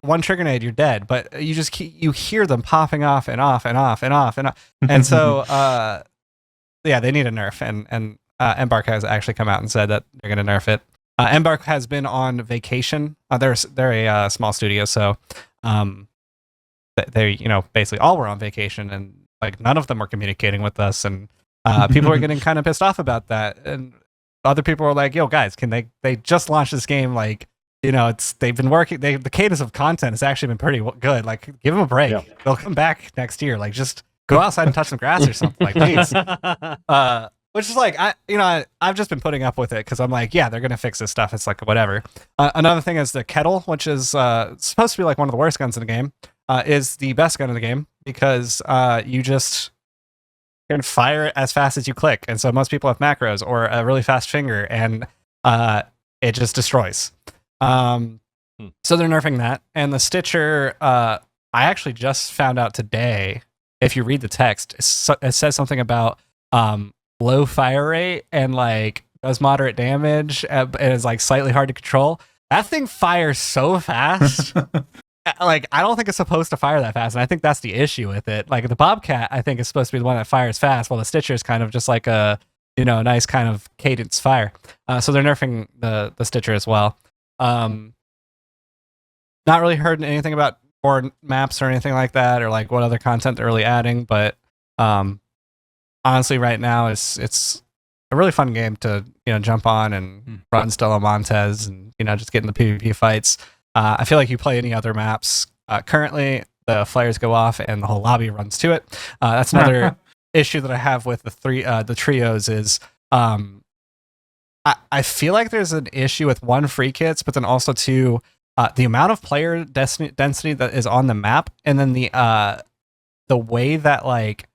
Speaker 1: one trigger nade, you're dead. But you just you hear them popping off and off and off and off and off. And so yeah, they need a nerf. And Embark has actually come out and said that they're going to nerf it. Embark has been on vacation. They're a small studio, so they basically all were on vacation, and like none of them were communicating with us, and people were getting kind of pissed off about that. And other people were like, "Yo, guys, can they just launched this game like they've been working. The cadence of content has actually been pretty good. Like, give them a break.
Speaker 2: Yeah.
Speaker 1: They'll come back next year. Like, just go outside and touch some grass or something. Like, please. Which is like, I've just been putting up with it because I'm like, yeah, they're gonna fix this stuff. It's like whatever. Another thing is the kettle, which is supposed to be like one of the worst guns in the game, is the best gun in the game because you just can fire it as fast as you click, and so most people have macros or a really fast finger, and it just destroys. So they're nerfing that, and the Stitcher. I actually just found out today. If you read the text, it says something about low fire rate and like does moderate damage and is like slightly hard to control. That thing fires so fast. Like, I don't think it's supposed to fire that fast, and I think that's the issue with it. Like, the Bobcat, I think, is supposed to be the one that fires fast, while the Stitcher is kind of just like a nice kind of cadence fire. So they're nerfing the Stitcher as well. Not really heard anything about more maps or anything like that, or like what other content they're really adding, but honestly, right now it's a really fun game to jump on and run Stella Montez and just get in the PvP fights. I feel like you play any other maps currently, the flares go off and the whole lobby runs to it. That's another issue that I have with the trios is I feel like there's an issue with one, free kits, but then also two, the amount of player density that is on the map, and then the way that like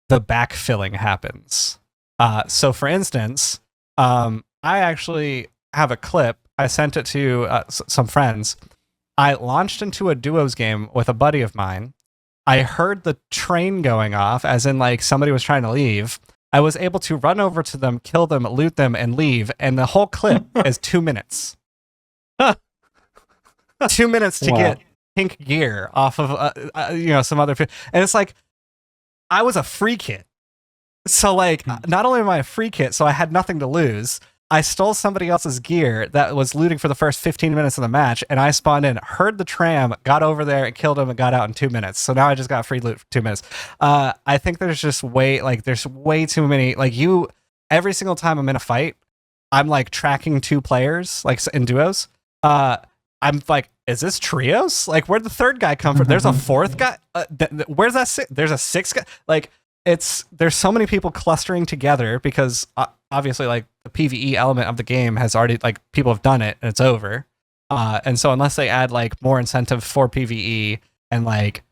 Speaker 1: the backfilling happens. So for instance, I actually have a clip. I sent it to some friends. I launched into a duos game with a buddy of mine. I heard the train going off, as in like somebody was trying to leave. I was able to run over to them, kill them, loot them, and leave. And the whole clip is 2 minutes. 2 minutes to get pink gear off of some other. And it's like, I was a free kit. So like, not only am I a free kit, so I had nothing to lose. I stole somebody else's gear that was looting for the first 15 minutes of the match, and I spawned in, heard the tram, got over there, and killed him, and got out in 2 minutes. So now I just got free loot for 2 minutes. I think there's just there's way too many. Like, every single time I'm in a fight, I'm like tracking 2 players, like in duos. I'm like, is this trios? Like, where'd the third guy come from? There's a fourth guy. Where's that? There's a 6th guy. Like, there's so many people clustering together because obviously like the PvE element of the game has already, like, people have done it and it's over. And so unless they add like more incentive for PvE and like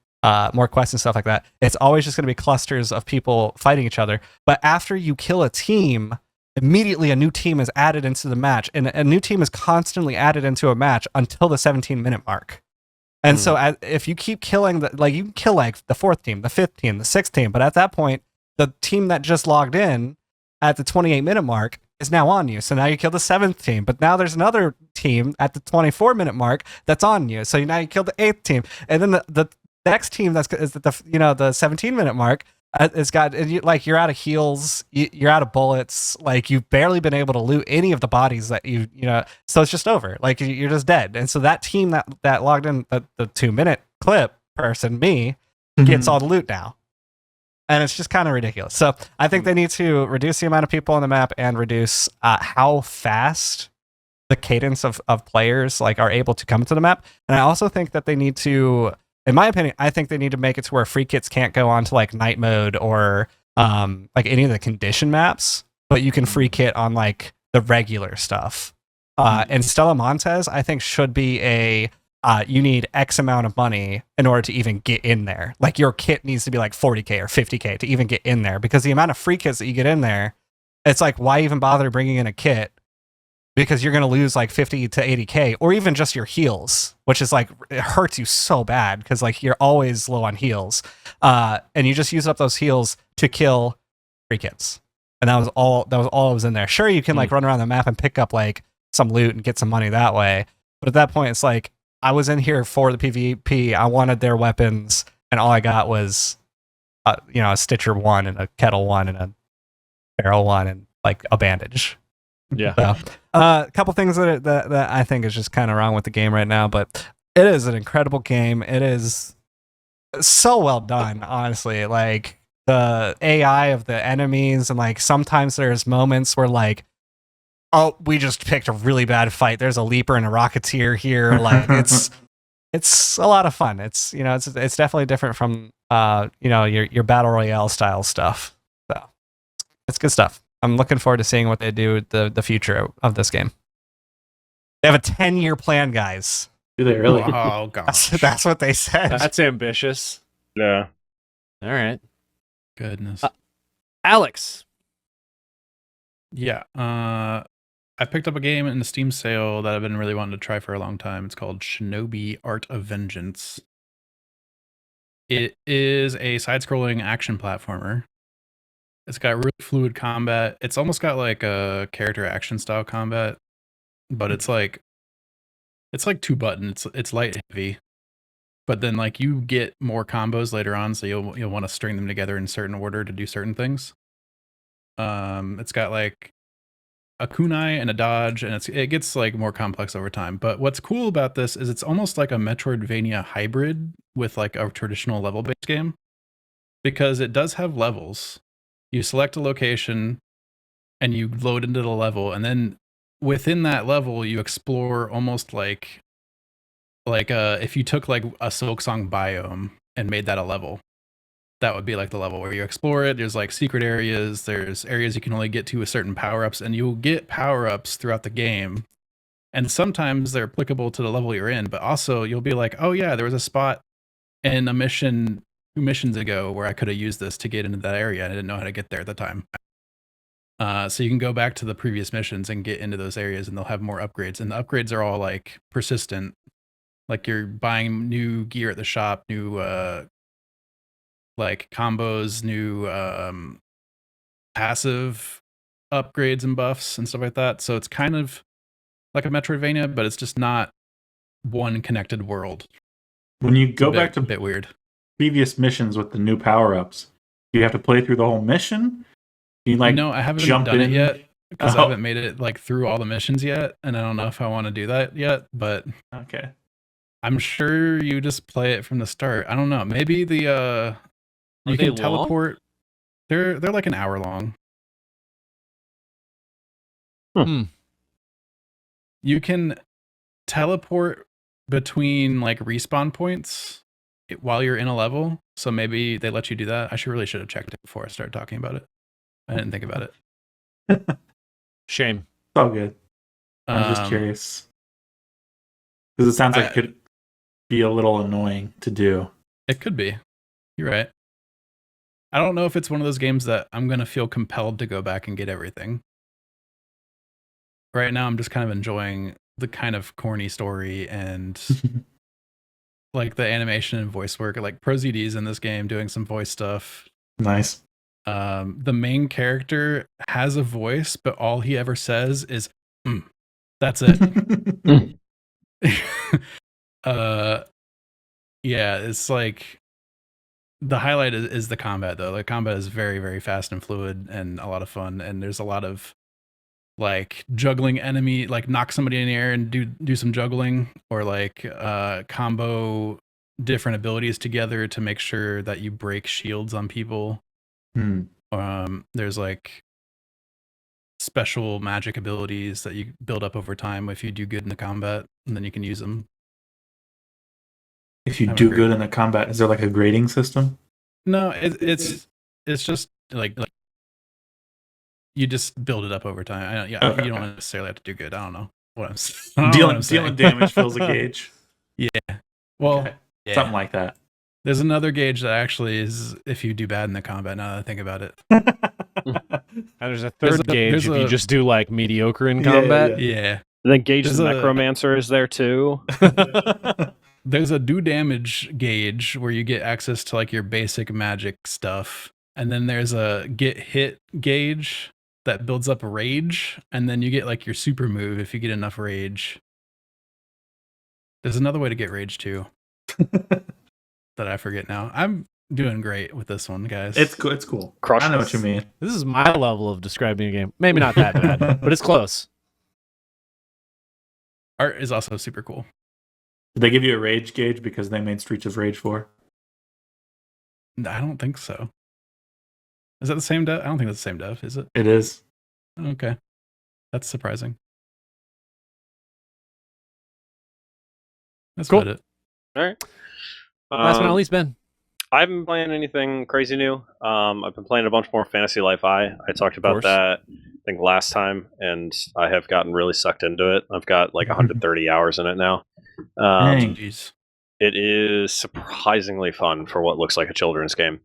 Speaker 1: more quests and stuff like that, it's always just going to be clusters of people fighting each other. But after you kill a team, immediately a new team is added into the match, and a new team is constantly added into a match until the 17-minute mark. And so if you keep killing, you can kill like the 4th team, the 5th team, the 6th team, but at that point, the team that just logged in at the 28-minute mark is now on you. So now you kill the 7th team, but now there's another team at the 24-minute mark that's on you. So now you kill the 8th team, and then the next team that's is the 17-minute mark it's got, you're out of heals, you're out of bullets, like you've barely been able to loot any of the bodies that so it's just over, like you're just dead. And so that team that logged in the 2-minute clip person, me, gets all the loot now, and it's just kind of ridiculous. So I think they need to reduce the amount of people on the map and reduce how fast the cadence of players like are able to come to the map. And I also think that they need to, in my opinion, I think they need to make it to where free kits can't go on to like night mode or like any of the condition maps, but you can free kit on like the regular stuff. And Stella Montez, I think, should be you need X amount of money in order to even get in there. Like, your kit needs to be like 40K or 50K to even get in there, because the amount of free kits that you get in there, it's like, why even bother bringing in a kit? Because you're going to lose like 50 to 80K, or even just your heals, which is like, it hurts you so bad because like you're always low on heals. And you just use up those heals to kill free kits. And that was all that was in there. Sure, you can like run around the map and pick up like some loot and get some money that way. But at that point, it's like, I was in here for the PvP. I wanted their weapons, and all I got was, a Stitcher 1 and a Kettle 1 and a Barrel 1 and like a bandage.
Speaker 3: Yeah.
Speaker 1: So, a couple things that I think is just kind of wrong with the game right now, but it is an incredible game. It is so well done, honestly. Like, the AI of the enemies, and like sometimes there's moments where like oh, we just picked a really bad fight. There's a leaper and a rocketeer here. Like it's a lot of fun. It's it's definitely different from your battle royale style stuff. So it's good stuff. I'm looking forward to seeing what they do with the future of this game. They have a 10-year plan, guys.
Speaker 4: Do they really?
Speaker 5: Oh gosh,
Speaker 1: That's what they said.
Speaker 3: That's ambitious.
Speaker 2: Yeah.
Speaker 3: All right.
Speaker 5: goodness.
Speaker 3: Alex.
Speaker 5: Yeah. I picked up a game in the Steam sale that I've been really wanting to try for a long time. It's called Shinobi Art of Vengeance. It is a side-scrolling action platformer. It's got really fluid combat. It's almost got like a character action style combat, but it's like 2-button. It's light heavy. But then like you get more combos later on, so you'll want to string them together in certain order to do certain things. It's got like a kunai and a dodge, and it gets like more complex over time. But what's cool about this is it's almost like a Metroidvania hybrid with like a traditional level-based game, because it does have levels. You select a location and you load into the level, and then within that level you explore almost like if you took like a Silksong biome and made that a level. That would be like the level where you explore it. There's like secret areas. There's areas you can only get to with certain power-ups, and you'll get power-ups throughout the game. And sometimes they're applicable to the level you're in, but also you'll be like, oh yeah, there was a spot in a mission 2 missions ago where I could have used this to get into that area, and I didn't know how to get there at the time. So you can go back to the previous missions and get into those areas, and they'll have more upgrades. And the upgrades are all like persistent. Like you're buying new gear at the shop, new like combos, new passive upgrades and buffs and stuff like that. So it's kind of like a Metroidvania, but it's just not one connected world.
Speaker 4: When you go back to
Speaker 5: a bit weird
Speaker 4: previous missions with the new power-ups, you have to play through the whole mission? You like
Speaker 5: no, I haven't
Speaker 4: jump
Speaker 5: done
Speaker 4: in?
Speaker 5: it yet because I haven't made it like through all the missions yet, and I don't know if I want to do that yet, but
Speaker 4: Okay.
Speaker 5: I'm sure you just play it from the start. I don't know. Maybe the you can teleport. They're like an hour long. You can teleport between like respawn points while you're in a level. So maybe they let you do that. I should have checked it before I started talking about it. I didn't think about it.
Speaker 3: Shame.
Speaker 4: It's all good. I'm just curious. Because it sounds like it could be a little annoying to do.
Speaker 5: It could be. You're right. I don't know if it's one of those games that I'm going to feel compelled to go back and get everything. Right now, I'm just kind of enjoying the kind of corny story and like the animation and voice work. Like ProZD's in this game doing some voice stuff.
Speaker 4: Nice.
Speaker 5: The main character has a voice, but all he ever says is, that's it. Yeah, it's like the highlight is the combat though. The combat is very, very fast and fluid and a lot of fun. And there's a lot of like juggling enemy, like knock somebody in the air and do some juggling, or like combo different abilities together to make sure that you break shields on people. There's like special magic abilities that you build up over time if you do good in the combat, and then you can use them.
Speaker 4: If you do good in the combat, is there like a grading system?
Speaker 5: No, it's just like you just build it up over time. You don't necessarily have to do good. I don't know what I'm saying.
Speaker 4: Dealing damage fills a gauge.
Speaker 5: Yeah. Well,
Speaker 4: okay. Something like that.
Speaker 5: There's another gauge that actually is if you do bad in the combat, now that I think about it.
Speaker 3: And there's a third gauge if you just do like mediocre in combat.
Speaker 5: Yeah.
Speaker 2: And then Gauge the Necromancer is there too.
Speaker 5: There's a do damage gauge where you get access to like your basic magic stuff. And then there's a get hit gauge that builds up rage. And then you get like your super move if you get enough rage. There's another way to get rage too. That I forget now. I'm doing great with this one, guys.
Speaker 4: It's cool. It's cool. I know what you mean.
Speaker 3: This is my level of describing a game. Maybe not that bad, but it's close.
Speaker 5: Art is also super cool.
Speaker 4: Did they give you a rage gauge because they made Streets of Rage 4?
Speaker 5: I don't think so. Is that the same dev? I don't think that's the same dev, is it?
Speaker 4: It is.
Speaker 5: Okay. That's surprising. That's
Speaker 3: Cool.
Speaker 5: about it.
Speaker 2: All right.
Speaker 3: Last but not least, Ben.
Speaker 2: I haven't been playing anything crazy new. I've been playing a bunch more Fantasy Life I talked about that, I think, last time, and I have gotten really sucked into it. I've got like 130 hours in it now.
Speaker 5: Jeez.
Speaker 2: It is surprisingly fun for what looks like a children's game.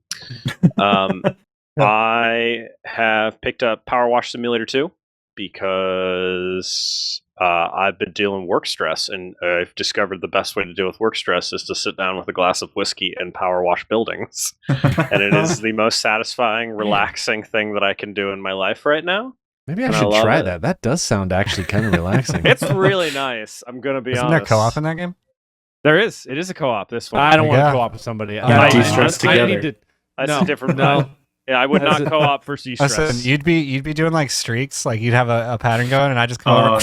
Speaker 2: I have picked up Power Wash Simulator 2 because I've been dealing work stress, and I've discovered the best way to deal with work stress is to sit down with a glass of whiskey and power wash buildings. And it is the most satisfying, relaxing thing that I can do in my life right now.
Speaker 3: Maybe I should try that. That does sound actually kind of relaxing.
Speaker 2: It's really nice. I'm going to be honest.
Speaker 1: Isn't there co-op in that game?
Speaker 2: There is. It is a co-op, this one.
Speaker 3: I don't want to co-op with somebody.
Speaker 4: de-stress together.
Speaker 2: That's a different one. Yeah, I would not co-op for de-stress.
Speaker 1: Listen, you'd be doing like streaks, like you'd have a pattern going, and I just come over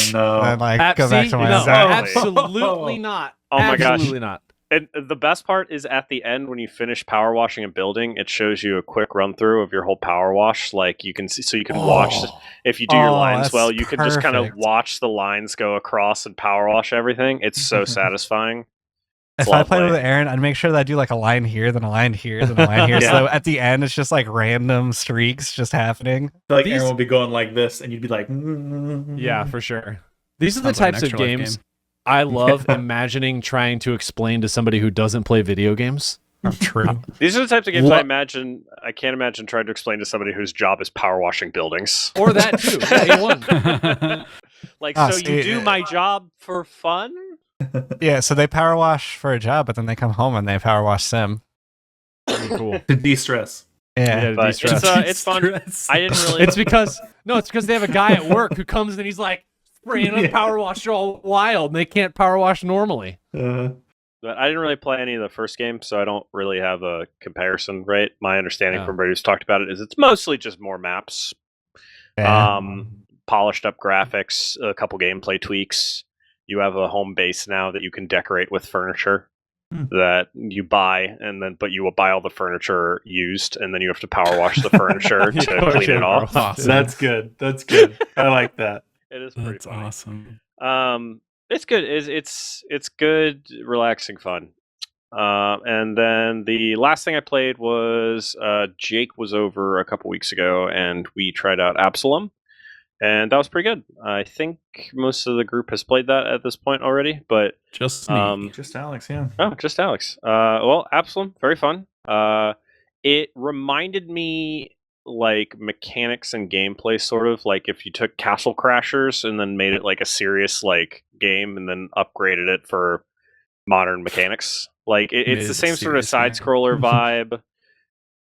Speaker 1: and like go back to my
Speaker 3: no,
Speaker 1: zone.
Speaker 3: absolutely not.
Speaker 2: Oh my gosh.
Speaker 3: Absolutely not.
Speaker 2: And the best part is at the end when you finish power washing a building, it shows you a quick run through of your whole power wash. Like you can see, so you can watch if you do your lines well, you can just kind of watch the lines go across and power wash everything. It's so satisfying.
Speaker 1: If I played with Aaron, I'd make sure that I do like a line here, then a line here, then a line here. So at the end, it's just like random streaks just happening.
Speaker 4: Like Aaron will be going like this, and you'd be like,
Speaker 3: yeah, for sure. These are the types of games I love imagining trying to explain to somebody who doesn't play video games.
Speaker 1: True.
Speaker 2: These are the types of games I can't imagine trying to explain to somebody whose job is power washing buildings.
Speaker 3: Or that too. Yeah, you won.
Speaker 2: Like, so you do my job for fun?
Speaker 1: Yeah, so they power wash for a job, but then they come home and they power wash sim.
Speaker 3: Cool.
Speaker 4: To de-stress.
Speaker 1: Yeah,
Speaker 2: but it's fun. I didn't really.
Speaker 3: It's because they have a guy at work who comes and he's like spraying a power washer all wild, and they can't power wash normally.
Speaker 2: But I didn't really play any of the first game, so I don't really have a comparison. Right? My understanding from everybody who's talked about it is it's mostly just more maps, polished up graphics, a couple gameplay tweaks. You have a home base now that you can decorate with furniture that you buy, but you will buy all the furniture used, and then you have to power wash the furniture to clean it off.
Speaker 4: Awesome. That's good. That's good. I like that.
Speaker 2: It is pretty funny.
Speaker 5: Awesome.
Speaker 2: It's good. It's good, relaxing fun. And then the last thing I played was Jake was over a couple weeks ago, and we tried out Absalom. And that was pretty good. I think most of the group has played that at this point already, but
Speaker 5: just me.
Speaker 4: Just Alex, yeah.
Speaker 2: Oh, just Alex. Well, Absalom, very fun. It reminded me like mechanics and gameplay, sort of like if you took Castle Crashers and then made it like a serious like game and then upgraded it for modern mechanics. Like it's the same sort of side scroller vibe.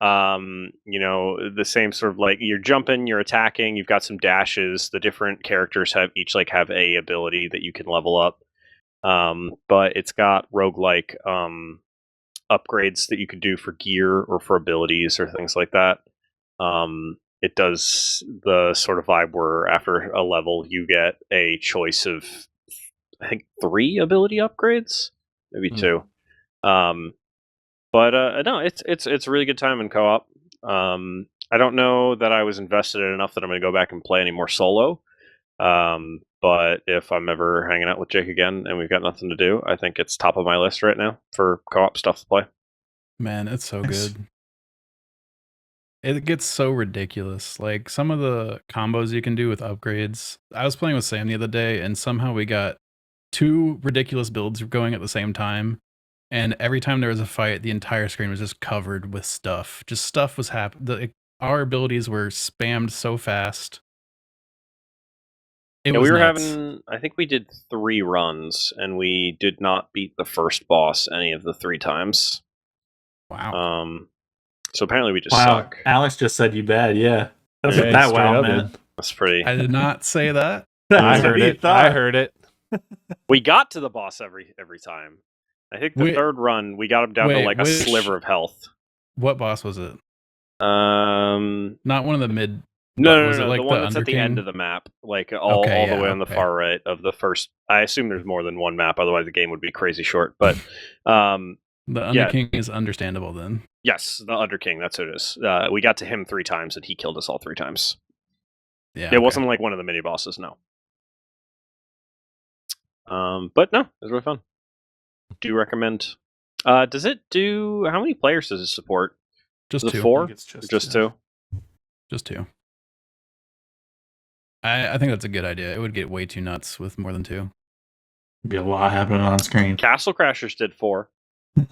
Speaker 2: The same sort of like you're jumping, you're attacking, you've got some dashes. The different characters have a ability that you can level up. But it's got roguelike upgrades that you could do for gear or for abilities or things like that. It does the sort of vibe where after a level you get a choice of I think 3 ability upgrades, maybe 2. But no, it's a really good time in co-op. I don't know that I was invested in enough that I'm going to go back and play any more solo. But if I'm ever hanging out with Jake again and we've got nothing to do, I think it's top of my list right now for co-op stuff to play.
Speaker 5: Man, it's so good. It gets so ridiculous. Like some of the combos you can do with upgrades. I was playing with Sam the other day, and somehow we got 2 ridiculous builds going at the same time. And every time there was a fight, the entire screen was just covered with stuff. Just stuff was happening. Our abilities were spammed so fast.
Speaker 2: We were having, I think we did 3 runs, and we did not beat the first boss any of the 3 times.
Speaker 5: Wow.
Speaker 2: So apparently we just suck.
Speaker 4: Alex just said you bad, yeah. That's what that wow, man.
Speaker 2: That's pretty.
Speaker 5: I did not say that.
Speaker 3: I heard it.
Speaker 2: We got to the boss every time. I think the third run, we got him down to like a sliver of health.
Speaker 5: What boss was it? Not one of the mid.
Speaker 2: No,
Speaker 5: was it like
Speaker 2: the one that's at the end of the map, like all the way on the far right of the first. I assume there's more than one map, otherwise the game would be crazy short. But
Speaker 5: the Underking is understandable then.
Speaker 2: Yes, the Underking, that's what it is. We got to him 3 times, and he killed us all 3 times.
Speaker 5: Yeah,
Speaker 2: it wasn't like one of the mini bosses. No. But no, it was really fun. Do recommend. Does it do? How many players does it support?
Speaker 5: Just
Speaker 2: Is it
Speaker 5: two.
Speaker 2: 4?
Speaker 4: I think it's
Speaker 2: Just 2?
Speaker 5: Just 2. I think that's a good idea. It would get way too nuts with more than 2.
Speaker 4: Be a lot happening on screen.
Speaker 2: Castle Crashers did 4.
Speaker 3: And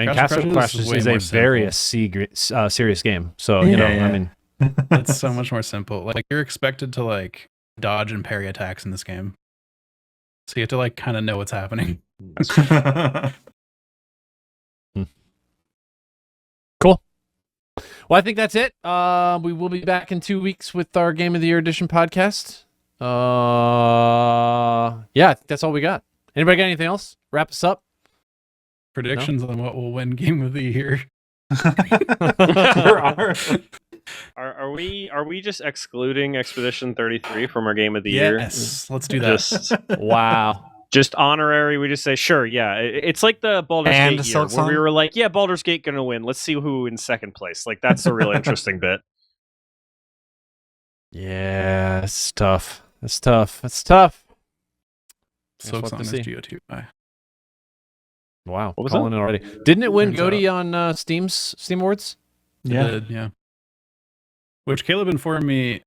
Speaker 5: Castle
Speaker 3: Castle
Speaker 5: Crashers is
Speaker 3: Crashers
Speaker 5: way
Speaker 3: is
Speaker 5: more
Speaker 3: a very serious game. So, you know,
Speaker 4: Yeah.
Speaker 3: I mean,
Speaker 5: It's so much more simple. Like, you're expected to like dodge and parry attacks in this game, so you have to like kind of know what's happening.
Speaker 3: cool. Well, I think that's it. We will be back in 2 weeks with our Game of the Year edition podcast. Yeah, I think that's all we got. Anybody got anything else? Wrap us up.
Speaker 5: Predictions on what will win Game of the Year.
Speaker 2: Are we just excluding Expedition 33 from our Game of the Year?
Speaker 5: Yes, let's do that.
Speaker 2: Just
Speaker 3: Wow.
Speaker 2: just honorary. We just say sure. Yeah, it's like the Baldur's
Speaker 1: And
Speaker 2: Gate year where we
Speaker 1: Silksong?
Speaker 2: were like, yeah, Baldur's Gate gonna win. Let's see who in second place. Like that's a real interesting bit.
Speaker 3: Yeah, it's tough. It's tough. It's tough.
Speaker 5: So
Speaker 3: Guess what to
Speaker 5: is
Speaker 3: see.
Speaker 5: GOTY.
Speaker 3: Wow,
Speaker 2: What was
Speaker 3: calling it already. Didn't it win
Speaker 5: Turns
Speaker 3: GOTY on Steam Awards?
Speaker 5: Yeah. Which Caleb informed me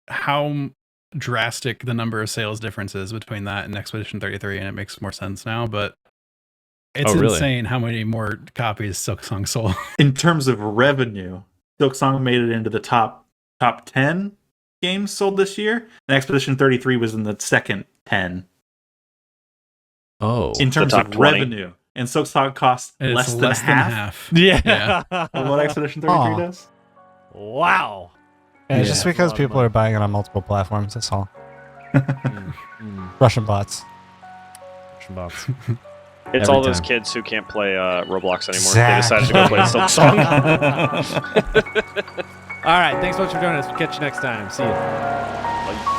Speaker 5: how drastic the number of sales difference is between that and Expedition 33, and it makes more sense now. But it's
Speaker 3: really?
Speaker 5: insane how many more copies Silksong sold.
Speaker 4: In terms of revenue, Silksong made it into the top 10 games sold this year, and Expedition 33 was in the second 10
Speaker 3: Oh.
Speaker 4: in terms
Speaker 2: top
Speaker 4: of
Speaker 2: 20.
Speaker 4: revenue. And Silksong costs
Speaker 5: And
Speaker 4: less
Speaker 5: it's
Speaker 4: than half
Speaker 3: Yeah.
Speaker 4: of what Expedition 33
Speaker 1: Aw.
Speaker 4: does.
Speaker 3: Wow.
Speaker 1: Yeah, it's
Speaker 4: Yeah.
Speaker 1: just because people are buying it on multiple platforms. That's all. Russian bots.
Speaker 3: Box.
Speaker 2: It's
Speaker 3: Every
Speaker 2: all those
Speaker 3: time.
Speaker 2: kids who can't play Roblox anymore.
Speaker 1: Exactly.
Speaker 2: They decided to go play Silksong.
Speaker 3: All right. Thanks so much for joining us. We'll catch you next time. See you.
Speaker 2: Bye.